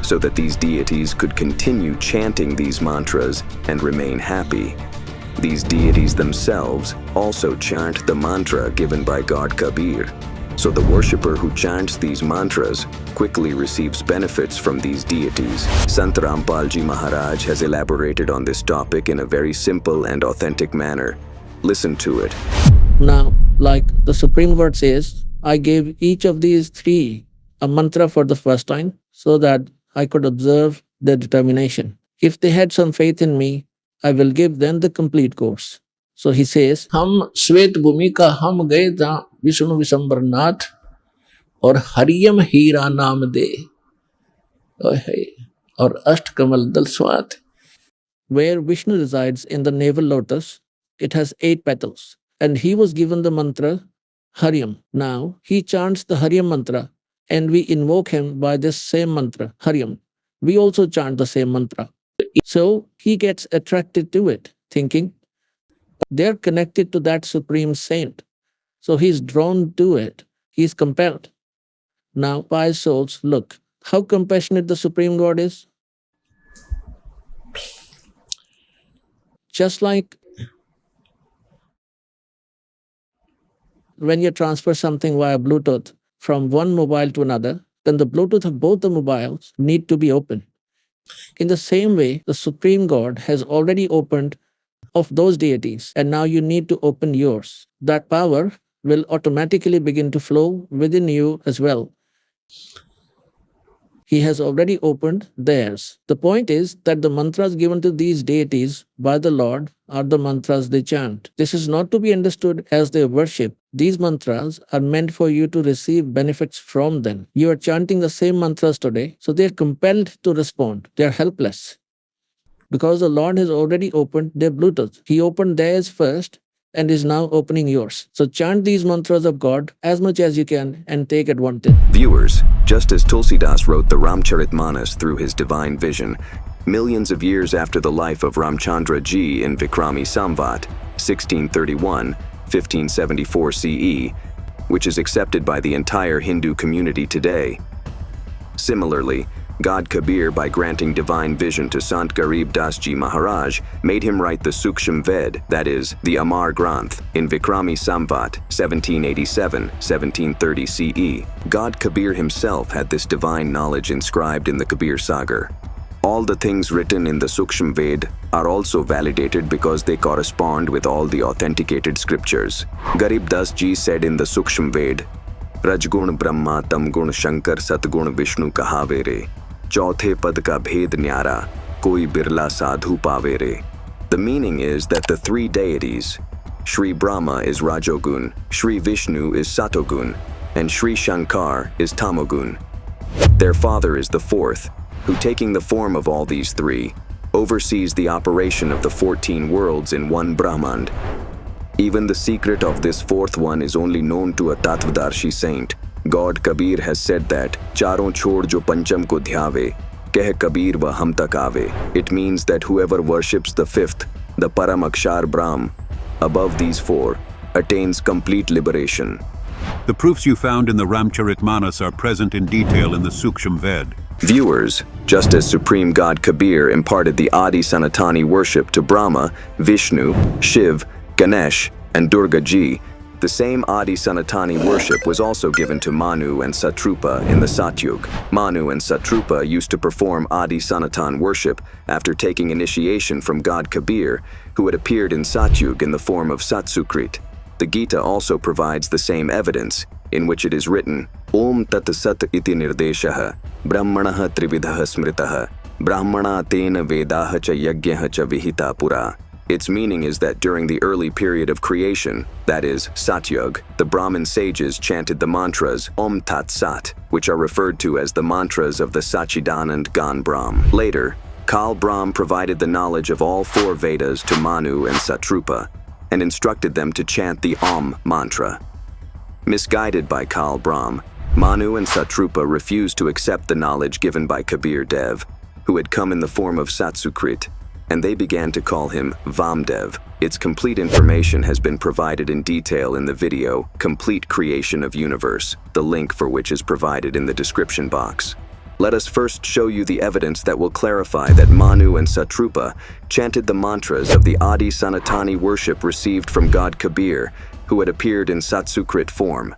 so that these deities could continue chanting these mantras and remain happy. These deities themselves also chant the mantra given by God Kabir, so the worshipper who chants these mantras quickly receives benefits from these deities. Sant Rampal Ji Maharaj has elaborated on this topic in a very simple and authentic manner. Listen to it. Now, like the Supreme Word says, I gave each of these three a mantra for the first time so that I could observe their determination. If they had some faith in me, I will give them the complete course. So he says, Ham Shvet Bhumi ka hum gaye da Vishnu Vishambar Nath or Hariyam Hira Naam De or Asht Kamal Dal Swat. Where Vishnu resides in the navel lotus, it has 8 petals. And he was given the mantra Haryam. Now he chants the Haryam mantra and we invoke him by this same mantra, Haryam. We also chant the same mantra. So he gets attracted to it, thinking they're connected to that supreme saint. So he's drawn to it. He's compelled. Now, pious souls, look how compassionate the Supreme God is. Just like when you transfer something via Bluetooth from one mobile to another, then the Bluetooth of both the mobiles need to be open. In the same way, the Supreme God has already opened of those deities, and now you need to open yours. That power will automatically begin to flow within you as well. He has already opened theirs. The point is that the mantras given to these deities by the Lord are the mantras they chant. This is not to be understood as their worship. These mantras are meant for you to receive benefits from them. You are chanting the same mantras today, so they are compelled to respond. They are helpless. Because the Lord has already opened their Bluetooth. He opened theirs first and is now opening yours. So chant these mantras of God as much as you can and take advantage. Viewers, just as Tulsidas wrote the Ramcharitmanas through his divine vision, millions of years after the life of Ramchandra Ji in Vikrami Samvat, 1631, 1574 CE, which is accepted by the entire Hindu community today. Similarly, God Kabir, by granting divine vision to Sant Garib Das Ji Maharaj, made him write the Suksham Ved, that is, the Amar Granth, in Vikrami Samvat 1787-1730 CE. God Kabir himself had this divine knowledge inscribed in the Kabir Sagar. All the things written in the Suksham Ved are also validated because they correspond with all the authenticated scriptures. Garib Das Ji said in the Suksham Ved, Rajgun Brahma Tamgun Shankar Satgun Vishnu kahave re, Chauthe pad ka bhed nyara, koi birla sadhu pave re. The meaning is that the three deities, Shri Brahma is Rajogun, Shri Vishnu is Satogun, and Shri Shankar is Tamogun. Their father is the fourth, who, taking the form of all these three, oversees the operation of the 14 worlds in one Brahmand. Even the secret of this fourth one is only known to a Tattvadarshi saint. God Kabir has said that, Charon chhod jo pancham ko dhyave, keh Kabir va hum tak aave. It means that whoever worships the fifth, the Param Akshar Brahm, above these four, attains complete liberation. The proofs you found in the Ramcharitmanas are present in detail in the Suksham Ved. Viewers, just as Supreme God Kabir imparted the Adi Sanatani worship to Brahma, Vishnu, Shiv, Ganesh, and Durga Ji, the same Adi Sanatani worship was also given to Manu and Satrupa in the Satyug. Manu and Satrupa used to perform Adi Sanatan worship after taking initiation from God Kabir, who had appeared in Satyug in the form of Satsukrit. The Gita also provides the same evidence, in which it is written, Om Tat Sat Iti Nirdeshaha, Brahmanaha Trividhaha Smritaha, Brahmana Tena Vedaha Cha Yagyaha Cha Vihita Pura. Its meaning is that during the early period of creation, that is, Satyug, the Brahmin sages chanted the mantras Om Tat Sat, which are referred to as the mantras of the Sachidanand Gan Brahm. Later, Kal Brahm provided the knowledge of all four Vedas to Manu and Satrupa, and instructed them to chant the Om mantra. Misguided by Kal Brahm, Manu and Satrupa refused to accept the knowledge given by Kabir Dev, who had come in the form of Satsukrit, and they began to call him Vamdev. Its complete information has been provided in detail in the video, Complete Creation of Universe, the link for which is provided in the description box. Let us first show you the evidence that will clarify that Manu and Satrupa chanted the mantras of the Adi Sanatani worship received from God Kabir, who had appeared in Satsukrit form.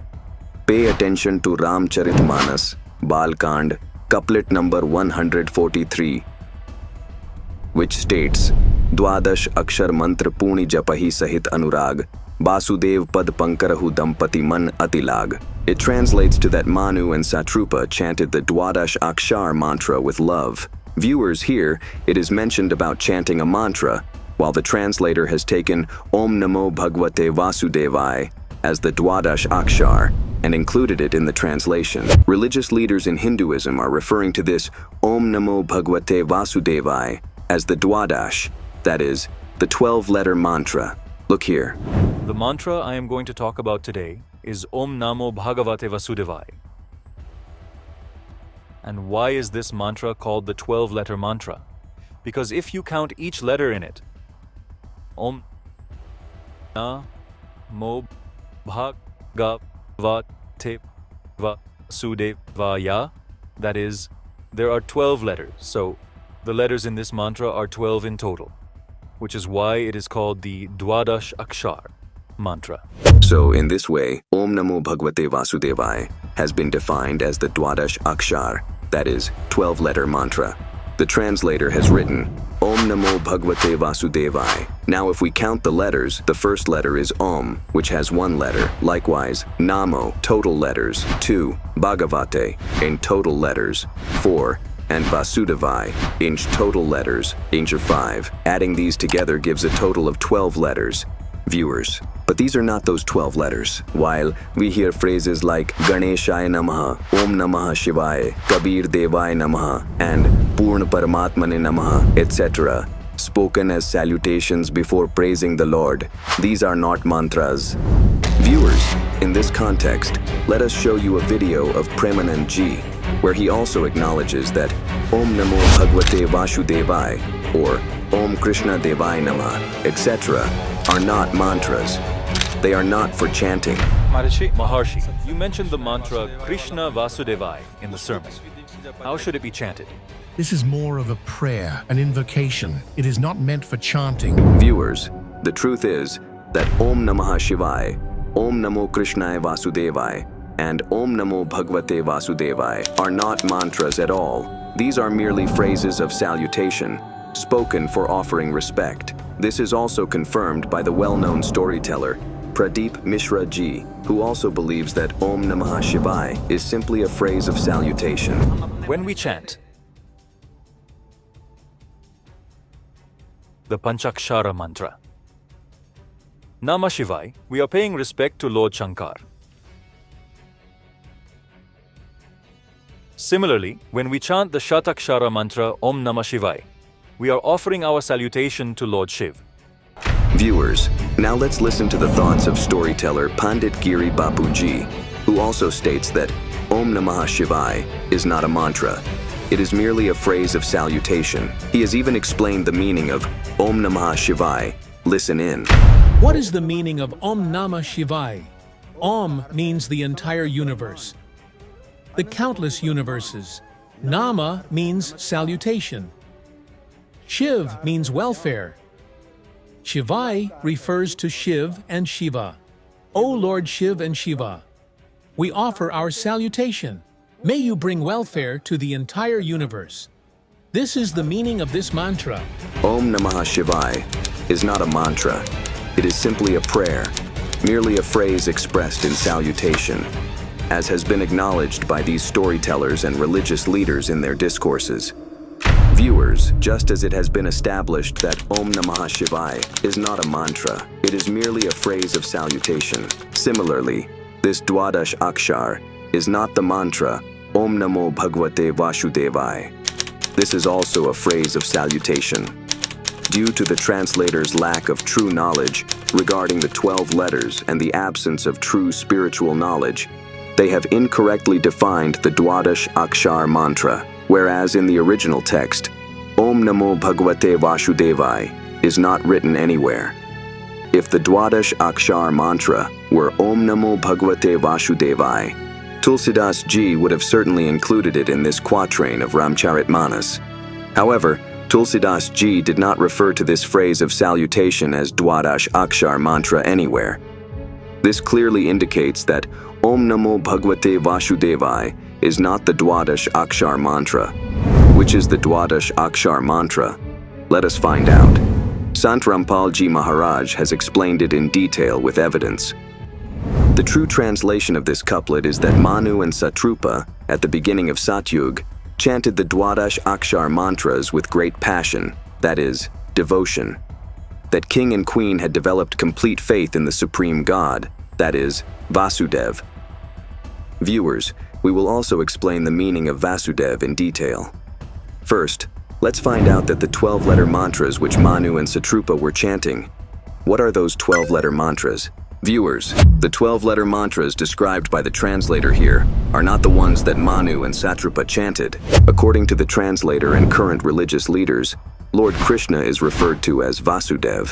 Pay attention to Ramcharitmanas, Balkand, couplet number 143, which states, Dwadash Akshar Mantra Puni Japahi Sahit Anurag, Basudev Pad Pankarahu Dampati Man Atilag. It translates to that Manu and Satrupa chanted the Dwadash Akshar mantra with love. Viewers, here, it is mentioned about chanting a mantra, while the translator has taken Om Namo Bhagavate Vasudevai as the Dwadash Akshar and included it in the translation. Religious leaders in Hinduism are referring to this Om Namo Bhagavate Vasudevai as the Dwadash, that is, the 12-letter mantra. Look here. The mantra I am going to talk about today is Om Namo Bhagavate Vasudevai. And why is this mantra called the 12-letter mantra? Because if you count each letter in it, Om Namo Bhagavate Vasudevaya, that is, there are 12 letters, so the letters in this mantra are 12 in total, which is why it is called the Dwadash Akshar mantra. So in this way, Om Namo Bhagavate Vasudevai has been defined as the Dwadash Akshar, that is, 12-letter mantra. The translator has written, Om Namo Bhagavate Vasudevai. Now if we count the letters, the first letter is Om, which has one letter. Likewise, Namo, total letters, 2, Bhagavate, in total letters, 4, and Vasudevai, in total letters, in 5. Adding these together gives a total of 12 letters. Viewers, but these are not those 12 letters. While we hear phrases like Ganeshaya Namaha, Om Namaha Shivaya, Kabir Devaya Namaha, and Purna Paramatmane Namaha, etc., spoken as salutations before praising the Lord, these are not mantras. Viewers, in this context, let us show you a video of Premanand Ji, where he also acknowledges that Om Namo Bhagavate Vasudevai or Om Krishna Devaya Namah, etc. are not mantras. They are not for chanting. Maharshi, you mentioned the mantra Krishna Vasudevai in the sermon. How should it be chanted? This is more of a prayer, an invocation. It is not meant for chanting. Viewers, the truth is that Om Namah Shivaya, Om Namo Krishnaya Vasudevai, and Om Namo Bhagavate Vasudevai are not mantras at all. These are merely phrases of salutation, spoken for offering respect. This is also confirmed by the well-known storyteller, Pradeep Mishra Ji, who also believes that Om Namah Shivaya is simply a phrase of salutation. When we chant the Panchakshara mantra, Namah Shivaya, we are paying respect to Lord Shankar. Similarly, when we chant the Shatakshara mantra Om Namah Shivaya, we are offering our salutation to Lord Shiv. Viewers, now let's listen to the thoughts of storyteller Pandit Giri Bapuji, who also states that Om Namah Shivaya is not a mantra. It is merely a phrase of salutation. He has even explained the meaning of Om Namah Shivaya. Listen in. What is the meaning of Om Namah Shivaya? Om means the entire universe, the countless universes. Nama means salutation. Shiv means welfare. Shivai refers to Shiv and Shiva. O Lord Shiv and Shiva, we offer our salutation. May you bring welfare to the entire universe. This is the meaning of this mantra. Om Namah Shivaya is not a mantra. It is simply a prayer, merely a phrase expressed in salutation, as has been acknowledged by these storytellers and religious leaders in their discourses. Viewers, just as it has been established that Om Namah Shivaya is not a mantra, it is merely a phrase of salutation. Similarly, this Dwadash Akshar is not the mantra Om Namo Bhagavate Vasudevai. This is also a phrase of salutation. Due to the translator's lack of true knowledge regarding the 12 letters and the absence of true spiritual knowledge, they have incorrectly defined the Dwadash Akshar mantra, whereas in the original text, Om Namo Bhagavate Vasudevai is not written anywhere. If the Dwadash Akshar mantra were Om Namo Bhagavate Vasudevai, Tulsidas Ji would have certainly included it in this quatrain of Ramcharitmanas. However, Tulsidas Ji did not refer to this phrase of salutation as Dwadash Akshar mantra anywhere. This clearly indicates that Om Namo Bhagavate Vasudevai is not the Dwadash Akshar mantra. Which is the Dwadash Akshar mantra? Let us find out. Sant Rampal Ji Maharaj has explained it in detail with evidence. The true translation of this couplet is that Manu and Satrupa, at the beginning of Satyug, chanted the Dwadash Akshar mantras with great passion, that is, devotion. That king and queen had developed complete faith in the supreme God, that is, Vasudev. Viewers, we will also explain the meaning of Vasudev in detail. First, let's find out that the 12-letter mantras which Manu and Satrupa were chanting. What are those 12-letter mantras? Viewers, the 12-letter mantras described by the translator here are not the ones that Manu and Satrupa chanted. According to the translator and current religious leaders, Lord Krishna is referred to as Vasudev,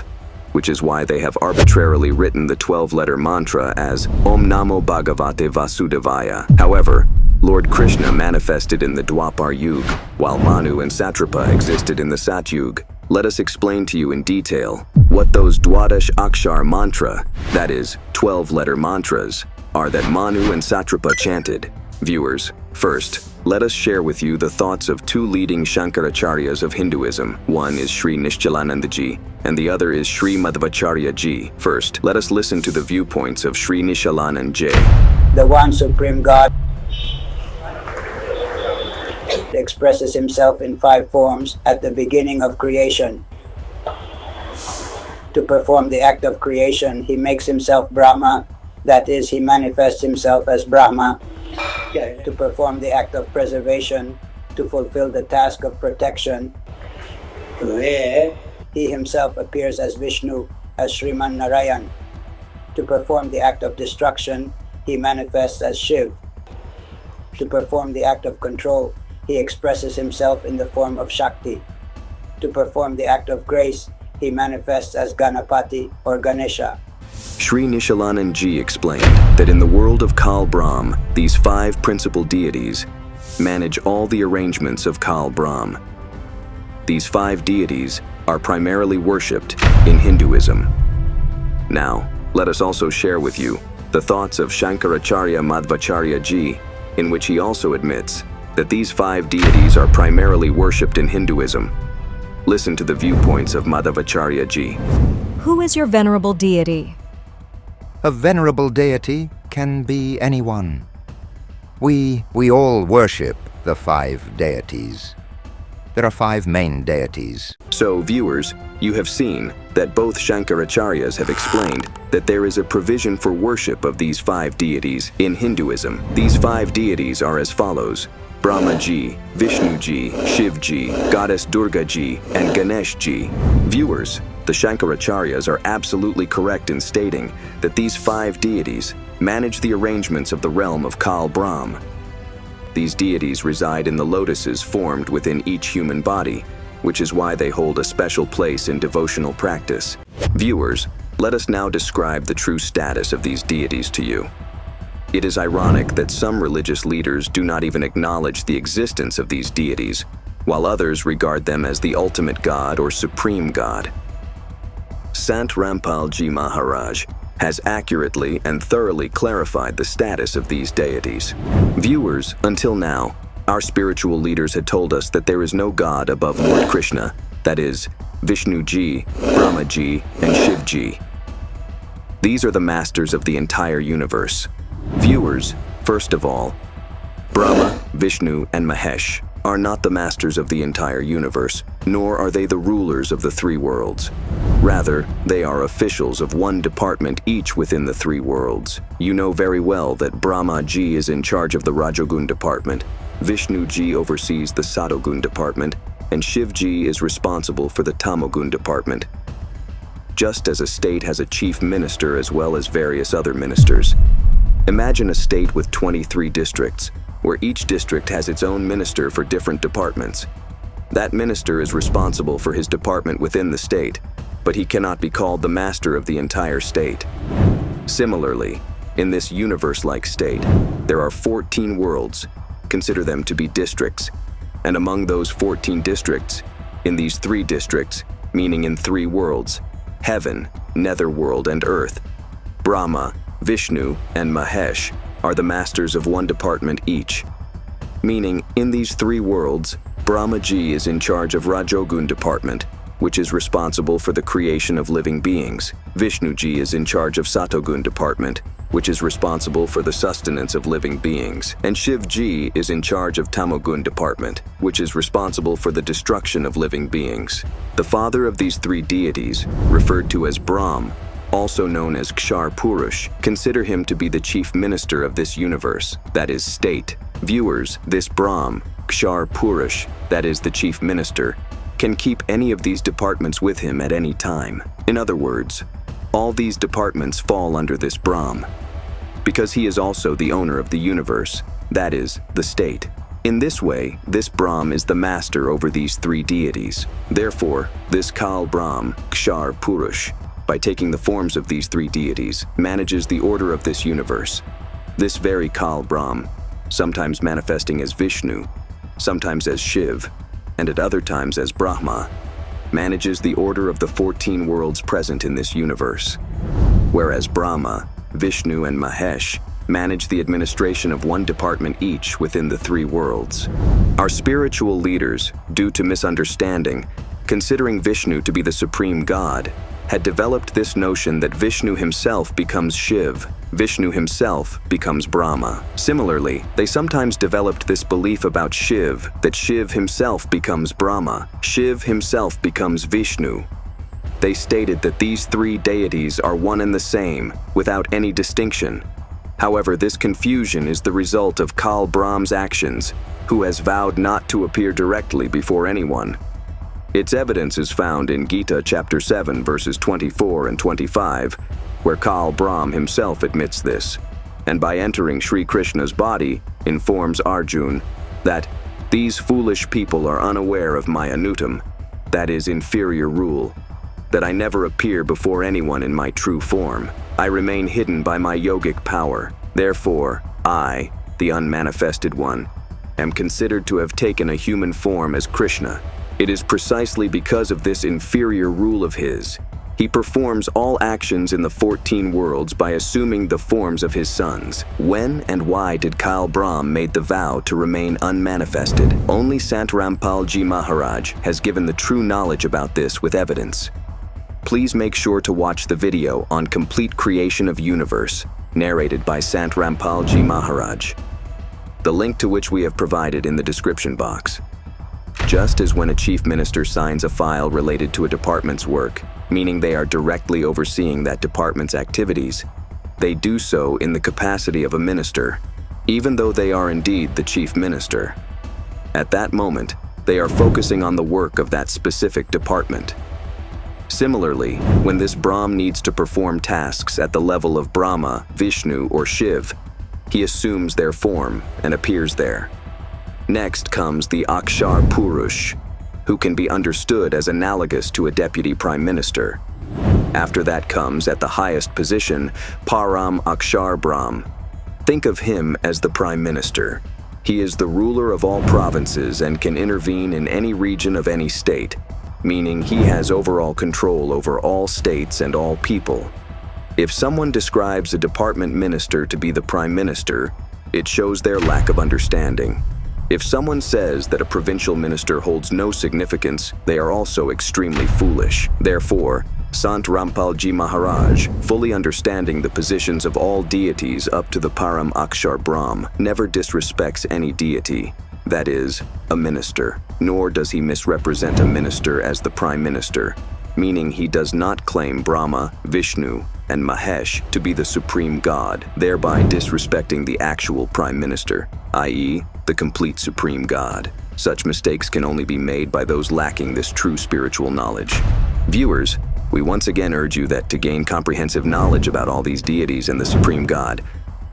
which is why they have arbitrarily written the 12-letter mantra as Om Namo Bhagavate Vasudevaya. However, Lord Krishna manifested in the Dwapar Yuga, while Manu and Satrapa existed in the Satyug. Let us explain to you in detail what those Dwadash Akshar mantra, that is, 12-letter mantras, are that Manu and Satrapa chanted. Viewers, first, let us share with you the thoughts of two leading Shankaracharyas of Hinduism. One is Sri Nishchalananda Ji, and the other is Sri Madhvacharya Ji. First, let us listen to the viewpoints of Sri Nishchalananda Ji. The one supreme God expresses himself in 5 forms at the beginning of creation. To perform the act of creation, he makes himself Brahma, that is, he manifests himself as Brahma. To perform the act of preservation, to fulfill the task of protection, he himself appears as Vishnu, as Sriman Narayan. To perform the act of destruction, he manifests as Shiv. To perform the act of control, he expresses himself in the form of Shakti. To perform the act of grace, he manifests as Ganapati or Ganesha. Sri Nishalanand explained that in the world of Kal Brahm, these 5 principal deities manage all the arrangements of Kal Brahm. These 5 deities are primarily worshipped in Hinduism. Now, let us also share with you the thoughts of Shankaracharya Madhvacharya ji, in which he also admits that these 5 deities are primarily worshipped in Hinduism. Listen to the viewpoints of Madhvacharya ji. Who is your venerable deity? A venerable deity can be anyone. We all worship the 5 deities. There are 5 main deities. So, viewers, you have seen that both Shankaracharyas have explained that there is a provision for worship of these 5 deities in Hinduism. These 5 deities are as follows: Brahma ji, Vishnu ji, Shiv ji, Goddess Durga ji, and Ganesh ji. Viewers, the Shankaracharyas are absolutely correct in stating that these 5 deities manage the arrangements of the realm of Kal Brahm. These deities reside in the lotuses formed within each human body, which is why they hold a special place in devotional practice. Viewers, let us now describe the true status of these deities to you. It is ironic that some religious leaders do not even acknowledge the existence of these deities, while others regard them as the ultimate God or supreme God. Sant Rampal Ji Maharaj has accurately and thoroughly clarified the status of these deities. Viewers, until now, our spiritual leaders had told us that there is no God above Lord Krishna, that is, Vishnu ji, Brahma ji, and Shiv ji. These are the masters of the entire universe. Viewers, first of all, Brahma, Vishnu, and Mahesh are not the masters of the entire universe, nor are they the rulers of the 3 worlds. Rather, they are officials of one department each within the 3 worlds. You know very well that Brahma ji is in charge of the Rajogun department, Vishnu ji oversees the Satogun department, and Shiv ji is responsible for the Tamogun department. Just as a state has a chief minister as well as various other ministers. Imagine a state with 23 districts, where each district has its own minister for different departments. That minister is responsible for his department within the state, but he cannot be called the master of the entire state. Similarly, in this universe-like state, there are 14 worlds. Consider them to be districts. And among those 14 districts, in these 3 districts, meaning in 3 worlds, heaven, netherworld, and earth, Brahma, Vishnu, and Mahesh are the masters of one department each. Meaning, in these 3 worlds, Brahma ji is in charge of Rajogun department, which is responsible for the creation of living beings. Vishnu ji is in charge of Satogun department, which is responsible for the sustenance of living beings. And Shiv ji is in charge of Tamogun department, which is responsible for the destruction of living beings. The father of these 3 deities, referred to as Brahm, also known as Kshar Purush, consider him to be the chief minister of this universe, that is, state. Viewers, this Brahm, Kshar Purush, that is, the chief minister, can keep any of these departments with him at any time. In other words, all these departments fall under this Brahm, because he is also the owner of the universe, that is, the state. In this way, this Brahm is the master over these 3 deities. Therefore, this Kal Brahm, Kshar Purush, by taking the forms of these 3 deities, manages the order of this universe. This very Kal Brahm, sometimes manifesting as Vishnu, sometimes as Shiv, and at other times as Brahma, manages the order of the 14 worlds present in this universe. Whereas Brahma, Vishnu, and Mahesh manage the administration of one department each within the 3 worlds. Our spiritual leaders, due to misunderstanding, considering Vishnu to be the supreme god, had developed this notion that Vishnu himself becomes Shiv, Vishnu himself becomes Brahma. Similarly, they sometimes developed this belief about Shiv, that Shiv himself becomes Brahma, Shiv himself becomes Vishnu. They stated that these 3 deities are one and the same, without any distinction. However, this confusion is the result of Kal Brahm's actions, who has vowed not to appear directly before anyone. Its evidence is found in Gita chapter 7 verses 24 and 25, where Kal Brahm himself admits this, and by entering Sri Krishna's body, informs Arjun that these foolish people are unaware of my anutam, that is inferior rule. that I never appear before anyone in my true form. I remain hidden by my yogic power. Therefore, I, the unmanifested one, am considered to have taken a human form as Krishna. It is precisely because of this inferior rule of his. He performs all actions in the 14 worlds by assuming the forms of his sons. When and why did Kal Brahm made the vow to remain unmanifested? Only Sant Rampalji Maharaj has given the true knowledge about this with evidence. Please make sure to watch the video on Complete Creation of Universe, narrated by Sant Rampalji Maharaj, the link to which we have provided in the description box. Just as when a chief minister signs a file related to a department's work, meaning they are directly overseeing that department's activities, they do so in the capacity of a minister, even though they are indeed the chief minister. At that moment, they are focusing on the work of that specific department. Similarly, when this Brahm needs to perform tasks at the level of Brahma, Vishnu, or Shiv, he assumes their form and appears there. Next comes the Akshar Purush, who can be understood as analogous to a deputy prime minister. After that comes, at the highest position, Param Akshar Brahm. Think of him as the prime minister. He is the ruler of all provinces and can intervene in any region of any state, meaning he has overall control over all states and all people. If someone describes a department minister to be the prime minister, it shows their lack of understanding. If someone says that a provincial minister holds no significance, they are also extremely foolish. Therefore, Sant Rampalji Maharaj, fully understanding the positions of all deities up to the Param Akshar Brahm, never disrespects any deity, that is, a minister, nor does he misrepresent a minister as the prime minister, meaning he does not claim Brahma, Vishnu, and Mahesh to be the supreme god, thereby disrespecting the actual prime minister, i.e., the complete supreme god. Such mistakes can only be made by those lacking this true spiritual knowledge. Viewers, we once again urge you that to gain comprehensive knowledge about all these deities and the supreme god,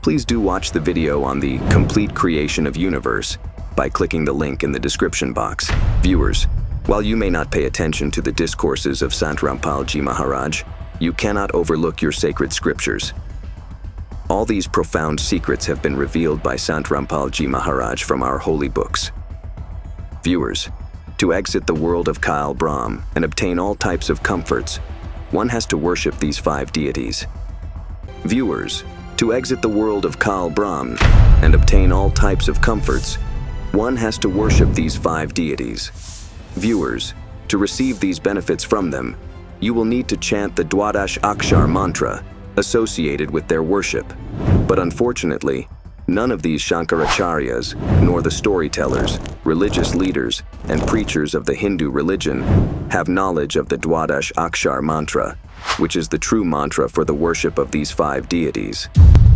please do watch the video on the Complete Creation of Universe by clicking the link in the description box. Viewers, while you may not pay attention to the discourses of Sant Rampalji Maharaj, you cannot overlook your sacred scriptures. All these profound secrets have been revealed by Sant Rampalji Maharaj from our holy books. Viewers, to exit the world of Kal Brahm and obtain all types of comforts, one has to worship these 5 deities. Viewers, to exit the world of Kal Brahm and obtain all types of comforts, one has to worship these 5 deities. Viewers, to receive these benefits from them, you will need to chant the Dwadash Akshar mantra associated with their worship. But unfortunately, none of these Shankaracharyas, nor the storytellers, religious leaders, and preachers of the Hindu religion have knowledge of the Dwadash Akshar mantra, which is the true mantra for the worship of these 5 deities.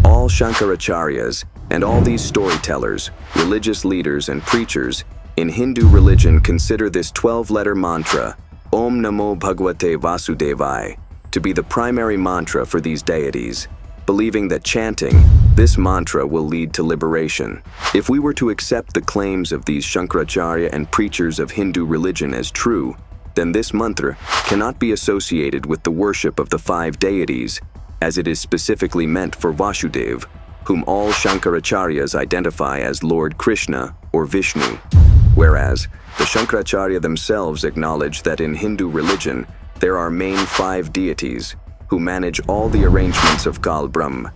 All Shankaracharyas and all these storytellers, religious leaders, and preachers in Hindu religion consider this 12-letter mantra, Om Namo Bhagavate Vasudevaya, to be the primary mantra for these deities, believing that chanting this mantra will lead to liberation. If we were to accept the claims of these Shankaracharya and preachers of Hindu religion as true, then this mantra cannot be associated with the worship of the 5 deities, as it is specifically meant for Vasudev, whom all Shankaracharyas identify as Lord Krishna or Vishnu, whereas the Shankaracharya themselves acknowledge that in Hindu religion there are main 5 deities who manage all the arrangements of Kal Brahm,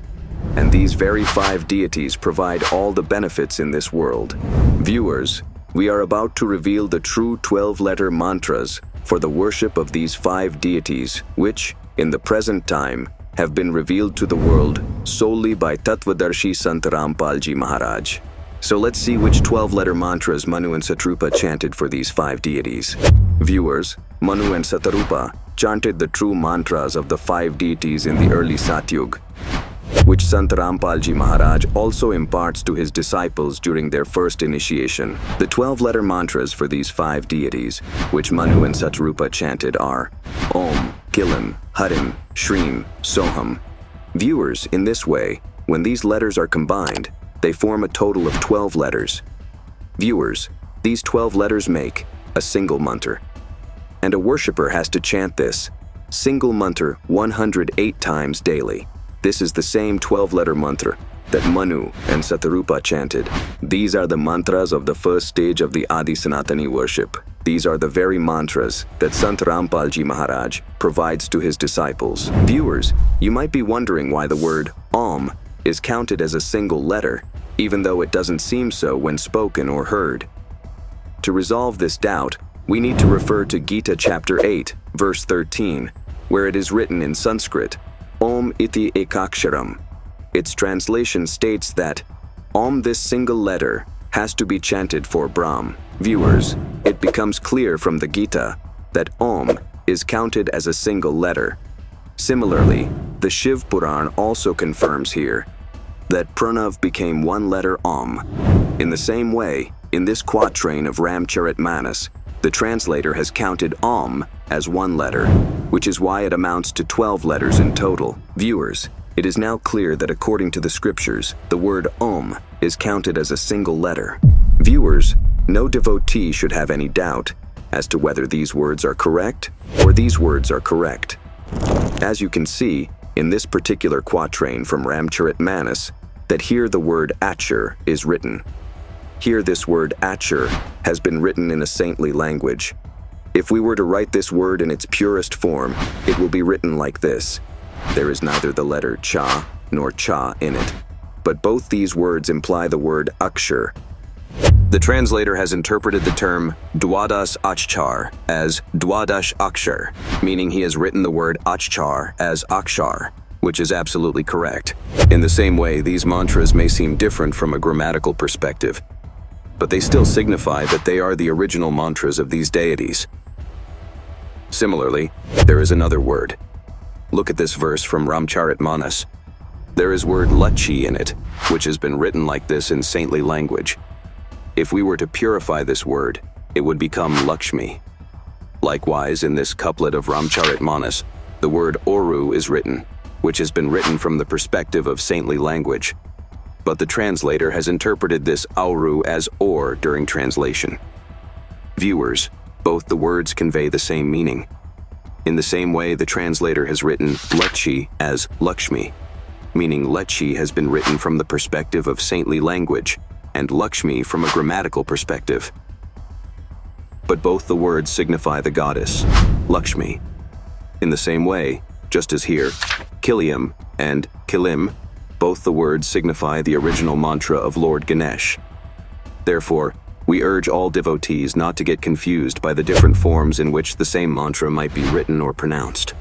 and these very 5 deities provide all the benefits in this world. Viewers, we are about to reveal the true 12-letter mantras for the worship of these 5 deities, which, in the present time, have been revealed to the world solely by Tattvadarshi Sant Rampalji Maharaj. So let's see which 12-letter mantras Manu and Satrupa chanted for these 5 deities. Viewers, Manu and Satarupa chanted the true mantras of the 5 deities in the early Satyug, which Sant Rampalji Maharaj also imparts to his disciples during their first initiation. The 12-letter mantras for these 5 deities, which Manu and Satarupa chanted, are Om, Kilim, Harim, Shreem, Soham. Viewers, in this way, when these letters are combined, they form a total of 12 letters. Viewers, these 12 letters make a single mantra, and a worshipper has to chant this single mantra 108 times daily. This is the same 12-letter mantra that Manu and Satarupa chanted. These are the mantras of the first stage of the Adi Sanatani worship. These are the very mantras that Sant Rampalji Maharaj provides to his disciples. Viewers, you might be wondering why the word Om is counted as a single letter, even though it doesn't seem so when spoken or heard. To resolve this doubt, we need to refer to Gita chapter 8, verse 13, where it is written in Sanskrit, Om iti ekaksharam. Its translation states that Om, this single letter, has to be chanted for Brahm. Viewers, it becomes clear from the Gita that Om is counted as a single letter. Similarly, the Shiv Puran also confirms here that Pranav became one letter Om. In the same way, in this quatrain of Ramcharitmanas, the translator has counted Om as one letter, which is why it amounts to 12 letters in total. Viewers, it is now clear that according to the scriptures, the word Om is counted as a single letter. Viewers, no devotee should have any doubt as to whether these words are correct or these words are correct. As you can see in this particular quatrain from Ramcharitmanas, that here the word Achar is written. Here this word Achar has been written in a saintly language. If we were to write this word in its purest form, it will be written like this. There is neither the letter Cha nor Cha in it, but both these words imply the word Akshar. The translator has interpreted the term Dwadas Achchar as Dwadash Akshar, meaning he has written the word Achchar as Akshar, which is absolutely correct. In the same way, these mantras may seem different from a grammatical perspective, but they still signify that they are the original mantras of these deities. Similarly, there is another word. Look at this verse from Ramcharitmanas. There is word Lachi in it, which has been written like this in saintly language. If we were to purify this word, it would become Lakshmi. Likewise, in this couplet of Ramcharitmanas, the word Oru is written, which has been written from the perspective of saintly language. But the translator has interpreted this Auru as Or during translation. Viewers, both the words convey the same meaning. In the same way, the translator has written Lachi as Lakshmi, meaning Lachi has been written from the perspective of saintly language, and Lakshmi from a grammatical perspective. But both the words signify the goddess, Lakshmi. In the same way, just as here, Kiliam and Kilim, both the words signify the original mantra of Lord Ganesh. Therefore, we urge all devotees not to get confused by the different forms in which the same mantra might be written or pronounced.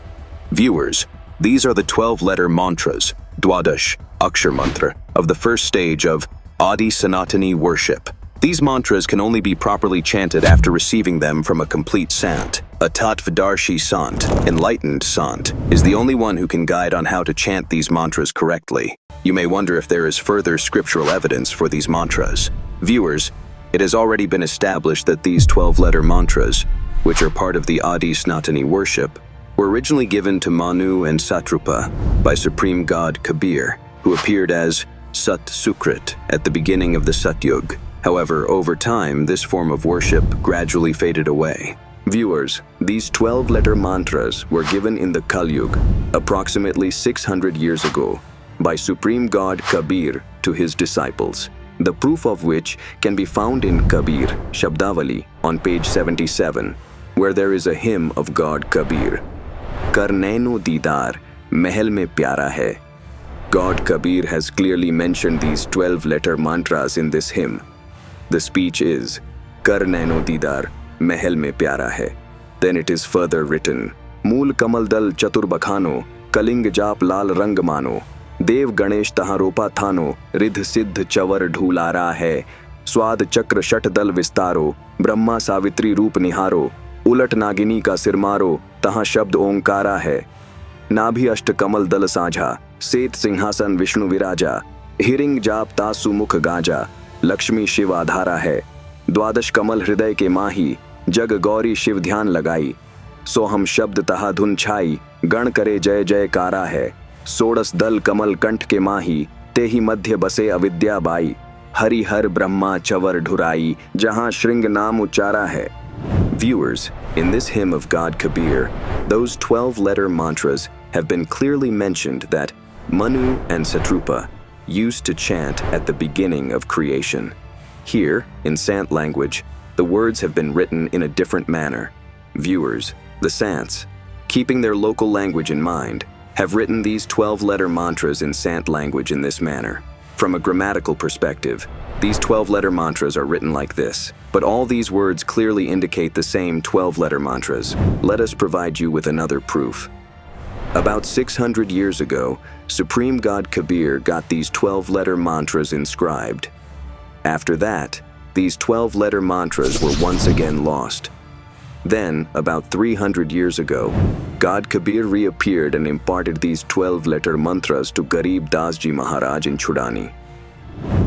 Viewers, these are the 12-letter mantras, Dwadash, Akshar mantra, of the first stage of Adi Sanatani worship. These mantras can only be properly chanted after receiving them from a complete sant. A Tattvadarshi Sant, enlightened Sant, is the only one who can guide on how to chant these mantras correctly. You may wonder if there is further scriptural evidence for these mantras. Viewers, it has already been established that these 12-letter mantras, which are part of the Adi Sanatani worship, were originally given to Manu and Satrupa by Supreme God Kabir, who appeared as Sat Sukrit at the beginning of the Satyug. However, over time, this form of worship gradually faded away. Viewers, these 12-letter mantras were given in the Kalyug, approximately 600 years ago, by Supreme God Kabir to his disciples, the proof of which can be found in Kabir Shabdavali on page 77, where there is a hymn of God Kabir. Karnainu Didar, Mahal mein pyara hai. God Kabir has clearly mentioned these 12-letter mantras in this hymn. The speech is, Karnainu Didar, Mahal mein pyara hai. Then it is further written, Mool kamal dal chatur bakhano, kaling jap lal rang mano, देव गणेश तहाँ रोपा थानो रिद्ध सिद्ध चवर ढूलारा है स्वाद चक्र shut दल विस्तारो ब्रह्मा सावित्री रूप निहारो उलट नागिनी का सिर मारो तहाँ शब्द ओंकारा है नाभि अष्ट कमल दल साझा सेत सिंहासन विष्णु विराजा हिरिंग जाप तासु मुख गाजा लक्ष्मी शिव आधारा है द्वादश कमल हृदय के माही जग गौरी शिव ध्यान लगाई सो हम शब्द तहा धुन छाई गण करे जय जयकारा है सोड़स दल कमल कंठ के माही ते ही मध्य बसे अविद्या बाई हरि हर ब्रह्मा चवर ढुराई जहां श्रृंग नाम उच्चारा है Viewers, in this hymn of God Kabir, those 12-letter mantras have been clearly mentioned that Manu and Satrupa used to chant at the beginning of creation. Here, in Sant language, the words have been written in a different manner. Viewers, the Sants, keeping their local language in mind, have written these 12-letter mantras in Sant language in this manner. From a grammatical perspective, these 12-letter mantras are written like this, but all these words clearly indicate the same 12-letter mantras. Let us provide you with another proof. About 600 years ago, Supreme God Kabir got these 12-letter mantras inscribed. After that, these 12-letter mantras were once again lost. Then, about 300 years ago, God Kabir reappeared and imparted these 12-letter mantras to Garib Das Ji Maharaj in Chudani.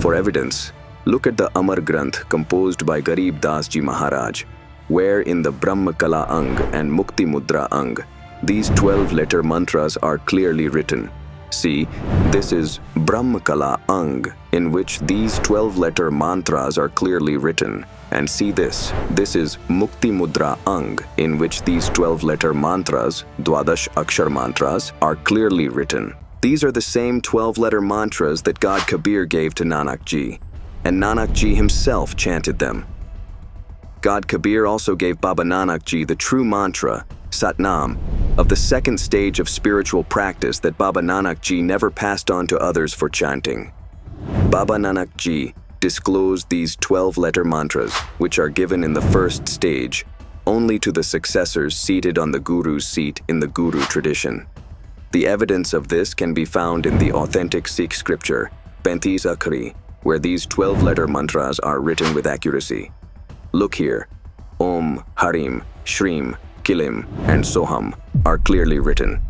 For evidence, look at the Amar Granth composed by Garib Das Ji Maharaj, where in the Brahma Kala Ang and Mukti Mudra Ang, these 12-letter mantras are clearly written. See, this is Brahma Kala Ang, in which these 12-letter mantras are clearly written. And see this is Mukti Mudra Ang, in which these 12-letter mantras, Dwadash Akshar mantras, are clearly written. These are the same 12-letter mantras that God Kabir gave to Nanak Ji, and Nanak Ji himself chanted them. God Kabir also gave Baba Nanak Ji the true mantra, Satnam, of the second stage of spiritual practice that Baba Nanak Ji never passed on to others for chanting. Baba Nanak Ji disclosed these 12-letter mantras, which are given in the first stage, only to the successors seated on the Guru's seat in the Guru tradition. The evidence of this can be found in the authentic Sikh scripture, Pantis Akhari, where these 12-letter mantras are written with accuracy. Look here, Om, Harim, Shrim, Kilim, and Soham are clearly written.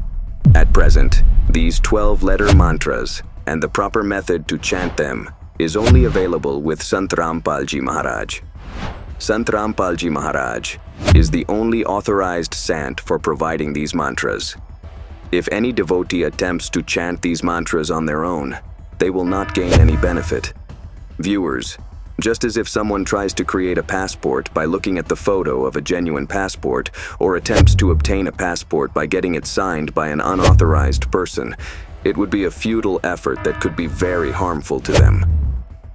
At present, these 12-letter mantras and the proper method to chant them is only available with Sant Rampal Ji Maharaj. Sant Rampal Ji Maharaj is the only authorized sant for providing these mantras. If any devotee attempts to chant these mantras on their own, they will not gain any benefit. Viewers, just as if someone tries to create a passport by looking at the photo of a genuine passport or attempts to obtain a passport by getting it signed by an unauthorized person, it would be a futile effort that could be very harmful to them.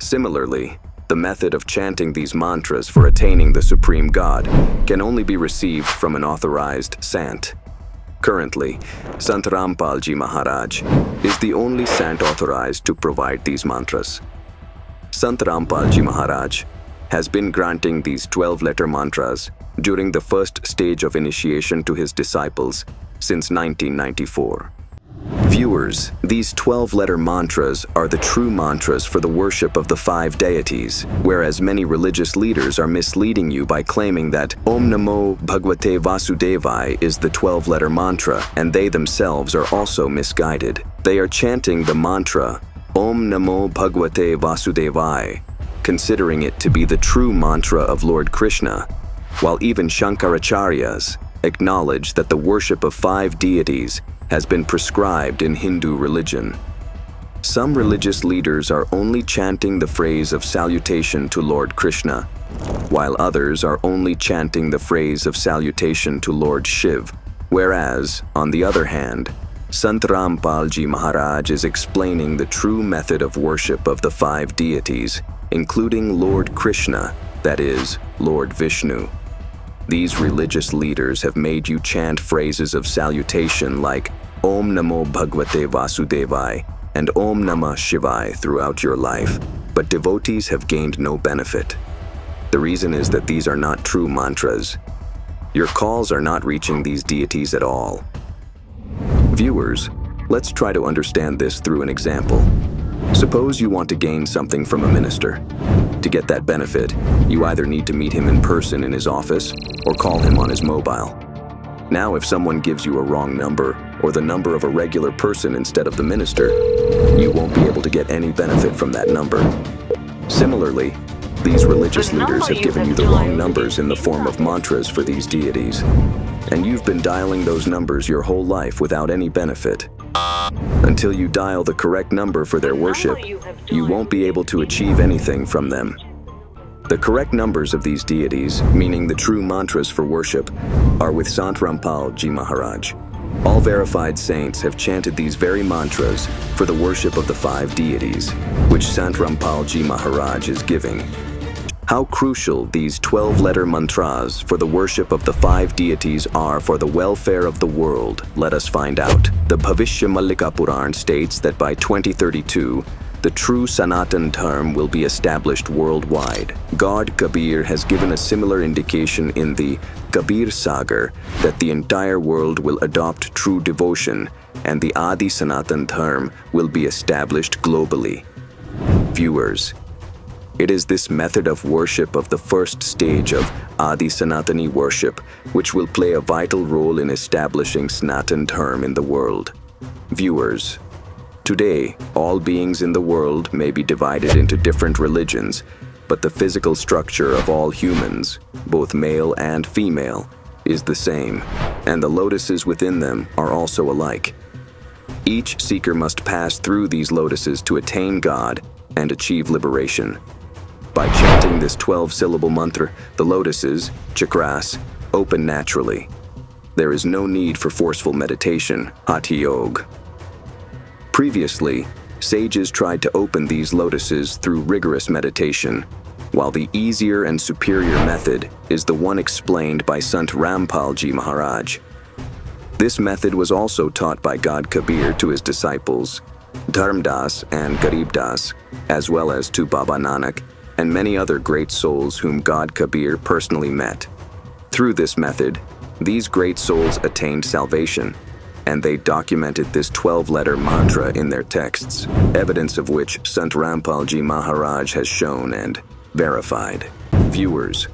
Similarly, the method of chanting these mantras for attaining the Supreme God can only be received from an authorized sant. Currently, Sant Rampal Ji Maharaj is the only sant authorized to provide these mantras. Sant Rampal Ji Maharaj has been granting these 12-letter mantras during the first stage of initiation to his disciples since 1994. Viewers, these 12-letter mantras are the true mantras for the worship of the 5 deities, whereas many religious leaders are misleading you by claiming that Om Namo Bhagavate Vasudevai is the 12-letter mantra, and they themselves are also misguided. They are chanting the mantra Om Namo Bhagavate Vasudevai, considering it to be the true mantra of Lord Krishna, while even Shankaracharyas acknowledge that the worship of 5 deities has been prescribed in Hindu religion. Some religious leaders are only chanting the phrase of salutation to Lord Krishna, while others are only chanting the phrase of salutation to Lord Shiv, whereas, on the other hand, Sant Rampal Ji Maharaj is explaining the true method of worship of the 5 deities, including Lord Krishna, that is, Lord Vishnu. These religious leaders have made you chant phrases of salutation like Om Namo Bhagavate Vasudevai and Om Namah Shivai throughout your life, but devotees have gained no benefit. The reason is that these are not true mantras. Your calls are not reaching these deities at all. Viewers, let's try to understand this through an example. Suppose you want to gain something from a minister. To get that benefit, you either need to meet him in person in his office or call him on his mobile. Now, if someone gives you a wrong number or the number of a regular person instead of the minister, you won't be able to get any benefit from that number. Similarly, these religious leaders have given you the wrong numbers in the form of mantras for these deities, and you've been dialing those numbers your whole life without any benefit. Until you dial the correct number for their worship, you won't be able to achieve anything from them. The correct numbers of these deities, meaning the true mantras for worship, are with Sant Rampal Ji Maharaj. All verified saints have chanted these very mantras for the worship of the 5 deities, which Sant Rampal Ji Maharaj is giving. How crucial these 12-letter mantras for the worship of the 5 deities are for the welfare of the world, let us find out. The Bhavishya Mallika Puran states that by 2032, the true Sanatan Dharma will be established worldwide. God Kabir has given a similar indication in the Kabir Sagar that the entire world will adopt true devotion and the Adi Sanatan Dharma will be established globally. Viewers, it is this method of worship of the first stage of Adi Sanatani worship which will play a vital role in establishing Sanatan Dharma in the world. Viewers, today, all beings in the world may be divided into different religions, but the physical structure of all humans, both male and female, is the same, and the lotuses within them are also alike. Each seeker must pass through these lotuses to attain God and achieve liberation. By chanting this 12-syllable mantra, the lotuses, chakras, open naturally. There is no need for forceful meditation, Hatha Yoga. Previously, sages tried to open these lotuses through rigorous meditation, while the easier and superior method is the one explained by Sant Rampal Ji Maharaj. This method was also taught by God Kabir to his disciples, Dharmdas and Garibdas, as well as to Baba Nanak and many other great souls whom God Kabir personally met. Through this method, these great souls attained salvation, and they documented this 12-letter mantra in their texts, evidence of which Sant Rampal Ji Maharaj has shown and verified. Viewers,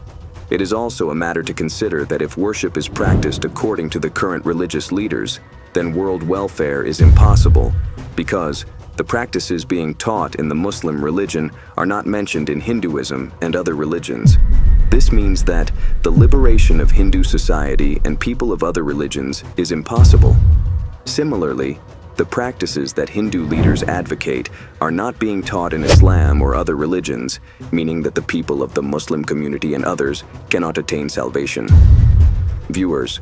it is also a matter to consider that if worship is practiced according to the current religious leaders, then world welfare is impossible, because the practices being taught in the Muslim religion are not mentioned in Hinduism and other religions. This means that the liberation of Hindu society and people of other religions is impossible. Similarly, the practices that Hindu leaders advocate are not being taught in Islam or other religions, meaning that the people of the Muslim community and others cannot attain salvation. Viewers,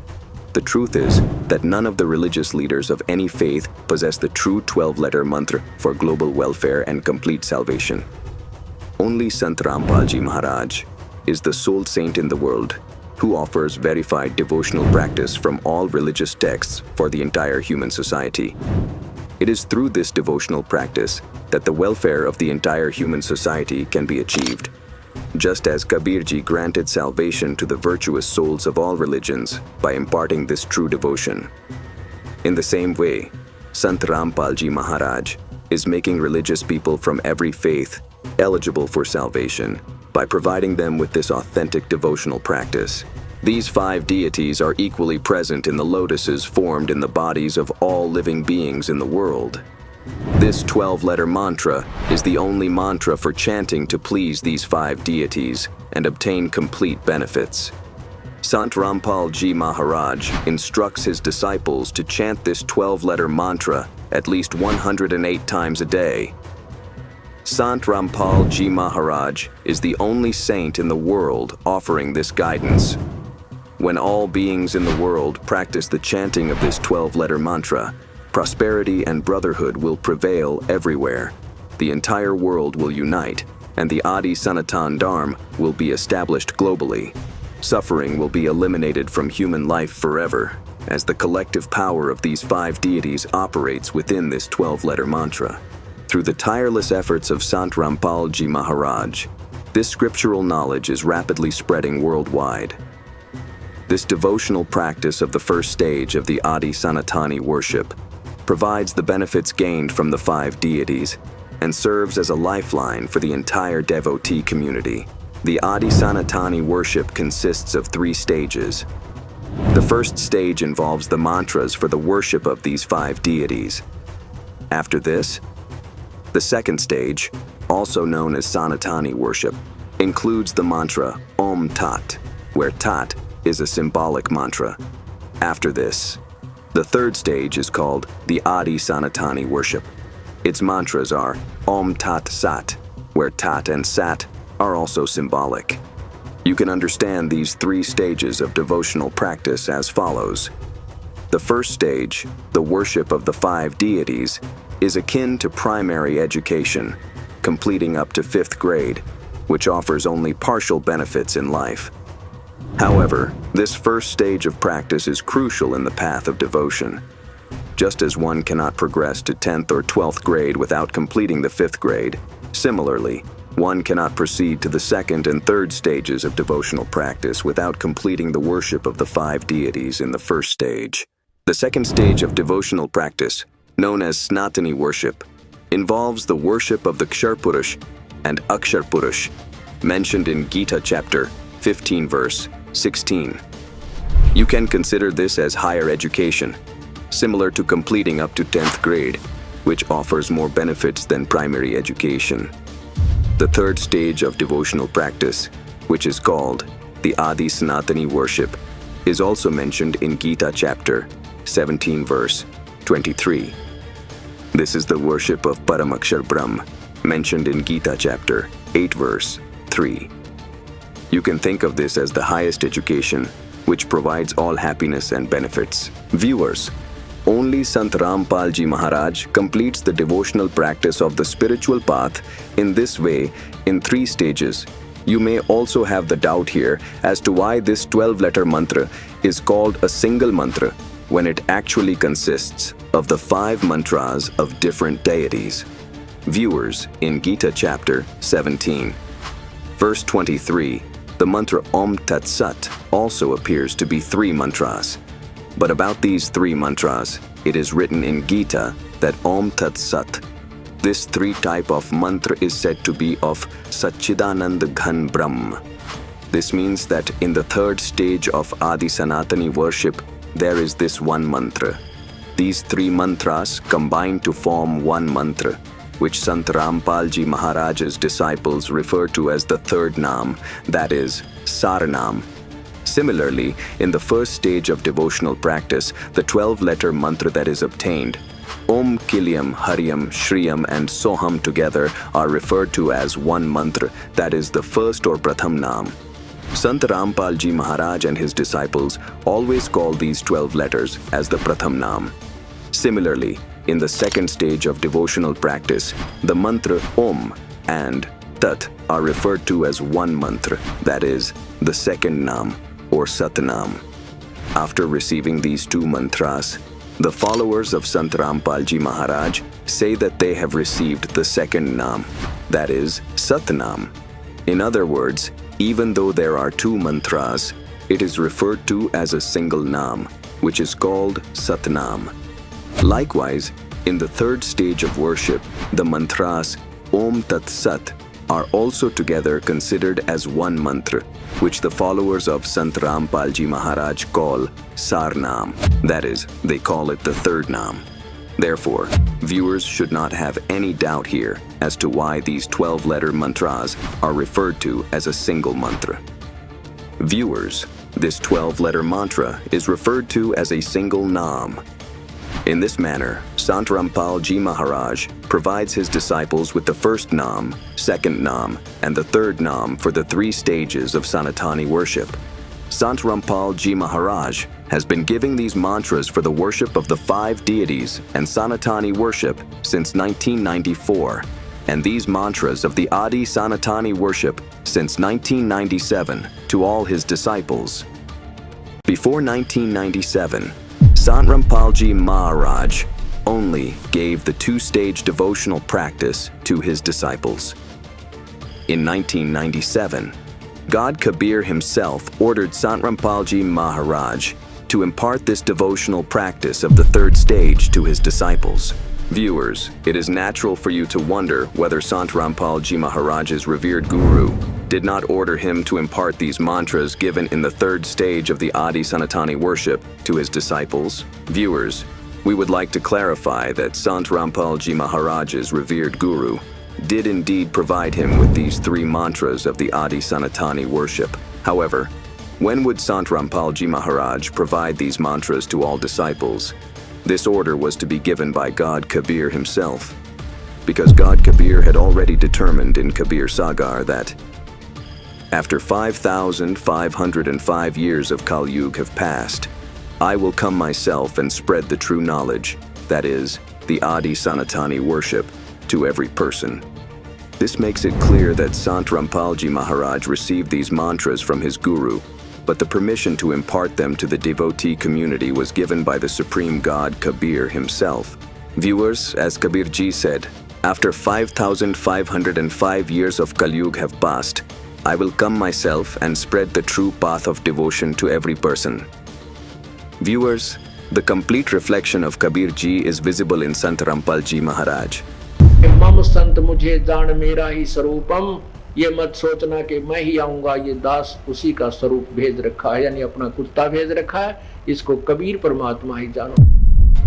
the truth is that none of the religious leaders of any faith possess the true 12-letter mantra for global welfare and complete salvation. Only Sant Rampal Ji Maharaj is the sole saint in the world who offers verified devotional practice from all religious texts for the entire human society. It is through this devotional practice that the welfare of the entire human society can be achieved, just as Kabirji granted salvation to the virtuous souls of all religions by imparting this true devotion. In the same way, Sant Rampal Ji Maharaj is making religious people from every faith eligible for salvation by providing them with this authentic devotional practice. These 5 deities are equally present in the lotuses formed in the bodies of all living beings in the world. This 12-letter mantra is the only mantra for chanting to please these 5 deities and obtain complete benefits. Sant Rampal Ji Maharaj instructs his disciples to chant this 12-letter mantra at least 108 times a day. Sant Rampal Ji Maharaj is the only saint in the world offering this guidance. When all beings in the world practice the chanting of this 12-letter mantra, prosperity and brotherhood will prevail everywhere. The entire world will unite, and the Adi Sanatan Dharma will be established globally. Suffering will be eliminated from human life forever, as the collective power of these 5 deities operates within this 12-letter mantra. Through the tireless efforts of Sant Rampal Ji Maharaj, this scriptural knowledge is rapidly spreading worldwide. This devotional practice of the first stage of the Adi Sanatani worship provides the benefits gained from the 5 deities and serves as a lifeline for the entire devotee community. The Adi Sanatani worship consists of 3 stages. The first stage involves the mantras for the worship of these 5 deities. After this, the second stage, also known as Sanatani worship, includes the mantra Om Tat, where Tat is a symbolic mantra. After this, the third stage is called the Adi Sanatani worship. Its mantras are Om Tat Sat, where Tat and Sat are also symbolic. You can understand these 3 stages of devotional practice as follows. The first stage, the worship of the 5 deities, is akin to primary education, completing up to 5th grade, which offers only partial benefits in life. However, this first stage of practice is crucial in the path of devotion. Just as one cannot progress to 10th or 12th grade without completing the 5th grade, similarly, one cannot proceed to the 2nd and 3rd stages of devotional practice without completing the worship of the 5 deities in the first stage. The second stage of devotional practice, known as Sanatani worship, involves the worship of the Ksharpurush and Aksharpurush, mentioned in Gita chapter 15 verse 16. You can consider this as higher education, similar to completing up to 10th grade, which offers more benefits than primary education. The third stage of devotional practice, which is called the Adi Sanatani worship, is also mentioned in Gita chapter 17 verse 23. This is the worship of Paramakshar Brahm, mentioned in Gita chapter 8 verse 3. You can think of this as the highest education, which provides all happiness and benefits. Viewers, only Sant Rampal Ji Maharaj completes the devotional practice of the spiritual path in this way in 3 stages. You may also have the doubt here as to why this 12-letter mantra is called a single mantra when it actually consists of the 5 mantras of different deities. Viewers, in Gita chapter 17, verse 23, the mantra Om Tat Sat also appears to be 3 mantras. But about these 3 mantras, it is written in Gita that Om Tat Sat, this 3 type of mantra is said to be of Satchidanand Ghan Brahm. This means that in the 3rd stage of Adi Sanatani worship, there is this one mantra. These 3 mantras combine to form one mantra, which Sant Rampal Ji Maharaj's disciples refer to as the 3rd Naam, that is, Saranam. Similarly, in the first stage of devotional practice, the 12-letter mantra that is obtained, Om Kilyam, Haryam, Shriyam and Soham together are referred to as one mantra, that is the first or Pratham Naam. Sant Rampal Ji Maharaj and his disciples always call these 12 letters as the Pratham Naam. Similarly, in the 2nd stage of devotional practice, the mantra Om and Tat are referred to as one mantra, that is, the 2nd Naam or Satnam. After receiving these 2 mantras, the followers of Sant Rampal Ji Maharaj say that they have received the 2nd Naam, that is, Satnam. In other words, even though there are 2 mantras, it is referred to as a single Naam, which is called Satnam. Likewise, in the 3rd stage of worship, the mantras Om Tat Sat are also together considered as one mantra, which the followers of Sant Rampal Ji Maharaj call Sarnam. That is, they call it the 3rd Naam. Therefore, viewers should not have any doubt here as to why these 12-letter mantras are referred to as a single mantra. Viewers, this 12-letter mantra is referred to as a single Naam. In this manner, Sant Rampal Ji Maharaj provides his disciples with the 1st Naam, 2nd Naam, and the 3rd Naam for the 3 stages of Sanatani worship. Sant Rampal Ji Maharaj has been giving these mantras for the worship of the 5 deities and Sanatani worship since 1994, and these mantras of the Adi Sanatani worship since 1997 to all his disciples. Before 1997, Sant Rampal Ji Maharaj only gave the 2-stage devotional practice to his disciples. In 1997, God Kabir himself ordered Sant Rampal Ji Maharaj to impart this devotional practice of the 3rd stage to his disciples. Viewers, it is natural for you to wonder whether Sant Rampal Ji Maharaj's revered guru did not order him to impart these mantras given in the 3rd stage of the Adi Sanatani worship to his disciples. Viewers, we would like to clarify that Sant Rampal Ji Maharaj's revered guru did indeed provide him with these 3 mantras of the Adi Sanatani worship. However, when would Sant Rampal Ji Maharaj provide these mantras to all disciples? This order was to be given by God Kabir himself, because God Kabir had already determined in Kabir Sagar that After 5,505 years of Kali Yuga have passed, I will come myself and spread the true knowledge, that is, the Adi Sanatani worship, to every person. This makes it clear that Sant Rampalji Maharaj received these mantras from his guru, but the permission to impart them to the devotee community was given by the Supreme God Kabir himself. Viewers, as Kabir Ji said, after 5,505 years of Kali Yuga have passed, I will come myself and spread the true path of devotion to every person. Viewers, the complete reflection of Kabir Ji is visible in Sant Rampalji Maharaj. मम संत मुझे जान मेरा ही स्वरूपम, ये मत सोचना कि मैं ही आऊंगा, ये दास उसी का स्वरूप भेज रखा है, यानी अपना कुत्ता भेज रखा है, इसको कबीर परमात्मा ही जानो.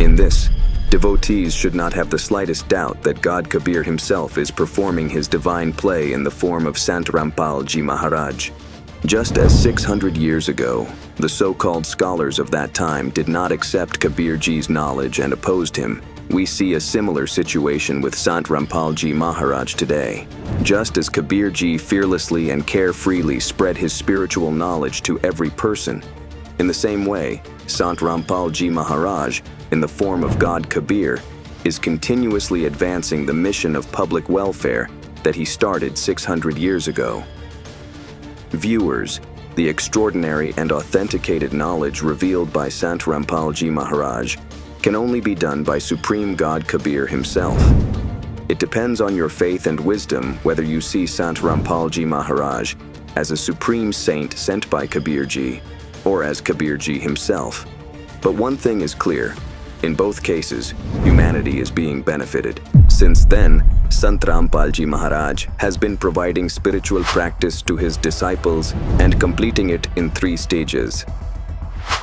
In this, devotees should not have the slightest doubt that God Kabir himself is performing his divine play in the form of Sant Rampalji Maharaj. Just as 600 years ago, the so-called scholars of that time did not accept Kabir Ji's knowledge and opposed him, we see a similar situation with Sant Rampalji Maharaj today. Just as Kabir Ji fearlessly and carefreely spread his spiritual knowledge to every person, in the same way, Sant Rampalji Maharaj, in the form of God Kabir, is continuously advancing the mission of public welfare that he started 600 years ago. Viewers, the extraordinary and authenticated knowledge revealed by Sant Rampalji Maharaj can only be done by Supreme God Kabir himself. It depends on your faith and wisdom whether you see Sant Rampalji Maharaj as a supreme saint sent by Kabir Ji or as Kabir Ji himself. But one thing is clear. In both cases, humanity is being benefited. Since then, Sant Rampalji Maharaj has been providing spiritual practice to his disciples and completing it in 3 stages.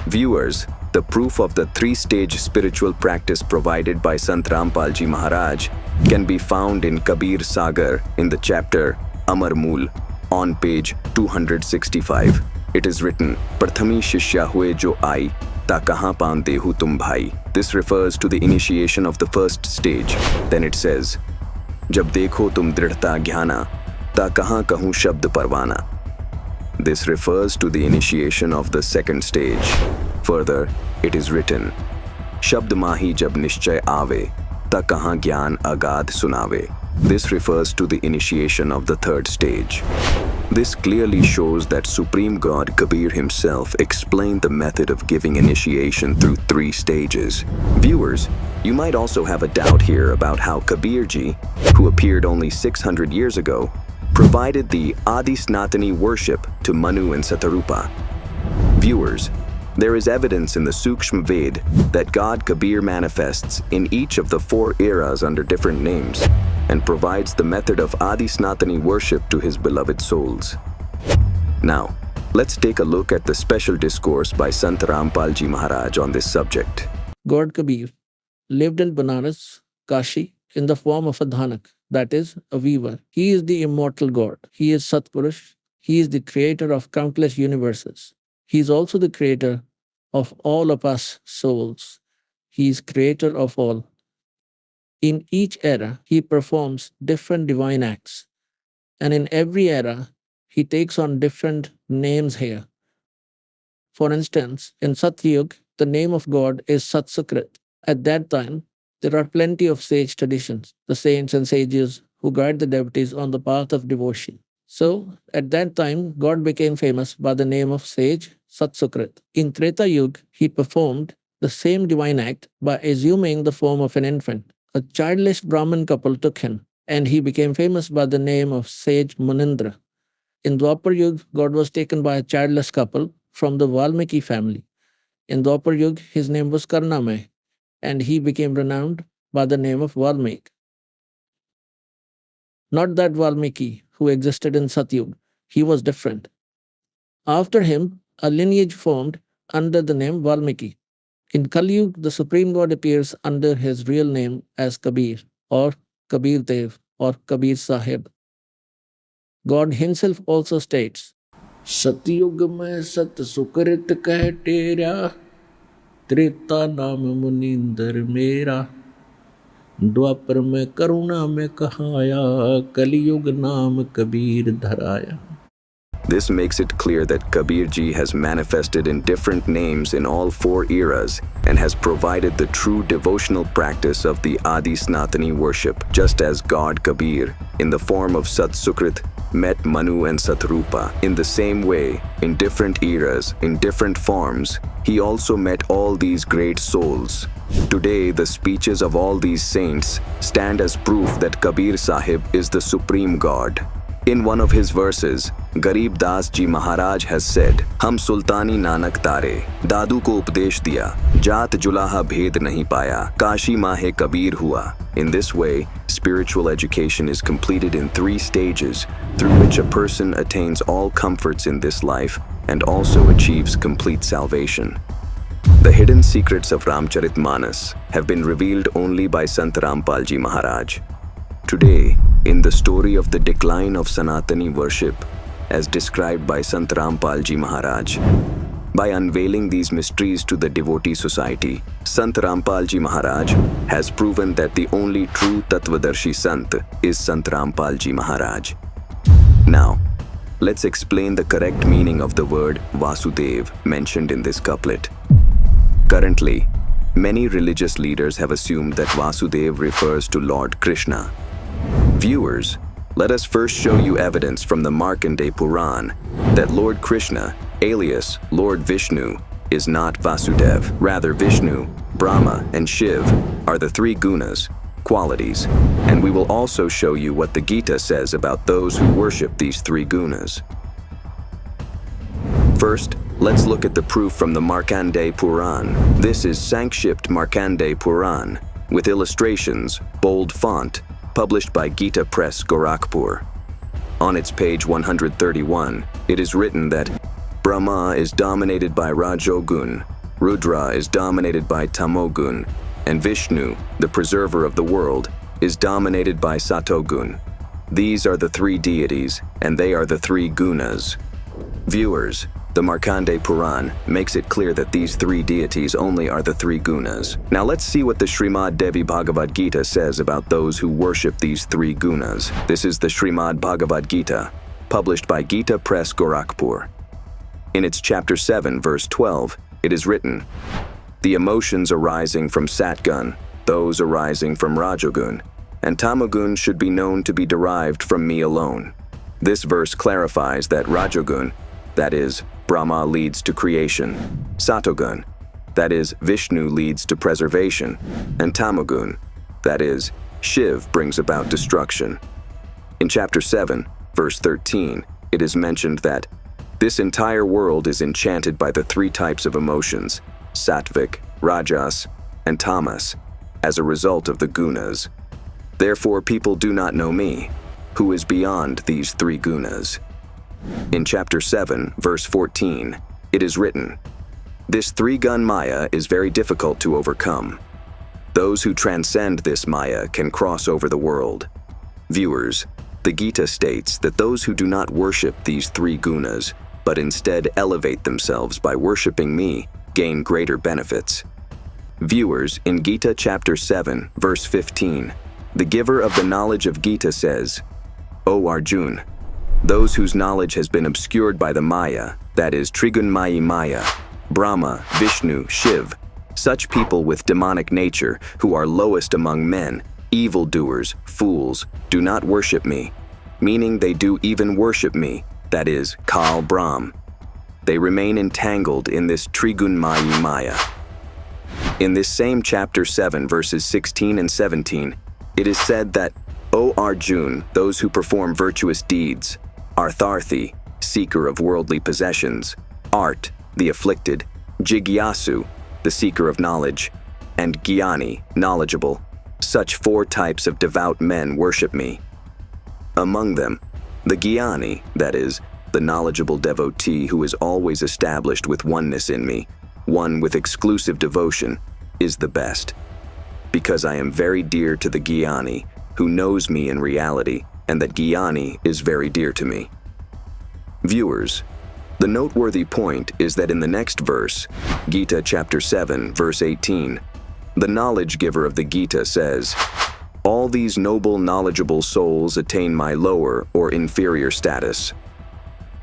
Viewers, the proof of the 3-stage spiritual practice provided by Sant Rampalji Maharaj can be found in Kabir Sagar in the chapter Amar Mool on page 265. It is written, Prathami Shishya hue jo ai, ta kahan pante hu tum bhai. This refers to the initiation of the first stage. Then it says, Jab dekho tum dridhta jnana, ta kahan kahun shabd parwana. This refers to the initiation of the second stage. Further, it is written, Shabd mahi jab nischay aave, ta kahan gyan agad sunave. This refers to the initiation of the third stage. This clearly shows that Supreme God Kabir himself explained the method of giving initiation through 3 stages. Viewers, you might also have a doubt here about how Kabir Ji, who appeared only 600 years ago, provided the Adi Sanatani worship to Manu and Satarupa. Viewers, there is evidence in the Sukshma Ved that God Kabir manifests in each of the 4 eras under different names and provides the method of Adi Sanatani worship to his beloved souls. Now, let's take a look at the special discourse by Sant Rampalji Maharaj on this subject. God Kabir lived in Banaras, Kashi, in the form of a dhanak, that is, a weaver. He is the immortal God. He is Satpurush. He is the creator of countless universes. He is also the creator of all of us souls. He is creator of all. In each era, he performs different divine acts. And in every era, he takes on different names here. For instance, in Satyug, the name of God is Satsukrit. At that time, there are plenty of sage traditions, the saints and sages who guide the devotees on the path of devotion. So, at that time, God became famous by the name of sage Satsukrit. In Treta Yuga, he performed the same divine act by assuming the form of an infant. A childless Brahmin couple took him, and he became famous by the name of sage Munindra. In Dwapar Yuga, God was taken by a childless couple from the Valmiki family. In Dwapar Yuga, his name was Karnamay, and he became renowned by the name of Valmiki. Not that Valmiki who existed in Satyug, he was different. After him, a lineage formed under the name Valmiki. In Kali Yuga, the Supreme God appears under his real name as Kabir, or Kabir Dev, or Kabir Sahib. God himself also states, Satyug mein sat sukrit keh tera, Treta naam munindar mera, Dwapar mein karuna mein kahaya, Kali Yuga naam Kabir dharaya. This makes it clear that Kabirji has manifested in different names in all 4 eras and has provided the true devotional practice of the Adi Sanatani worship, just as God Kabir, in the form of Sat Sukrit, met Manu and Satrupa. In the same way, in different eras, in different forms, he also met all these great souls. Today, the speeches of all these saints stand as proof that Kabir Sahib is the Supreme God. In one of his verses, Garib Das Ji Maharaj has said, "Hum Sultani Nanak Tare, Dadu ko updesh diya, Jaat Julaha Bhed nahi paya, Kashi Mahe Kabir hua." In this way, spiritual education is completed in 3 stages, through which a person attains all comforts in this life and also achieves complete salvation. The hidden secrets of Ramcharitmanas have been revealed only by Sant Rampal Ji Maharaj. Today, in the story of the decline of Sanatani worship, as described by Sant Rampal Ji Maharaj, by unveiling these mysteries to the devotee society, Sant Rampal Ji Maharaj has proven that the only true Tattvadarshi Sant is Sant Rampal Ji Maharaj. Now, let's explain the correct meaning of the word Vasudev mentioned in this couplet. Currently, many religious leaders have assumed that Vasudev refers to Lord Krishna. Viewers, let us first show you evidence from the Markandeya Puran that Lord Krishna, alias Lord Vishnu, is not Vasudev. Rather, Vishnu, Brahma, and Shiv are the 3 gunas, qualities, and we will also show you what the Gita says about those who worship these 3 gunas. First, let's look at the proof from the Markandeya Puran. This is Sankshipt Markandeya Puran, with illustrations, bold font, published by Gita Press, Gorakhpur. On its page 131, it is written that Brahma is dominated by Rajogun, Rudra is dominated by Tamogun, and Vishnu, the preserver of the world, is dominated by Satogun. These are the 3 deities, and they are the 3 gunas. Viewers, the Markandeya Puran makes it clear that these 3 deities only are the 3 gunas. Now let's see what the Srimad Devi Bhagavad Gita says about those who worship these 3 gunas. This is the Srimad Bhagavad Gita, published by Gita Press, Gorakhpur. In its chapter 7, verse 12, it is written, "The emotions arising from Satgun, those arising from Rajogun, and Tamagun should be known to be derived from me alone." This verse clarifies that Rajogun, that is, Brahma, leads to creation, Satogun, that is, Vishnu, leads to preservation, and Tamagun, that is, Shiv, brings about destruction. In chapter 7, verse 13, it is mentioned that this entire world is enchanted by the 3 types of emotions, Sattvic, Rajas, and Tamas, as a result of the gunas. Therefore people do not know me, who is beyond these 3 gunas. In chapter 7, verse 14, it is written, "This 3-gun Maya is very difficult to overcome. Those who transcend this Maya can cross over the world." Viewers, the Gita states that those who do not worship these 3 gunas, but instead elevate themselves by worshipping me, gain greater benefits. Viewers, in Gita chapter 7, verse 15, the giver of the knowledge of Gita says, "O Arjun, those whose knowledge has been obscured by the Maya, that is Trigunmayi Maya, Brahma, Vishnu, Shiv, such people with demonic nature who are lowest among men, evildoers, fools, do not worship me, meaning they do even worship me, that is Kal Brahm. They remain entangled in this Trigunmayi Maya." In this same chapter 7, verses 16 and 17, it is said that, "O Arjun, those who perform virtuous deeds, Artharthi, seeker of worldly possessions, Art, the afflicted, Jigyasu, the seeker of knowledge, and Gyani, knowledgeable, such 4 types of devout men worship me. Among them, the Gyani, that is, the knowledgeable devotee who is always established with oneness in me, one with exclusive devotion, is the best. Because I am very dear to the Gyani, who knows me in reality, and that Gyani is very dear to me." Viewers, the noteworthy point is that in the next verse, Gita chapter 7, verse 18, the knowledge giver of the Gita says, "All these noble, knowledgeable souls attain my lower or inferior status."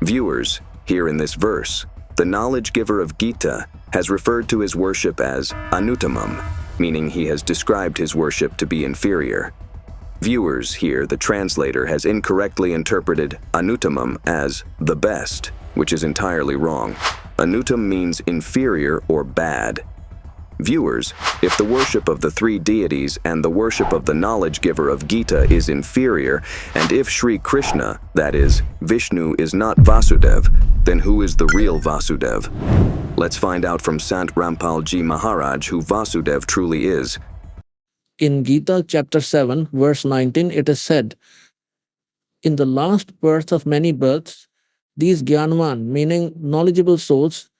Viewers, here in this verse, the knowledge giver of Gita has referred to his worship as anuttamam, meaning he has described his worship to be inferior. Viewers, here the translator has incorrectly interpreted anuttamam as the best, which is entirely wrong. Anuttam means inferior or bad. Viewers, if the worship of the three deities and the worship of the knowledge giver of Gita is inferior, and if Sri Krishna, that is, Vishnu, is not Vasudev, then who is the real Vasudev? Let's find out from Sant Rampal Ji Maharaj who Vasudev truly is. In Gita chapter 7, verse 19, it is said, "In the last birth of many births, these Gyanvan, meaning knowledgeable souls,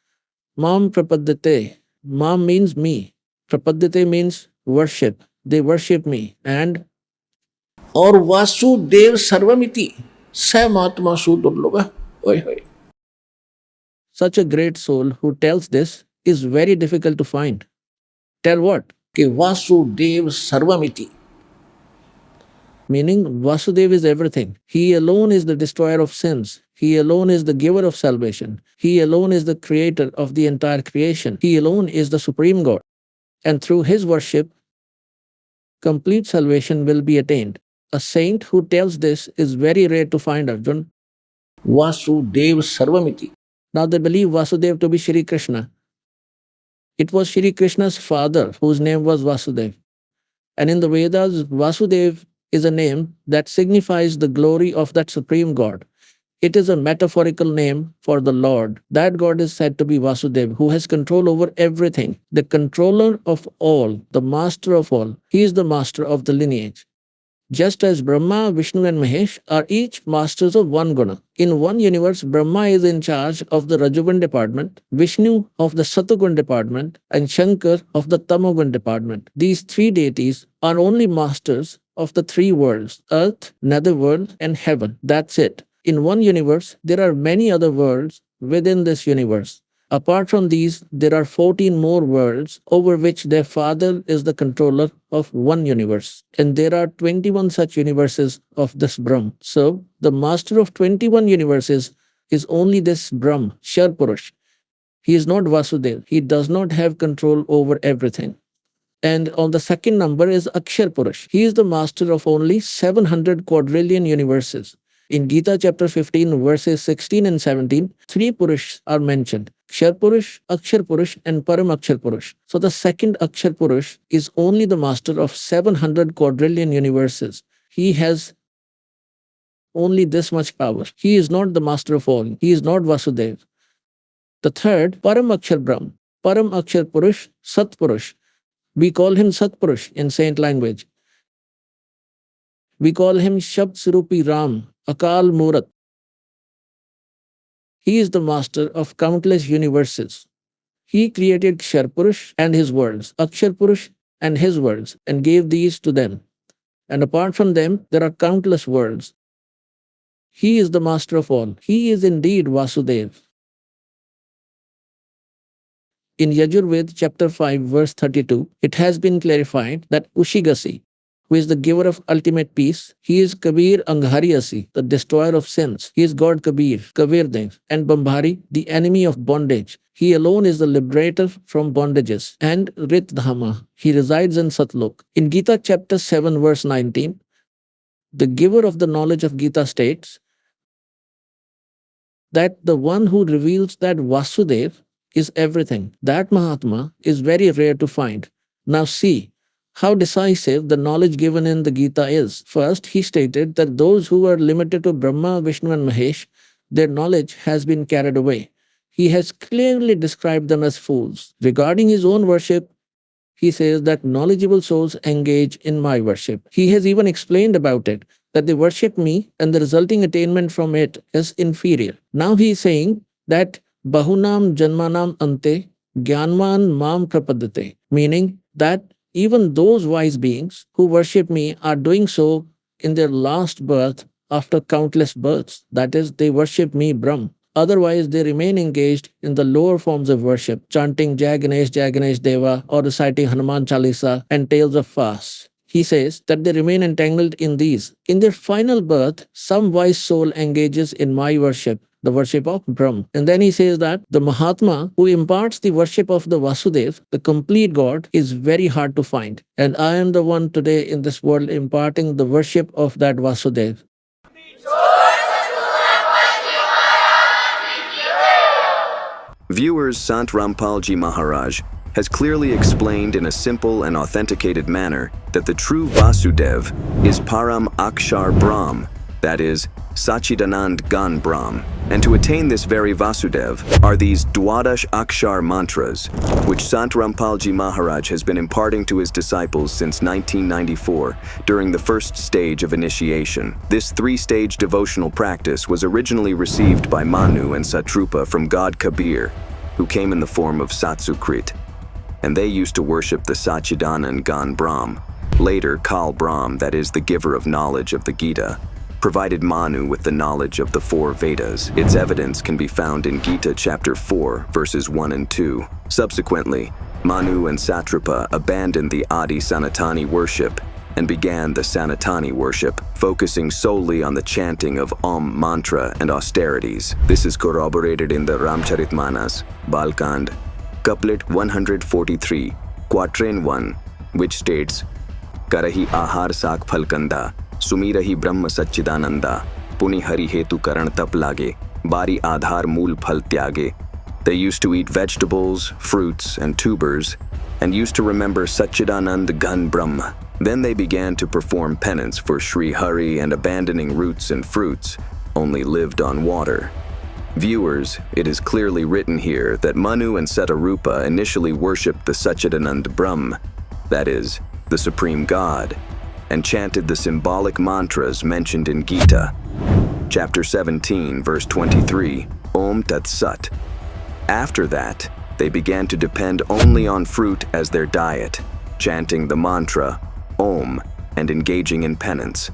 Mam Prapaddate, Mam means me, Prapaddate means worship, they worship me, and और वासुदेव सर्वमिति स महात्मा सुदुर्लभ ओय होय." Such a great soul who tells this is very difficult to find. Tell what? कि वासुदेव सर्वमिति, meaning Vasudev is everything. He alone is the destroyer of sins. He alone is the giver of salvation. He alone is the creator of the entire creation. He alone is the supreme God. And through his worship, complete salvation will be attained. A saint who tells this is very rare to find, Arjun. Vasudev सर्वमिति. Now they believe Vasudev to be Shri Krishna. It was Shri Krishna's father whose name was Vasudev. And in the Vedas, Vasudev is a name that signifies the glory of that supreme God. It is a metaphorical name for the Lord. That God is said to be Vasudev, who has control over everything, the controller of all, the master of all. He is the master of the lineage. Just as Brahma, Vishnu and Mahesh are each masters of one guna. In one universe, Brahma is in charge of the Rajogun department, Vishnu of the Satogun department, and Shankar of the Tamogun department. These three deities are only masters of the three worlds, earth, netherworld, and heaven. That's it. In one universe, there are many other worlds within this universe. Apart from these, there are 14 more worlds over which their father is the controller of one universe. And there are 21 such universes of this Brahm. So, the master of 21 universes is only this Brahm, Shar Purush. He is not Vasudev. He does not have control over everything. And on the second number is Akshar Purush. He is the master of only 700 quadrillion universes. In Gita chapter 15, verses 16 and 17, three Purush are mentioned. Kshar Purush, Akshar Purush, and Param Akshar Purush. So the second Akshar Purush is only the master of 700 quadrillion universes. He has only this much power. He is not the master of all. He is not Vasudev. The third, Param Akshar Brahm, Param Akshar Purush, Sat Purush. We call him Sat Purush in saint language. We call him Shabd Swarupi Ram, Akal Murat. He is the master of countless universes. He created Kshar Purush and his worlds, Akshar Purush and his worlds, and gave these to them. And apart from them, there are countless worlds. He is the master of all. He is indeed Vasudev. In Yajurved chapter 5 verse 32, it has been clarified that Ushigasi, who is the giver of ultimate peace, he is Kabir Anghariasi, the destroyer of sins. He is God Kabir, Kabirdev, and Bambhari, the enemy of bondage. He alone is the liberator from bondages. And Rit Dhama, he resides in Satlok. In Gita chapter 7 verse 19, the giver of the knowledge of Gita states that the one who reveals that Vasudev is everything. That Mahatma is very rare to find. Now see how decisive the knowledge given in the Gita is. First, he stated that those who are limited to Brahma, Vishnu and Mahesh, their knowledge has been carried away. He has clearly described them as fools. Regarding his own worship, he says that knowledgeable souls engage in my worship. He has even explained about it, that they worship me and the resulting attainment from it is inferior. Now he is saying that Bahunam Janmanam Ante Gyanman Mam Prapadate, meaning that even those wise beings who worship me are doing so in their last birth after countless births. That is, they worship me, Brahm. Otherwise, they remain engaged in the lower forms of worship, chanting Jai Ganesh Deva, or reciting Hanuman Chalisa and tales of fasts. He says that they remain entangled in these. In their final birth, some wise soul engages in my worship. the worship of Brahm. And then he says that the Mahatma who imparts the worship of the Vasudev, the complete God, is very hard to find. And I am the one today in this world imparting the worship of that Vasudev. Viewers, Sant Rampalji Maharaj has clearly explained in a simple and authenticated manner that the true Vasudev is Param Akshar Brahm, that is, Sachidanand Gan Brahm. And to attain this very Vasudev are these Dwadash Akshar mantras, which Sant Rampalji Maharaj has been imparting to his disciples since 1994 during the first stage of initiation. This three-stage devotional practice was originally received by Manu and Satrupa from god Kabir, who came in the form of Satsukrit, and they used to worship the Sachidanand Gan Brahm. Later, Kal Brahm, that is the giver of knowledge of the Gita, provided Manu with the knowledge of the four Vedas. Its evidence can be found in Gita chapter 4, verses 1 and 2. Subsequently, Manu and Satrapa abandoned the Adi Sanatani worship and began the Sanatani worship, focusing solely on the chanting of Om mantra and austerities. This is corroborated in the Ramcharitmanas, Balkand, couplet 143, quatrain 1, which states, Karahi ahar sak phalkanda, Sumirahi Brahma Sachidananda, Puni Hari Hetu Karan Tap Lage, Bari Adhar Mool Phal Tyage. They used to eat vegetables, fruits, and tubers, and used to remember Sachidanand Gan Brahma. Then they began to perform penance for Sri Hari and abandoning roots and fruits, only lived on water. Viewers, it is clearly written here that Manu and Setarupa initially worshipped the Sachidanand Brahma, that is, the Supreme God, and chanted the symbolic mantras mentioned in Gita, chapter 17, verse 23, Om Tat Sat. After that, they began to depend only on fruit as their diet, chanting the mantra, Om, and engaging in penance.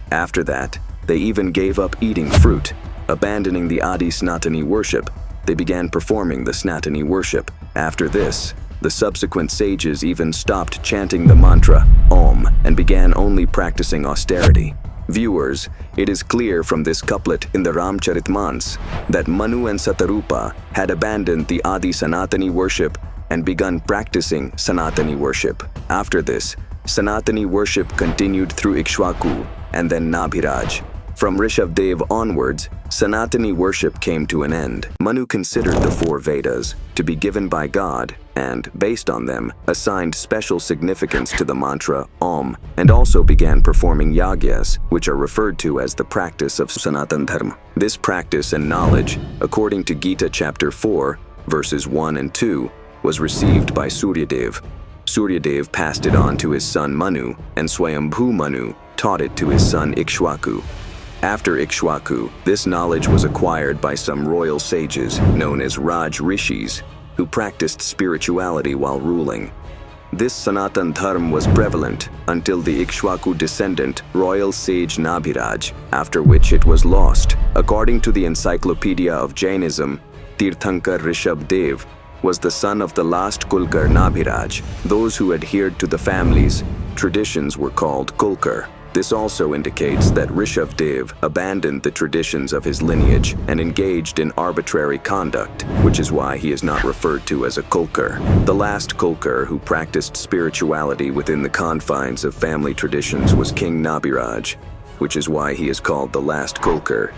After that, they even gave up eating fruit, abandoning the Adi Sanatani worship. They began performing the Sanatani worship. After this, the subsequent sages even stopped chanting the mantra, Om, and began only practicing austerity. Viewers, it is clear from this couplet in the Ramcharitmans that Manu and Satarupa had abandoned the Adi Sanatani worship and begun practicing Sanatani worship. After this, Sanatani worship continued through Ikshwaku and then Nabhiraj. From Rishabdev onwards, Sanatani worship came to an end. Manu considered the four Vedas to be given by God and, based on them, assigned special significance to the mantra Om, and also began performing yagyas, which are referred to as the practice of Sanatan Dharma. This practice and knowledge, according to Gita chapter 4, verses 1 and 2, was received by Suryadev. Suryadev passed it on to his son Manu, and Swayambhu Manu taught it to his son Ikshwaku. After Ikshwaku, this knowledge was acquired by some royal sages known as Raj Rishis, who practiced spirituality while ruling. This Sanatan Dharma was prevalent until the Ikshwaku descendant, royal sage Nabhiraj, after which it was lost. According to the Encyclopedia of Jainism, Tirthankar Rishabdev was the son of the last Kulkar Nabhiraj. Those who adhered to the family's traditions were called Kulkar. This also indicates that Rishabdev abandoned the traditions of his lineage and engaged in arbitrary conduct, which is why he is not referred to as a Kulkar. The last Kulkar who practiced spirituality within the confines of family traditions was King Nabhiraj, which is why he is called the last Kulkar,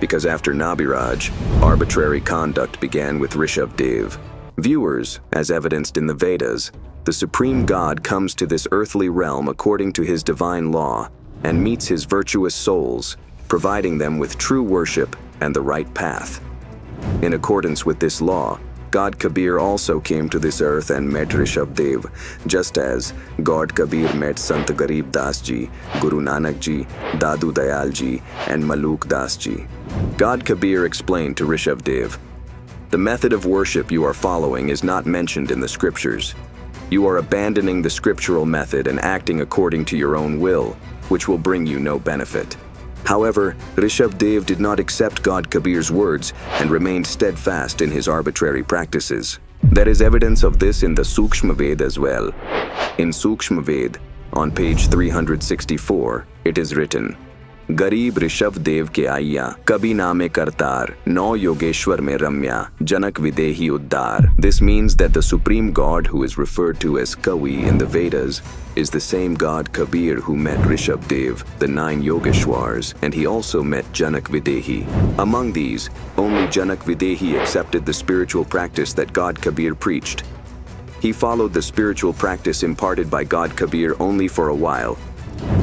because after Nabhiraj, arbitrary conduct began with Rishabdev. Viewers, as evidenced in the Vedas, the Supreme God comes to this earthly realm according to his divine law and meets his virtuous souls, providing them with true worship and the right path. In accordance with this law, God Kabir also came to this earth and met Rishabdev, just as God Kabir met Sant Garib Das Ji, Guru Nanak Ji, Dadu Dayal Ji, and Maluk Das Ji. God Kabir explained to Rishabdev, "The method of worship you are following is not mentioned in the scriptures. You are abandoning the scriptural method and acting according to your own will, which will bring you no benefit." However, Rishabdev did not accept God Kabir's words and remained steadfast in his arbitrary practices. There is evidence of this in the Sukshma Ved as well. In Sukshma Ved, on page 364, it is written, गरीब ऋषभ देव के आइया, कभी नामे करतार, 9 योगेश्वर में रम्या, जनक videhi uddar. This means that the supreme god who is referred to as Kavi in the Vedas is the same god Kabir who met Rishabh Dev, the 9 Yogeshwars, and he also met Janak Videhi. Among these, only Janak Videhi accepted the spiritual practice that God Kabir preached. He followed the spiritual practice imparted by God Kabir only for a while,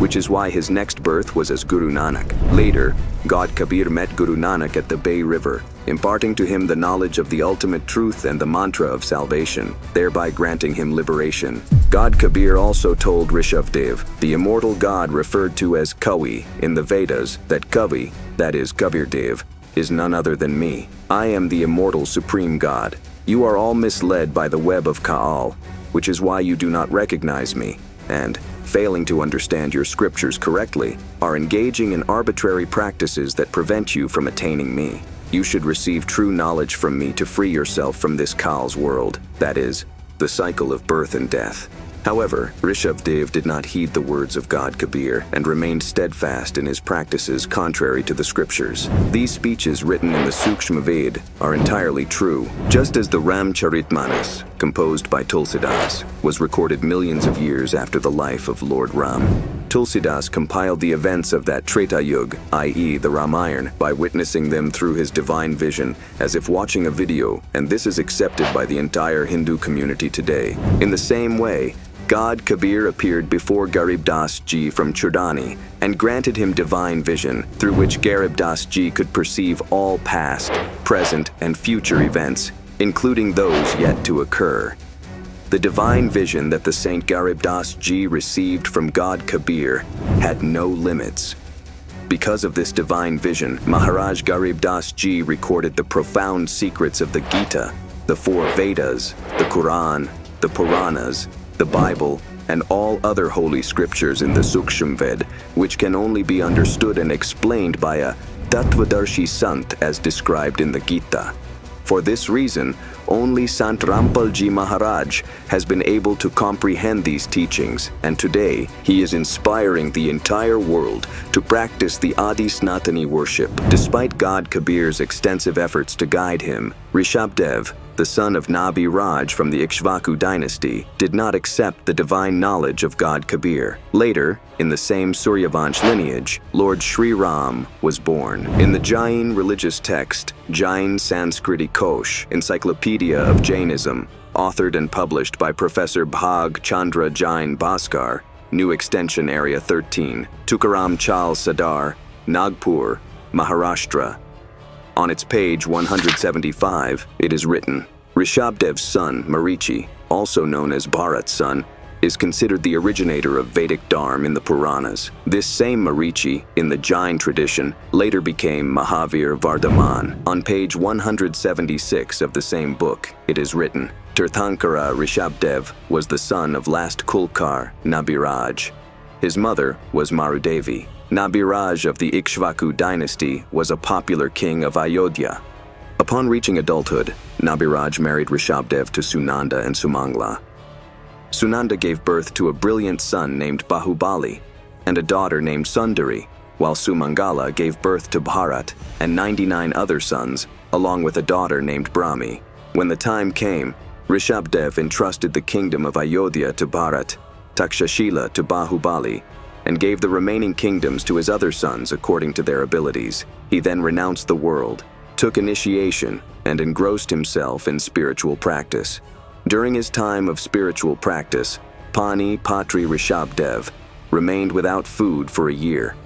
which is why his next birth was as Guru Nanak. Later, God Kabir met Guru Nanak at the Bay River, imparting to him the knowledge of the ultimate truth and the mantra of salvation, thereby granting him liberation. God Kabir also told Rishabh Dev, the immortal god referred to as Kavi in the Vedas, that Kavi, that is Kabir Dev, is none other than me. I am the immortal supreme god. You are all misled by the web of Kaal, which is why you do not recognize me, and, failing to understand your scriptures correctly, are engaging in arbitrary practices that prevent you from attaining me. You should receive true knowledge from me to free yourself from this Kaal's world, that is, the cycle of birth and death. However, Rishabh Dev did not heed the words of God Kabir and remained steadfast in his practices contrary to the scriptures. These speeches written in the Sukshma Ved are entirely true, just as the Ramcharitmanas, composed by Tulsidas, was recorded millions of years after the life of Lord Ram. Tulsidas compiled the events of that Treta Yuga, i.e. the Ramayana, by witnessing them through his divine vision, as if watching a video, and this is accepted by the entire Hindu community today. In the same way, God Kabir appeared before Garib Das Ji from Churdani and granted him divine vision, through which Garib Das Ji could perceive all past, present, and future events, including those yet to occur. The divine vision that the Saint Garib Das Ji received from God Kabir had no limits. Because of this divine vision, Maharaj Garib Das Ji recorded the profound secrets of the Gita, the 4 Vedas, the Quran, the Puranas, the Bible, and all other holy scriptures in the Sukshma Ved, which can only be understood and explained by a Tattvadarshi Sant as described in the Gita. For this reason, only Sant Rampalji Maharaj has been able to comprehend these teachings, and today he is inspiring the entire world to practice the Adi Sanatani worship. Despite God Kabir's extensive efforts to guide him, Rishabh Dev, the son of Nabi Raj from the Ikshvaku dynasty, did not accept the divine knowledge of God Kabir. Later, in the same Suryavansh lineage, Lord Sri Ram was born. In the Jain religious text, Jain Sanskriti Kosh, Encyclopedia of Jainism, authored and published by Professor Bhag Chandra Jain Bhaskar, New Extension Area 13, Tukaram Chal Sadar, Nagpur, Maharashtra. On its page 175, it is written, Rishabdev's son, Marichi, also known as Bharat's son, is considered the originator of Vedic Dharma in the Puranas. This same Marichi, in the Jain tradition, later became Mahavir Vardhaman. On page 176 of the same book, it is written, Tirthankara Rishabdev was the son of last Kulkar, Nabiraj. His mother was Marudevi. Nabiraj of the Ikshvaku dynasty was a popular king of Ayodhya. Upon reaching adulthood, Nabiraj married Rishabdev to Sunanda and Sumangla. Sunanda gave birth to a brilliant son named Bahubali and a daughter named Sundari, while Sumangala gave birth to Bharat and 99 other sons, along with a daughter named Brahmi. When the time came, Rishabdev entrusted the kingdom of Ayodhya to Bharat, Takshashila to Bahubali, and gave the remaining kingdoms to his other sons according to their abilities. He then renounced the world, took initiation, and engrossed himself in spiritual practice. During his time of spiritual practice, Pani Patri Rishabdev remained without food for a year.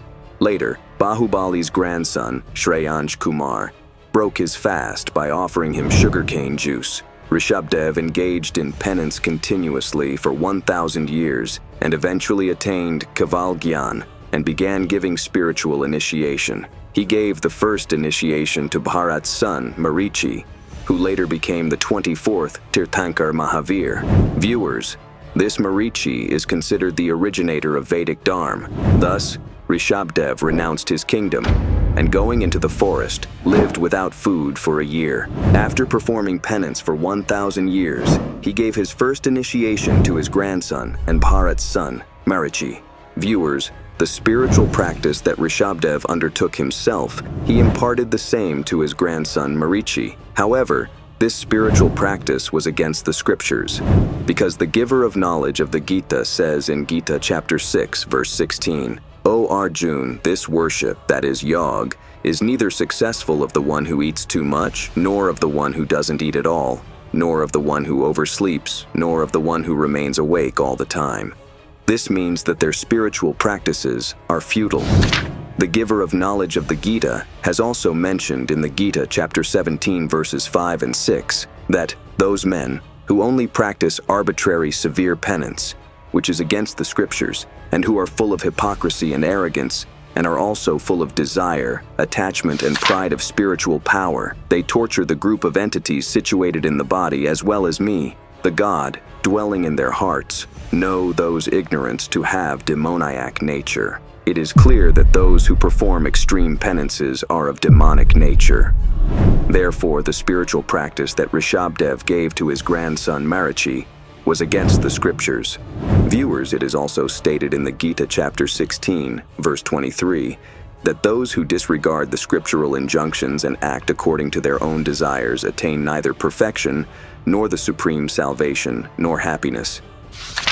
Later, Bahubali's grandson, Shreyansh Kumar, broke his fast by offering him sugarcane juice. Rishabdev engaged in penance continuously for 1,000 years and eventually attained Kaval Gyan and began giving spiritual initiation. He gave the first initiation to Bharat's son, Marichi, who later became the 24th Tirthankar Mahavir. Viewers, this Marichi is considered the originator of Vedic Dharma. Thus, Rishabdev renounced his kingdom and, going into the forest, lived without food for a year. After performing penance for 1,000 years, he gave his first initiation to his grandson and Bharat's son, Marichi. Viewers, the spiritual practice that Rishabdev undertook himself, he imparted the same to his grandson Marichi. However, this spiritual practice was against the scriptures, because the giver of knowledge of the Gita says in Gita chapter 6, verse 16, "O Arjun, this worship, that is yog, is neither successful of the one who eats too much, nor of the one who doesn't eat at all, nor of the one who oversleeps, nor of the one who remains awake all the time." This means that their spiritual practices are futile. The giver of knowledge of the Gita has also mentioned in the Gita chapter 17 verses 5 and 6 that those men who only practice arbitrary severe penance, which is against the scriptures, and who are full of hypocrisy and arrogance, and are also full of desire, attachment, and pride of spiritual power, they torture the group of entities situated in the body as well as me, the God, dwelling in their hearts. Know those ignorant to have demoniac nature. It is clear that those who perform extreme penances are of demonic nature. Therefore, the spiritual practice that Rishabdev gave to his grandson Marichi was against the scriptures. Viewers, it is also stated in the Gita chapter 16, verse 23, that those who disregard the scriptural injunctions and act according to their own desires attain neither perfection, nor the supreme salvation, nor happiness.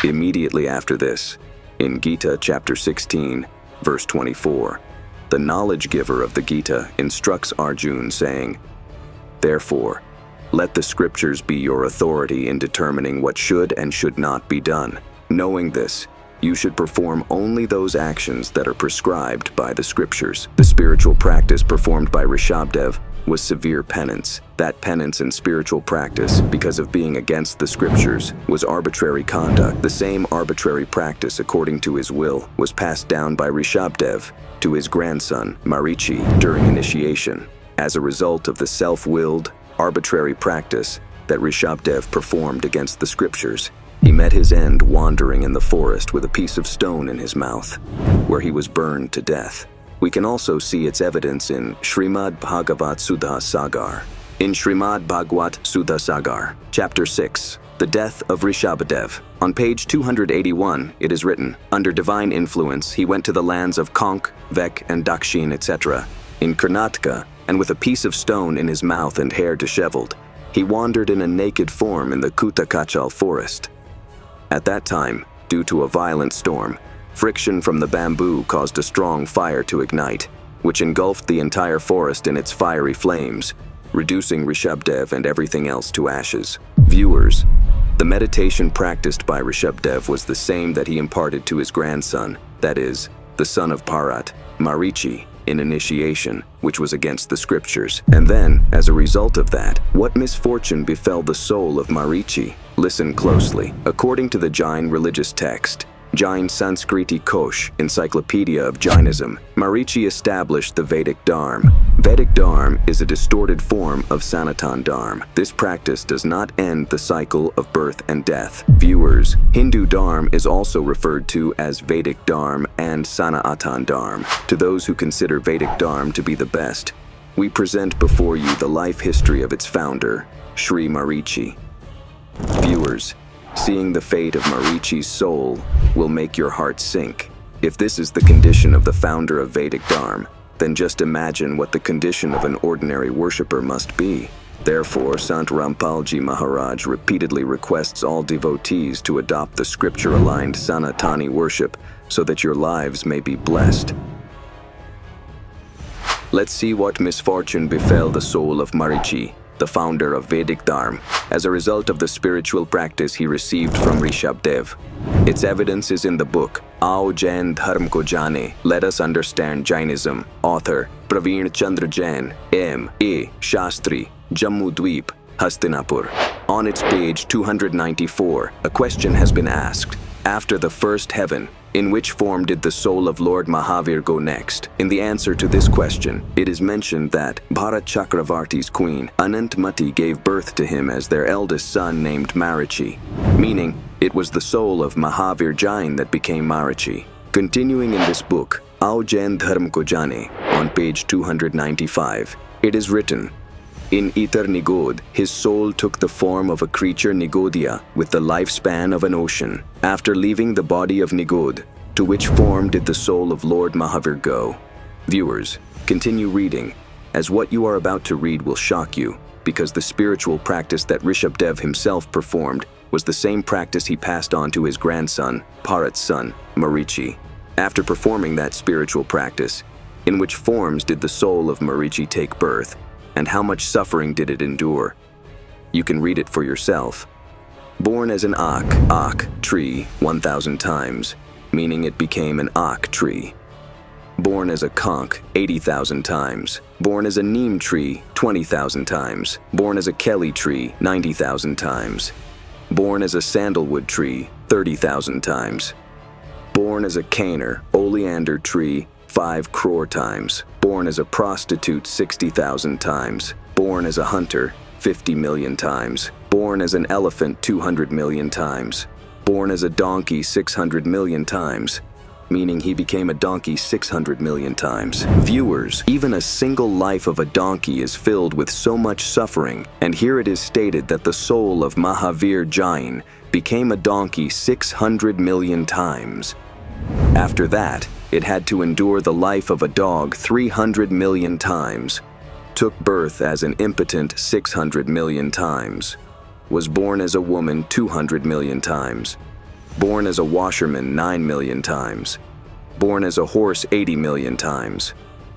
Immediately after this, in Gita chapter 16, verse 24, the knowledge giver of the Gita instructs Arjun saying, "Therefore, let the scriptures be your authority in determining what should and should not be done. Knowing this, you should perform only those actions that are prescribed by the scriptures." The spiritual practice performed by Rishabdev was severe penance. That penance and spiritual practice, because of being against the scriptures, was arbitrary conduct. The same arbitrary practice, according to his will, was passed down by Rishabdev to his grandson, Marichi, during initiation. As a result of the self-willed, arbitrary practice that Rishabdev performed against the scriptures, he met his end wandering in the forest with a piece of stone in his mouth, where he was burned to death. We can also see its evidence in Srimad Bhagavat Sudha Sagar. In Srimad Bhagavat Sudha Sagar, chapter 6, the death of Rishabdev. On page 281, it is written, "Under divine influence, he went to the lands of Konk, Vek, and Dakshin, etc. In Karnataka, and with a piece of stone in his mouth and hair disheveled, he wandered in a naked form in the Kutakachal forest. At that time, due to a violent storm, friction from the bamboo caused a strong fire to ignite, which engulfed the entire forest in its fiery flames, reducing Rishabdev and everything else to ashes." Viewers, the meditation practiced by Rishabdev was the same that he imparted to his grandson, that is, the son of Bharat, Marichi, in initiation, which was against the scriptures. And then, as a result of that, what misfortune befell the soul of Marichi? Listen closely. According to the Jain religious text, Jain Sanskriti Kosh, Encyclopedia of Jainism, Marichi established the Vedic Dharma. Vedic Dharma is a distorted form of Sanatan Dharma. This practice does not end the cycle of birth and death. Viewers, Hindu Dharma is also referred to as Vedic Dharma and Sanatan Dharma. To those who consider Vedic Dharma to be the best, we present before you the life history of its founder, Sri Marichi. Viewers, seeing the fate of Marichi's soul will make your heart sink. If this is the condition of the founder of Vedic Dharma, then just imagine what the condition of an ordinary worshipper must be. Therefore, Sant Rampalji Maharaj repeatedly requests all devotees to adopt the scripture-aligned Sanatani worship so that your lives may be blessed. Let's see what misfortune befell the soul of Marichi, the founder of Vedic Dharma, as a result of the spiritual practice he received from Rishabdev. Its evidence is in the book, Aao Jain Dharm Ko Jane, Let Us Understand Jainism, author Praveen Chandra Jain, M.A. Shastri, Jammu Dweep, Hastinapur. On its page 294, a question has been asked. After the first heaven, in which form did the soul of Lord Mahavir go next? In the answer to this question, it is mentioned that Bharat Chakravarti's queen, Anantmati, gave birth to him as their eldest son named Marichi, meaning it was the soul of Mahavir Jain that became Marichi. Continuing in this book, Aao Jain Dharm Ko Jane, on page 295, it is written, "In Ether Nigod, his soul took the form of a creature Nigodia with the lifespan of an ocean. After leaving the body of Nigod, To which form did the soul of Lord Mahavir go? Viewers, continue reading, as what you are about to read will shock you, because the spiritual practice that Rishabdev himself performed was the same practice he passed on to his grandson, Parat's son, Marichi. After performing that spiritual practice, in which forms did the soul of Marichi take birth, and how much suffering did it endure? You can read it for yourself. Born as an ak tree 1,000 times, meaning it became an ak tree. Born as a conch 80,000 times. Born as a neem tree 20,000 times. Born as a kelly tree 90,000 times. Born as a sandalwood tree 30,000 times. Born as a caner, oleander tree 5 crore times. Born as a prostitute 60,000 times. Born as a hunter 50 million times. Born as an elephant 200 million times. Born as a donkey 600 million times, meaning he became a donkey 600 million times. Viewers, even a single life of a donkey is filled with so much suffering, and here it is stated that the soul of Mahavir Jain became a donkey 600 million times. After that, it had to endure the life of a dog 300 million times, took birth as an impotent 600 million times, was born as a woman 200 million times, born as a washerman 9 million times, born as a horse 80 million times,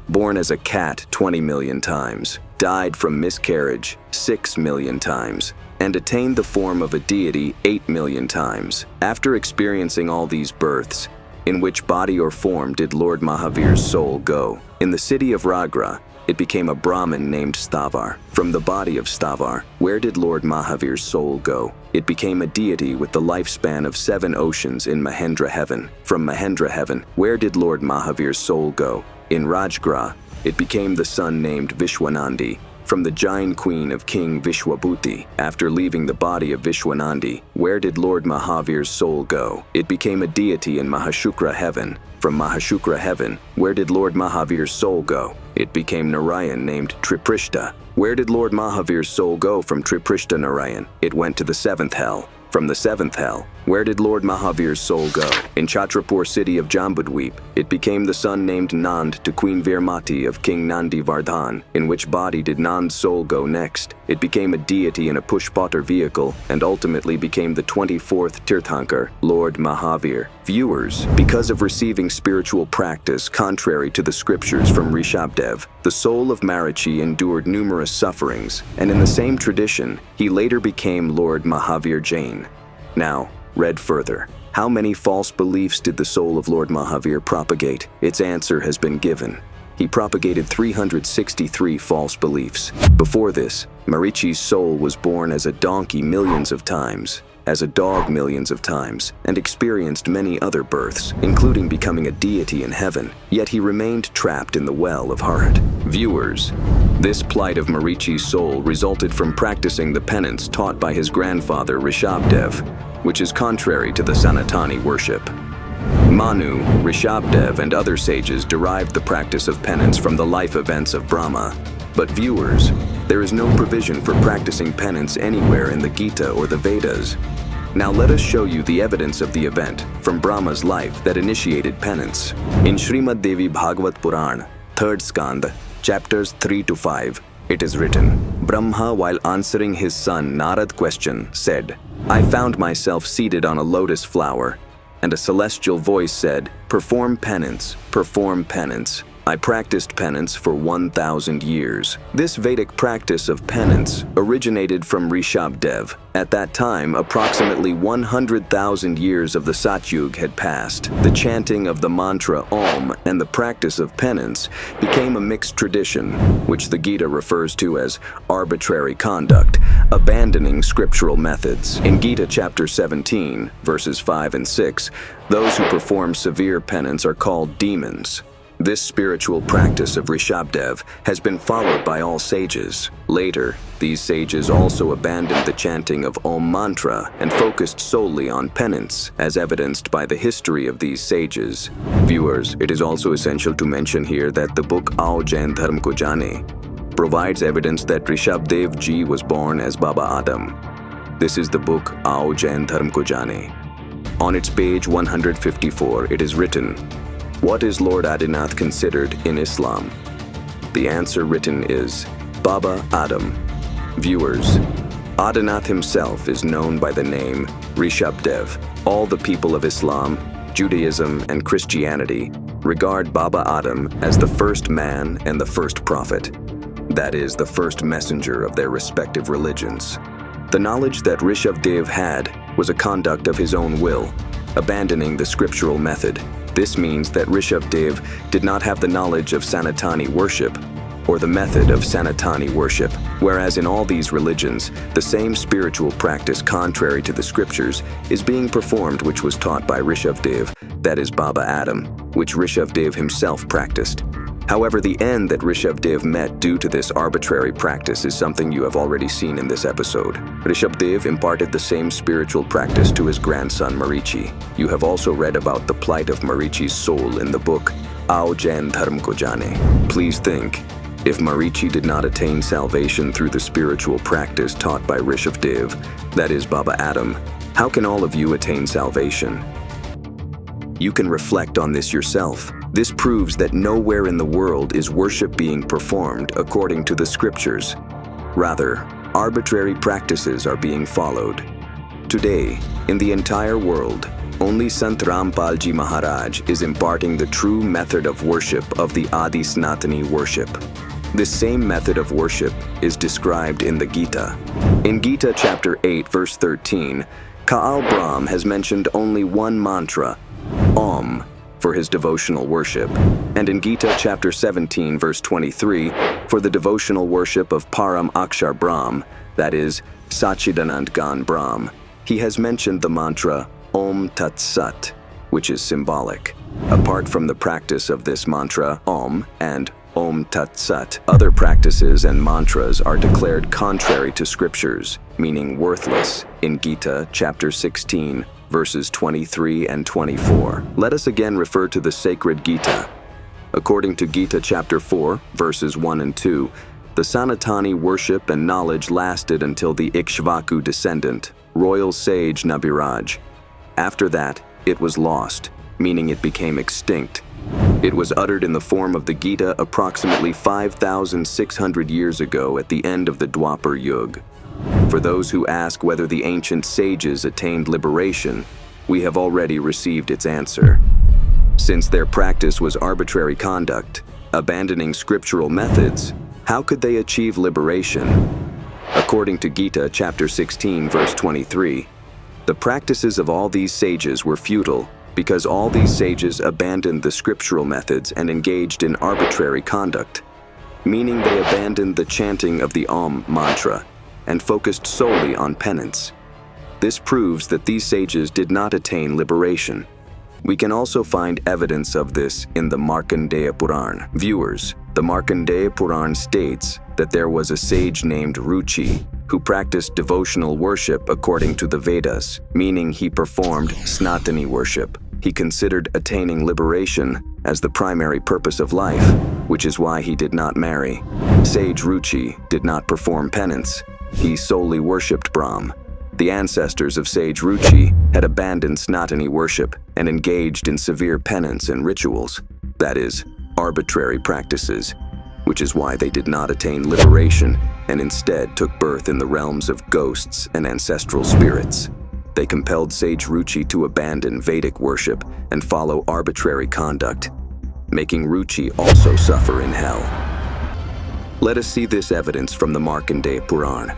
born as a cat 20 million times, died from miscarriage 6 million times, and attained the form of a deity 8 million times. After experiencing all these births, in which body or form did Lord Mahavir's soul go? In the city of Ragra, it became a Brahmin named Stavar. From the body of Stavar, where did Lord Mahavir's soul go? It became a deity with the lifespan of 7 oceans in Mahendra heaven. From Mahendra heaven, where did Lord Mahavir's soul go? In Rajgra, it became the son named Vishwanandi. From the Jain queen of King Vishwabhuti, after leaving the body of Vishwanandi, where did Lord Mahavir's soul go? It became a deity in Mahashukra heaven. From Mahashukra heaven, where did Lord Mahavir's soul go? It became Narayan named Triprishta. Where did Lord Mahavir's soul go from Triprishta Narayan? It went to the 7th hell. From the 7th hell, where did Lord Mahavir's soul go? In Chhatrapur city of Jambudweep, it became the son named Nand to Queen Virmati of King Nandi Vardhan. In which body did Nand's soul go next? It became a deity in a pushpatar vehicle, and ultimately became the 24th Tirthankar, Lord Mahavir. Viewers, because of receiving spiritual practice contrary to the scriptures from Rishabdev, the soul of Marichi endured numerous sufferings, and in the same tradition, he later became Lord Mahavir Jain. Now, read further. How many false beliefs did the soul of Lord Mahavir propagate? Its answer has been given. He propagated 363 false beliefs. Before this, Marichi's soul was born as a donkey millions of times, as a dog millions of times, and experienced many other births, including becoming a deity in heaven, yet he remained trapped in the well of heart. Viewers, this plight of Marichi's soul resulted from practicing the penance taught by his grandfather Rishabdev, which is contrary to the Sanatani worship. Manu, Rishabdev, and other sages derived the practice of penance from the life events of Brahma. But viewers, there is no provision for practicing penance anywhere in the Gita or the Vedas. Now let us show you the evidence of the event from Brahma's life that initiated penance. In Srimad Devi Bhagavat Puran, 3rd Skanda, chapters 3 to 5, it is written, Brahma, while answering his son Narad question, said, I found myself seated on a lotus flower, and a celestial voice said, perform penance, perform penance. I practiced penance for 1,000 years. This Vedic practice of penance originated from Rishabdev. At that time, approximately 100,000 years of the Satyug had passed. The chanting of the mantra Om and the practice of penance became a mixed tradition, which the Gita refers to as arbitrary conduct, abandoning scriptural methods. In Gita chapter 17, verses 5 and 6, those who perform severe penance are called demons. This spiritual practice of Rishabdev has been followed by all sages. Later, these sages also abandoned the chanting of Om mantra and focused solely on penance, as evidenced by the history of these sages. Viewers, it is also essential to mention here that the book Unveiling Dharma Ko Jane provides evidence that Rishabdev Ji was born as Baba Adam. This is the book Unveiling Dharma Ko Jane. On its page 154, it is written, "What is Lord Adinath considered in Islam?" The answer written is Baba Adam. Viewers, Adinath himself is known by the name Rishabdev. All the people of Islam, Judaism, and Christianity regard Baba Adam as the first man and the first prophet. That is, the first messenger of their respective religions. The knowledge that Rishabdev had was a conduct of his own will, abandoning the scriptural method. This means that Rishabdev did not have the knowledge of Sanatani worship, or the method of Sanatani worship, whereas in all these religions, the same spiritual practice contrary to the scriptures is being performed which was taught by Rishabdev, that is Baba Adam, which Rishabdev himself practiced. However, the end that Rishabdev met due to this arbitrary practice is something you have already seen in this episode. Rishabdev imparted the same spiritual practice to his grandson Marichi. You have also read about the plight of Marichi's soul in the book Awaken Dharma Ko Jane. Please think, if Marichi did not attain salvation through the spiritual practice taught by Rishabdev, that is Baba Adam, how can all of you attain salvation? You can reflect on this yourself. This proves that nowhere in the world is worship being performed according to the scriptures. Rather, arbitrary practices are being followed. Today, in the entire world, only Sant Rampalji Maharaj is imparting the true method of worship of the Adi Sanatani worship. This same method of worship is described in the Gita. In Gita chapter 8 verse 13, Kaal Brahm has mentioned only one mantra, Om, for his devotional worship, and in Gita chapter 17 verse 23, for the devotional worship of Param Akshar Brahm, that is, Sachidanand Gan Brahm, he has mentioned the mantra Om Tat Sat, which is symbolic. Apart from the practice of this mantra, Om, and Om Tat Sat, other practices and mantras are declared contrary to scriptures, meaning worthless, in Gita chapter 16, verses 23 and 24. Let us again refer to the sacred Gita. According to Gita chapter 4, verses 1 and 2, the Sanatani worship and knowledge lasted until the Ikshvaku descendant, royal sage Nabiraj. After that, it was lost, meaning it became extinct. It was uttered in the form of the Gita approximately 5,600 years ago at the end of the Dwapar Yuga. For those who ask whether the ancient sages attained liberation, we have already received its answer. Since their practice was arbitrary conduct, abandoning scriptural methods, how could they achieve liberation? According to Gita chapter 16 verse 23, the practices of all these sages were futile because all these sages abandoned the scriptural methods and engaged in arbitrary conduct, meaning they abandoned the chanting of the Om mantra and focused solely on penance. This proves that these sages did not attain liberation. We can also find evidence of this in the Markandeya Puran. Viewers, the Markandeya Puran states that there was a sage named Ruchi who practiced devotional worship according to the Vedas, meaning he performed Sanatani worship. He considered attaining liberation as the primary purpose of life, which is why he did not marry. Sage Ruchi did not perform penance. He solely worshipped Brahm. The ancestors of Sage Ruchi had abandoned Sanatani worship and engaged in severe penance and rituals, that is, arbitrary practices, which is why they did not attain liberation and instead took birth in the realms of ghosts and ancestral spirits. They compelled Sage Ruchi to abandon Vedic worship and follow arbitrary conduct, making Ruchi also suffer in hell. Let us see this evidence from the Markandeya Puran.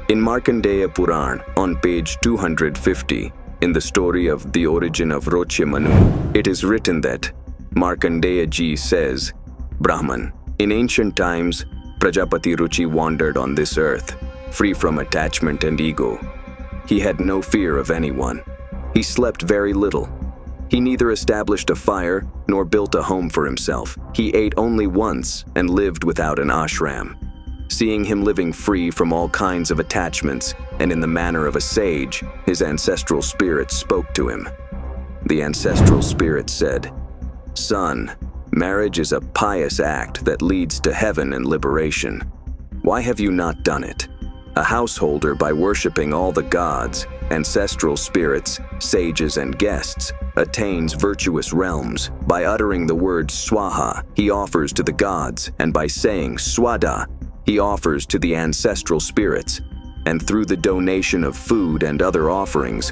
In Markandeya Puran, on page 250, in the story of the origin of Roche Manu, it is written that Markandeya Ji says, Brahman, in ancient times, Prajapati Ruchi wandered on this earth, free from attachment and ego. He had no fear of anyone. He slept very little. He neither established a fire nor built a home for himself. He ate only once and lived without an ashram. Seeing him living free from all kinds of attachments and in the manner of a sage, his ancestral spirit spoke to him. The ancestral spirit said, Son, marriage is a pious act that leads to heaven and liberation. Why have you not done it? A householder by worshipping all the gods, ancestral spirits, sages, and guests, attains virtuous realms. By uttering the word Swaha, he offers to the gods, and by saying Swada, he offers to the ancestral spirits. And through the donation of food and other offerings,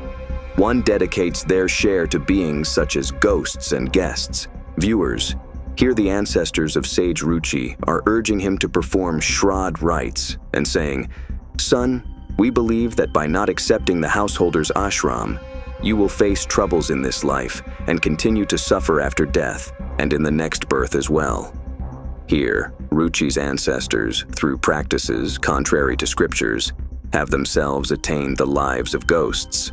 one dedicates their share to beings such as ghosts and guests. Viewers, here the ancestors of Sage Ruchi are urging him to perform Shraddh rites and saying, "Son, we believe that by not accepting the householder's ashram, you will face troubles in this life and continue to suffer after death and in the next birth as well." Here, Ruchi's ancestors, through practices contrary to scriptures, have themselves attained the lives of ghosts.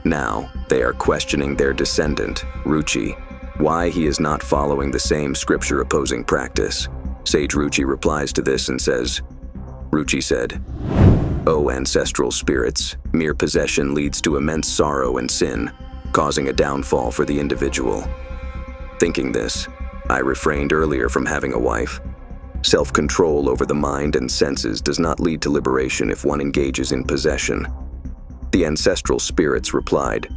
Now, they are questioning their descendant, Ruchi, why he is not following the same scripture-opposing practice. Sage Ruchi replies to this and says, Ruchi said, "O ancestral spirits, mere possession leads to immense sorrow and sin, causing a downfall for the individual. Thinking this, I refrained earlier from having a wife. Self-control over the mind and senses does not lead to liberation if one engages in possession." The ancestral spirits replied,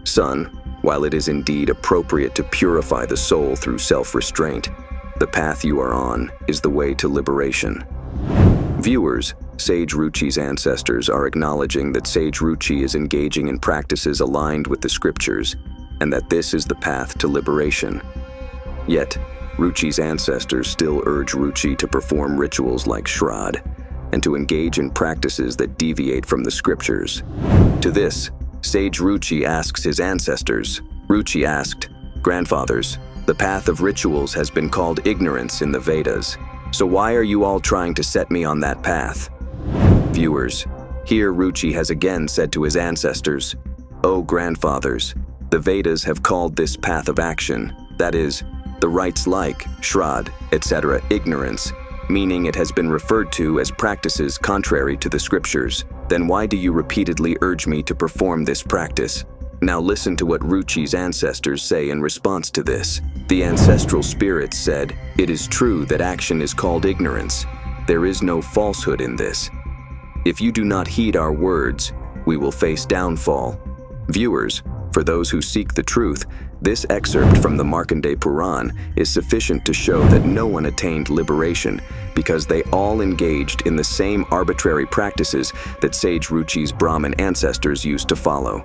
"Son, while it is indeed appropriate to purify the soul through self-restraint, the path you are on is the way to liberation." Viewers, Sage Ruchi's ancestors are acknowledging that Sage Ruchi is engaging in practices aligned with the scriptures, and that this is the path to liberation. Yet, Ruchi's ancestors still urge Ruchi to perform rituals like Shraddh, and to engage in practices that deviate from the scriptures. To this, Sage Ruchi asks his ancestors. Ruchi asked, "Grandfathers, the path of rituals has been called ignorance in the Vedas, so why are you all trying to set me on that path?" Viewers, here Ruchi has again said to his ancestors, "O grandfathers, the Vedas have called this path of action, that is, the rites like Shraddh, etc., ignorance, meaning it has been referred to as practices contrary to the scriptures. Then why do you repeatedly urge me to perform this practice?" Now listen to what Ruchi's ancestors say in response to this. The ancestral spirits said, "It is true that action is called ignorance. There is no falsehood in this. If you do not heed our words, we will face downfall." Viewers, for those who seek the truth, this excerpt from the Markandeya Puran is sufficient to show that no one attained liberation because they all engaged in the same arbitrary practices that Sage Ruchi's Brahmin ancestors used to follow.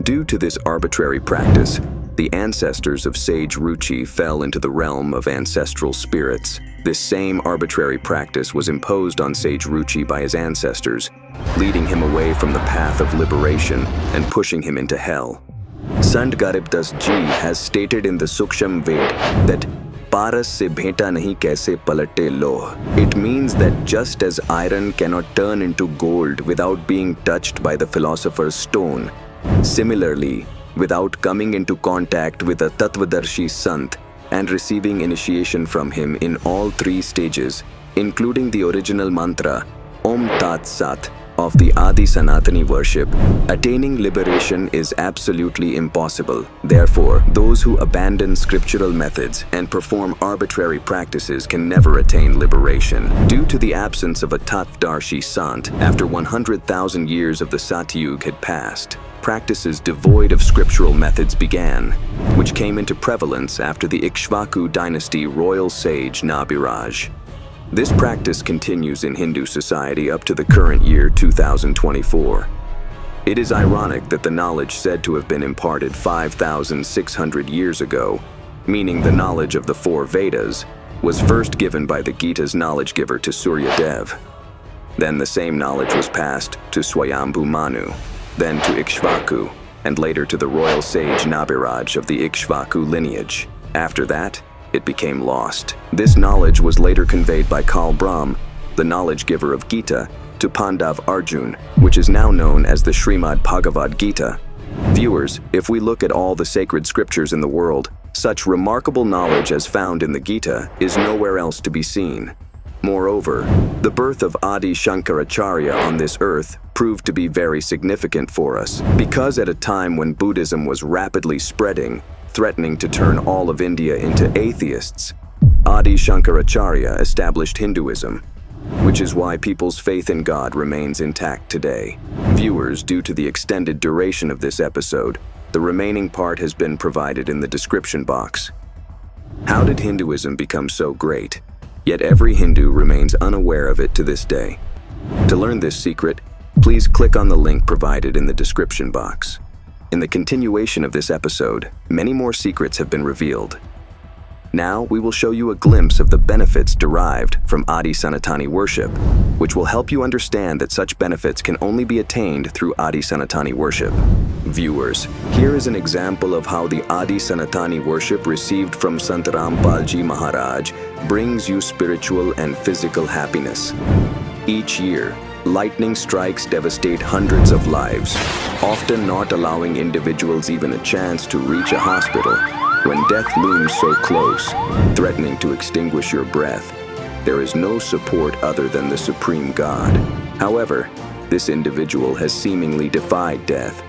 Due to this arbitrary practice, the ancestors of Sage Ruchi fell into the realm of ancestral spirits. This same arbitrary practice was imposed on Sage Ruchi by his ancestors, leading him away from the path of liberation and pushing him into hell. Sant Garib Das Ji has stated in the Suksham Ved that Paras se bheta nahi kaise palate loh. It means that just as iron cannot turn into gold without being touched by the philosopher's stone, similarly, without coming into contact with a Tattvadarshi Sant and receiving initiation from him in all three stages, including the original mantra Om Tat Sat of the Adi Sanatani worship, attaining liberation is absolutely impossible. Therefore, those who abandon scriptural methods and perform arbitrary practices can never attain liberation. Due to the absence of a Tattvadarshi Sant, after 100,000 years of the Satyug had passed, practices devoid of scriptural methods began, which came into prevalence after the Ikshvaku dynasty royal sage Nabiraj. This practice continues in Hindu society up to the current year 2024. It is ironic that the knowledge said to have been imparted 5,600 years ago, meaning the knowledge of the four Vedas, was first given by the Gita's knowledge giver to Surya Dev. Then the same knowledge was passed to Swayambhu Manu, then to Ikshvaku, and later to the royal sage Nabiraj of the Ikshvaku lineage. After that, it became lost. This knowledge was later conveyed by Kal Brahm, the knowledge giver of Gita, to Pandav Arjun, which is now known as the Srimad Bhagavad Gita. Viewers, if we look at all the sacred scriptures in the world, such remarkable knowledge as found in the Gita is nowhere else to be seen. Moreover, the birth of Adi Shankaracharya on this earth proved to be very significant for us, because at a time when Buddhism was rapidly spreading, threatening to turn all of India into atheists, Adi Shankaracharya established Hinduism, which is why people's faith in God remains intact today. Viewers, due to the extended duration of this episode, the remaining part has been provided in the description box. How did Hinduism become so great? Yet every Hindu remains unaware of it to this day. To learn this secret, please click on the link provided in the description box. In the continuation of this episode, many more secrets have been revealed. Now we will show you a glimpse of the benefits derived from Adi Sanatani worship, which will help you understand that such benefits can only be attained through Adi Sanatani worship. Viewers, here is an example of how the Adi Sanatani worship received from Sant Rampal Ji Maharaj brings you spiritual and physical happiness. Each year, lightning strikes devastate hundreds of lives, often not allowing individuals even a chance to reach a hospital. When death looms so close, threatening to extinguish your breath, there is no support other than the Supreme God. However, this individual has seemingly defied death,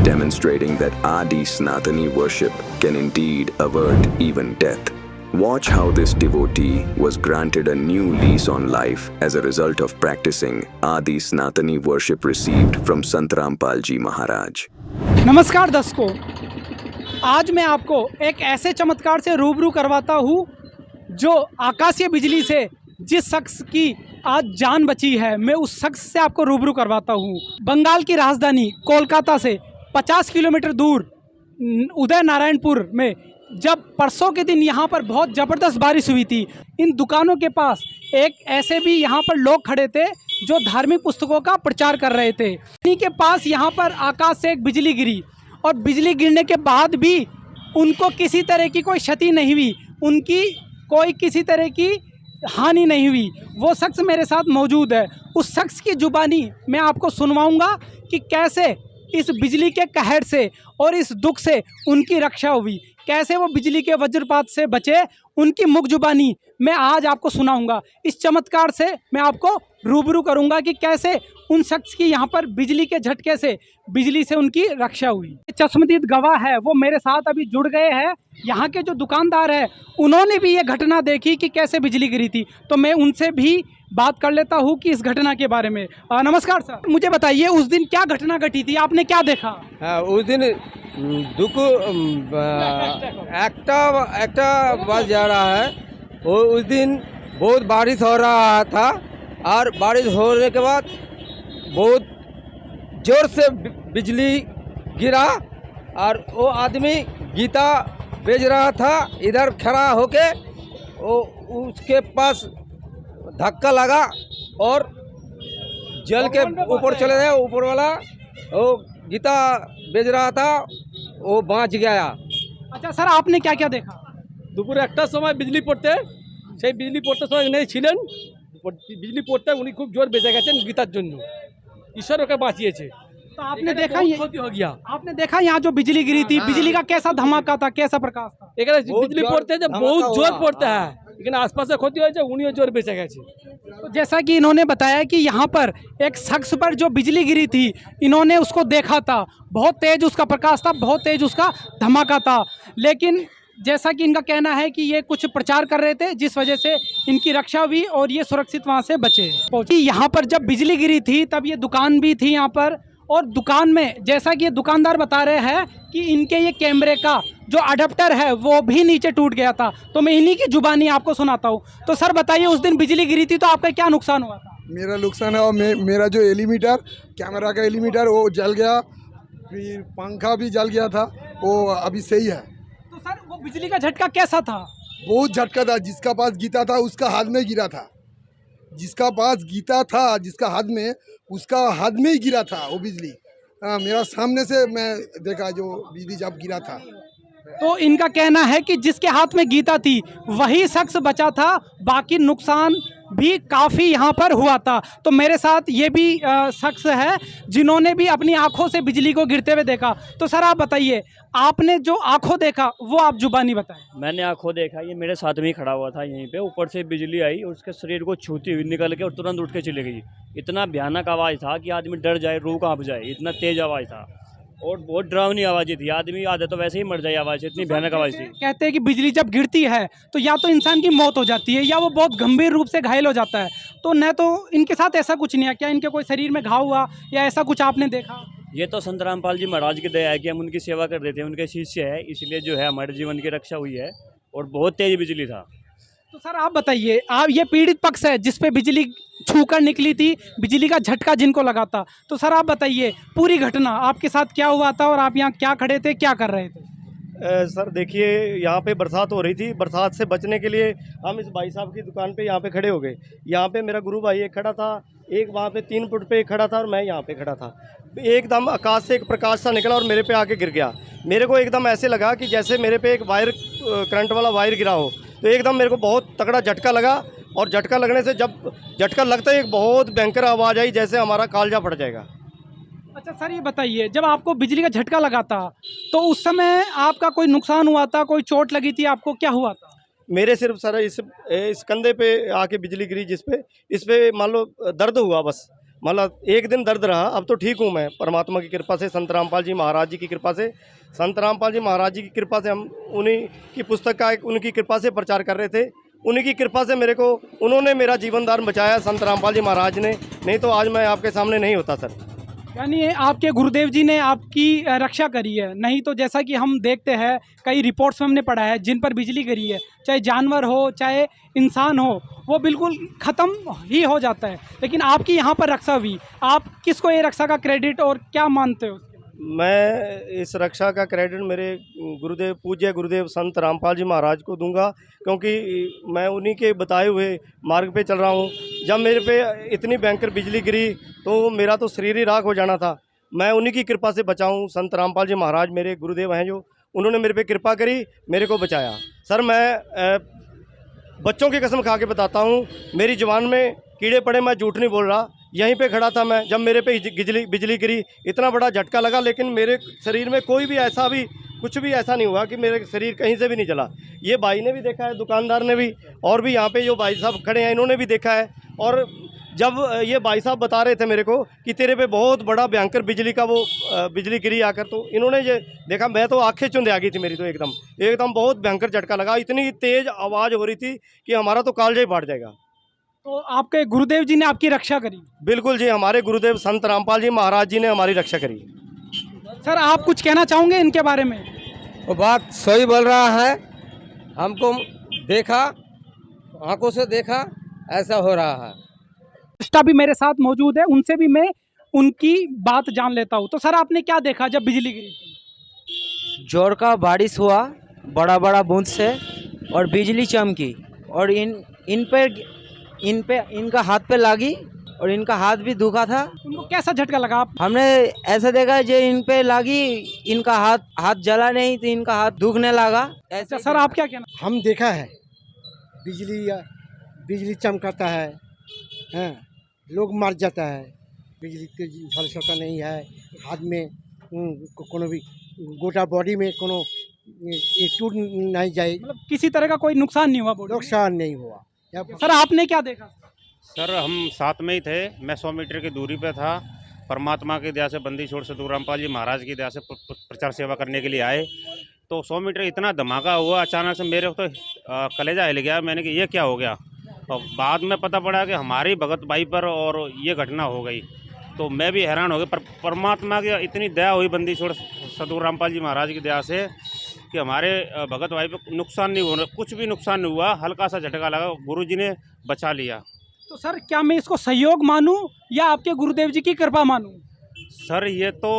demonstrating that Adi Sanatani worship can indeed avert even death. Watch how this devotee was granted a new lease on life as a result of practicing Adi Sanatani worship received from Sant Rampal Ji Maharaj. नमस्कार दर्शकों, आज मैं आपको एक ऐसे चमत्कार से रूबरू करवाता हूँ जो आकाशीय बिजली से जिस शख्स की आज जान बची है, मैं उस शख्स से आपको रूबरू करवाता हूँ। बंगाल की राजधानी कोलकाता से 50 किलोमीटर दूर उदय नारायणपुर में जब परसों के दिन यहाँ पर बहुत ज़बरदस्त बारिश हुई थी, इन दुकानों के पास एक ऐसे भी यहाँ पर लोग खड़े थे जो धार्मिक पुस्तकों का प्रचार कर रहे थे। इन्हीं के पास यहाँ पर आकाश से एक बिजली गिरी और बिजली गिरने के बाद भी उनको किसी तरह की कोई क्षति नहीं हुई, उनकी कोई किसी तरह की हानि नहीं हुई। वो शख्स मेरे साथ मौजूद है। उस शख्स की जुबानी मैं आपको सुनवाऊंगा कि कैसे इस बिजली के कहर से और इस दुख से उनकी रक्षा हुई, कैसे वो बिजली के वज्रपात से बचे, उनकी मुख जुबानी मैं आज आपको सुनाऊंगा। इस चमत्कार से मैं आपको रूबरू करूंगा कि कैसे उन शख्स की यहाँ पर बिजली के झटके से, बिजली से उनकी रक्षा हुई। चश्मदीद गवाह है, वो मेरे साथ अभी जुड़ गए हैं। यहाँ के जो दुकानदार हैं, उन्होंने भी ये घटना देखी कि कैसे बिजली गिरी थी, तो मैं उनसे भी बात कर लेता हूँ कि इस घटना के बारे में। नमस्कार सर, मुझे बताइए उस दिन क्या घटना घटी थी, आपने क्या देखा? उस दिन একটা बस जा रहा है, वो उस दिन बहुत बारिश हो रहा था और बारिश होने के बाद बहुत जोर से बिजली गिरा और वो आदमी गीता बेच रहा था, इधर खड़ा होके वो उसके पास धक्का लगा और जल के ऊपर चले गए। ऊपर वाला वो गीता बेच रहा था, वो बच गया। अच्छा सर, आपने क्या क्या देखा? দুপুরে একটার সময় বিজলি পড়তে, সেই বিজলি পড়তে সময় নেই ছিলেন, বিজলি পড়তে উনি খুব জোর বেঁচে গেছেন গীতার জন্য, ঈশ্বর ওকে বাঁচিয়েছে। तो आपने देखा ये ক্ষতি हो गया। आपने देखा यहाँ जो बिजली गिरी थी, बिजली का कैसा धमाका था, कैसा प्रकाश था? এখানে বিজলি পড়তে যে बहुत जोर पड़ता है, लेकिन आसपास ক্ষতি হয়েছে, উনিও জোর বেঁচে গেছে। तो जैसा कि इन्होंने बताया कि यहाँ पर एक शख्स पर जो बिजली गिरी थी, इन्होंने उसको देखा था, बहुत तेज उसका प्रकाश था, बहुत तेज उसका धमाका था। लेकिन जैसा कि इनका कहना है कि ये कुछ प्रचार कर रहे थे, जिस वजह से इनकी रक्षा हुई और ये सुरक्षित वहाँ से बचे। यहाँ पर जब बिजली गिरी थी तब ये दुकान भी थी यहाँ पर, और दुकान में जैसा कि ये दुकानदार बता रहे हैं कि इनके ये कैमरे का जो अडेप्टर है वो भी नीचे टूट गया था। तो मैं इन्हीं की जुबानी आपको सुनाता हूँ। तो सर बताइए, उस दिन बिजली गिरी थी तो आपका क्या नुकसान हुआ था? मेरा नुकसान है, और मेरा जो एलिमीटर, कैमरा का एलिमीटर, वो जल गया, फिर पंखा भी जल गया था, वो अभी सही है। तो सर वो बिजली का झटका कैसा था? बहुत झटका था। जिसका पास गीता था उसका हाथ में गिरा था, जिसका पास गीता था जिसका हाथ में, उसका हाथ में ही गिरा था वो बिजली। मेरा सामने से मैं देखा जो बिजली जब गिरा था। तो इनका कहना है कि जिसके हाथ में गीता थी वही शख्स बचा था, बाकी नुकसान भी काफ़ी यहाँ पर हुआ था। तो मेरे साथ ये भी शख्स है जिन्होंने भी अपनी आंखों से बिजली को गिरते हुए देखा। तो सर आप बताइए, आपने जो आंखों देखा वो आप जुबानी बताएं। मैंने आंखों देखा, ये मेरे साथ में ही खड़ा हुआ था यहीं पे, ऊपर से बिजली आई और उसके शरीर को छूती हुई निकल के और तुरंत उठ के चली गई। इतना भयानक आवाज़ था कि आदमी डर जाए, रूह कांप जाए, इतना तेज आवाज़ था। और बहुत डरावनी आवाज़ें थी, आदमी आधा तो वैसे ही मर जाए आवाज़ से, इतनी भयानक आवाज़ थी। कहते हैं कि बिजली जब गिरती है तो या तो इंसान की मौत हो जाती है या वो बहुत गंभीर रूप से घायल हो जाता है, तो न तो इनके साथ ऐसा कुछ नहीं है, क्या इनके कोई शरीर में घाव हुआ या ऐसा कुछ आपने देखा? ये तो संत रामपाल जी महाराज की दया है कि हम उनकी सेवा कर रहे थे, उनके शिष्य है, इसलिए जो है हमारे जीवन की रक्षा हुई है। और बहुत तेज बिजली था। तो सर आप बताइए, आप ये पीड़ित पक्ष है जिस पे बिजली छूकर निकली थी, बिजली का झटका जिनको लगा था, तो सर आप बताइए पूरी घटना आपके साथ क्या हुआ था और आप यहाँ क्या खड़े थे, क्या कर रहे थे? सर देखिए, यहाँ पे बरसात हो रही थी, बरसात से बचने के लिए हम इस भाई साहब की दुकान पे यहाँ पे खड़े हो गए। यहाँ पे मेरा गुरु भाई एक खड़ा था, एक वहाँ पे 3 फुट पे एक खड़ा था और मैं यहाँ पे खड़ा था। एकदम आकाश से एक प्रकाश सा निकला और मेरे पे आके गिर गया। मेरे को एकदम ऐसे लगा कि जैसे मेरे पे एक वायर, करंट वाला वायर गिरा हो। तो एकदम मेरे को बहुत तगड़ा झटका लगा और झटका लगने से जब झटका लगता है एक बहुत भयंकर आवाज़ आई, जैसे हमारा कालजा फट जाएगा। अच्छा सर ये बताइए, जब आपको बिजली का झटका लगा था तो उस समय आपका कोई नुकसान हुआ था, कोई चोट लगी थी आपको, क्या हुआ था? मेरे सिर्फ सर इस कंधे पे आके बिजली गिरी, इस पे मान लो दर्द हुआ, बस मतलब एक दिन दर्द रहा। अब तो ठीक हूँ मैं, परमात्मा की कृपा से, संत रामपाल जी महाराज जी की कृपा से। संत रामपाल जी महाराज जी की कृपा से हम उन्हीं की पुस्तक का उनकी कृपा से प्रचार कर रहे थे। उन्हीं की कृपा से उन्होंने मेरा जीवन दान बचाया, संत रामपाल जी महाराज ने, नहीं तो आज मैं आपके सामने नहीं होता सर। यानी आपके गुरुदेव जी ने आपकी रक्षा करी है, नहीं तो जैसा कि हम देखते हैं कई रिपोर्ट्स में हमने पढ़ा है, जिन पर बिजली गिरी है, चाहे जानवर हो चाहे इंसान हो, वो बिल्कुल ख़त्म ही हो जाता है, लेकिन आपकी यहाँ पर रक्षा हुई। आप किसको ये रक्षा का क्रेडिट और क्या मानते हो? मैं इस रक्षा का क्रेडिट मेरे गुरुदेव, पूज्य गुरुदेव संत रामपाल जी महाराज को दूंगा, क्योंकि मैं उन्हीं के बताए हुए मार्ग पे चल रहा हूँ। जब मेरे पे इतनी भयंकर बिजली गिरी तो मेरा तो शरीर ही राख हो जाना था। मैं उन्हीं की कृपा से बचा हूँ। संत रामपाल जी महाराज मेरे गुरुदेव हैं, जो उन्होंने मेरे पे कृपा करी, मेरे को बचाया। सर मैं बच्चों की कसम खा के बताता हूँ, मेरी जुबान में कीड़े पड़े, मैं झूठ नहीं बोल रहा। यहीं पे खड़ा था मैं, जब मेरे पे बिजली गिरी, इतना बड़ा झटका लगा, लेकिन मेरे शरीर में कोई भी ऐसा भी कुछ भी ऐसा नहीं हुआ कि मेरे शरीर कहीं से भी नहीं चला। ये भाई ने भी देखा है, दुकानदार ने भी, और भी यहाँ पे जो भाई साहब खड़े हैं इन्होंने भी देखा है। और जब ये भाई साहब बता रहे थे मेरे को कि तेरे पे बहुत बड़ा भयंकर बिजली का बिजली गिरी आकर, तो इन्होंने ये देखा, मैं तो आंखें चुंध आ गई थी मेरी, तो एकदम बहुत भयंकर झटका लगा। इतनी तेज आवाज़ हो रही थी कि हमारा तो कालजा ही फाट जाएगा। तो आपके गुरुदेव जी ने आपकी रक्षा करी? बिल्कुल जी, हमारे गुरुदेव संत रामपाल जी महाराज जी ने हमारी रक्षा करी। सर आप कुछ कहना चाहोगे इनके बारे में? वो बात सही बोल रहा है, हमको देखा, आंखों से देखा, ऐसा हो रहा है। दृष्टा भी मेरे साथ मौजूद है, उनसे भी मैं उनकी बात जान लेता हूँ। तो सर आपने क्या देखा जब बिजली गिरी थी? जोर का बारिश हुआ, बड़ा बड़ा बूंद से, और बिजली चमकी, और इनका हाथ पे लगी और इनका हाथ भी दुखा था। उनको कैसा झटका लगा? हमने ऐसा देखा जो इन पे लगी, इनका हाथ जला नहीं तो इनका हाथ दुखने लगा। ऐसा सर आप क्या कहना? हम देखा है, बिजली चमकाता है, लोग मर जाता है, बिजली के झलकता नहीं है, हाथ में कोनो भी गोटा बॉडी में कोनो टूट नहीं जाए, मतलब किसी तरह का कोई नुकसान नहीं हुआ? नुकसान नहीं हुआ। सर आपने क्या देखा? सर हम साथ में ही थे, मैं 100 मीटर की दूरी पे था। परमात्मा की दया से, बंदी छोड़ सतगुरु रामपाल जी महाराज की दया से प्रचार सेवा करने के लिए आए, तो 100 मीटर इतना धमाका हुआ, अचानक से मेरे को तो कलेजा हिल गया। मैंने कहा ये क्या हो गया, और बाद में पता पड़ा कि हमारी भगत भाई पर और ये घटना हो गई। तो मैं भी हैरान हो गया, पर परमात्मा की इतनी दया हुई बंदी छोड़ सतगुरु रामपाल जी महाराज की दया से कि हमारे भगत भाई पे नुकसान नहीं हुआ, कुछ भी नुकसान नहीं हुआ, हल्का सा झटका लगा, गुरुजी ने बचा लिया। तो सर क्या मैं इसको सहयोग मानूं या आपके गुरुदेव जी की कृपा मानूं? सर ये तो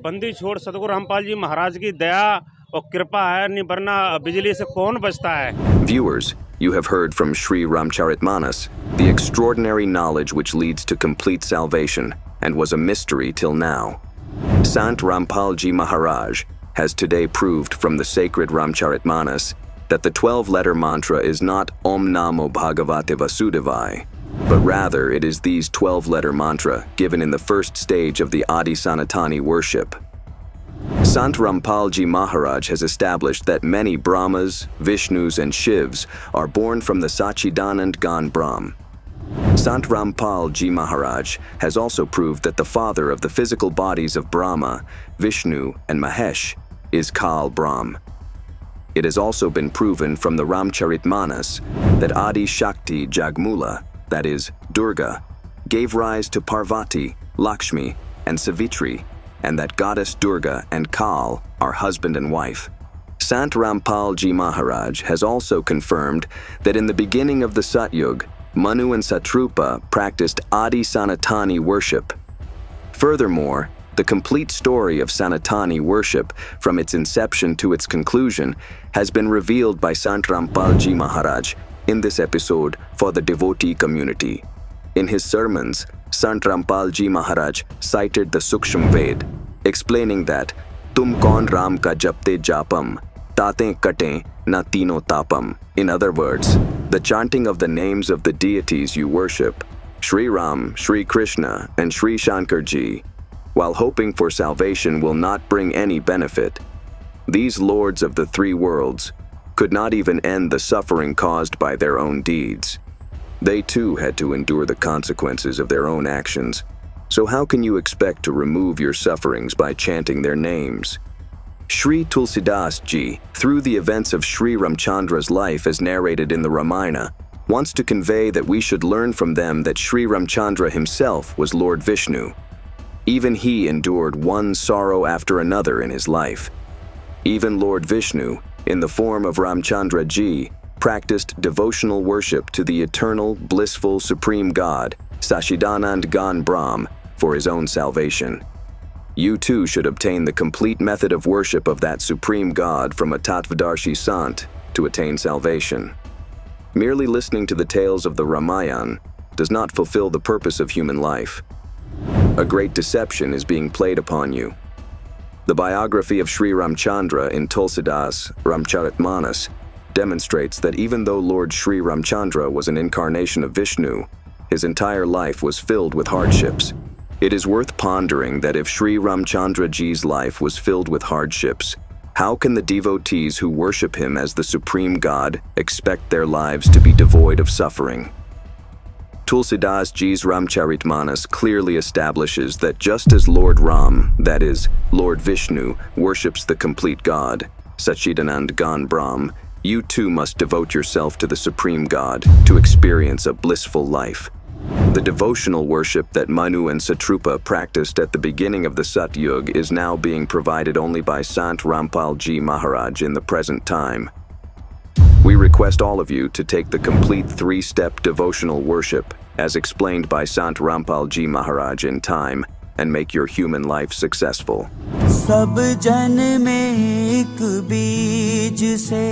बंदी छोड़ सतगुरु रामपाल जी महाराज की दया और कृपा है, नहीं वरना बिजली से कौन बचता है। Viewers, you have heard from Sri Ramcharitmanas, the extraordinary knowledge which leads to complete salvation and was a mystery till now. Sant Rampal Ji Maharaj has today proved from the sacred Ramcharitmanas that the 12-letter mantra is not Om Namo Bhagavate Vasudevaya, but rather it is these 12-letter mantra given in the first stage of the Adi Sanatani worship. Sant Rampal Ji Maharaj has established that many Brahmas, Vishnus and Shivs are born from the Sachidanand Gan Brahm. Sant Rampal Ji Maharaj has also proved that the father of the physical bodies of Brahma, Vishnu, and Mahesh is Kal Brahm. It has also been proven from the Ramcharitmanas that Adi Shakti Jagmula, that is, Durga, gave rise to Parvati, Lakshmi, and Savitri, and that goddess Durga and Kal are husband and wife. Sant Rampal Ji Maharaj has also confirmed that in the beginning of the Satyug, Manu and Satrupa practiced Adi Sanatani worship. Furthermore, the complete story of Sanatani worship, from its inception to its conclusion, has been revealed by Sant Rampal Ji Maharaj in this episode for the devotee community. In his sermons, Sant Rampal Ji Maharaj cited the Sukshma Ved, explaining that Tum kaun Ram ka japte japam, tate kate na tino tapam. In other words, the chanting of the names of the deities you worship, Sri Ram, Sri Krishna, and Sri Shankarji, while hoping for salvation will not bring any benefit. These lords of the three worlds could not even end the suffering caused by their own deeds. They too had to endure the consequences of their own actions. So how can you expect to remove your sufferings by chanting their names? Sri Tulsidas Ji, through the events of Sri Ramchandra's life as narrated in the Ramayana, wants to convey that we should learn from them that Sri Ramchandra himself was Lord Vishnu. Even he endured one sorrow after another in his life. Even Lord Vishnu, in the form of Ramchandra Ji, practiced devotional worship to the eternal, blissful, supreme God, Sachidanand Gan Brahm, for his own salvation. You too should obtain the complete method of worship of that supreme God from a Tattvadarshi Sant to attain salvation. Merely listening to the tales of the Ramayana does not fulfill the purpose of human life. A great deception is being played upon you. The biography of Sri Ramchandra in Tulsidas Ramcharitmanas demonstrates that even though Lord Sri Ramchandra was an incarnation of Vishnu, his entire life was filled with hardships. It is worth pondering that if Sri Ramchandra Ji's life was filled with hardships, how can the devotees who worship him as the supreme God expect their lives to be devoid of suffering? Tulsidas Ji's Ramcharitmanas clearly establishes that just as Lord Ram, that is, Lord Vishnu, worships the complete God, Sachidanand Gan Brahm, you too must devote yourself to the Supreme God to experience a blissful life. The devotional worship that Manu and Satrupa practiced at the beginning of the Satyug is now being provided only by Sant Rampal Ji Maharaj in the present time. We request all of you to take the complete three-step devotional worship as explained by Sant Rampal Ji Maharaj in time and make your human life successful. सब जन में एक बीज से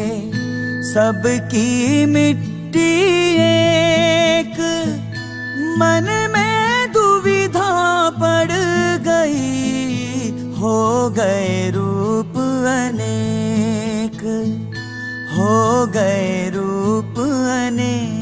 सबकी मिट्टी एक, मन में दुविधा पड़ गई, हो गए रूप अनेक, हो गए रूप अनेक।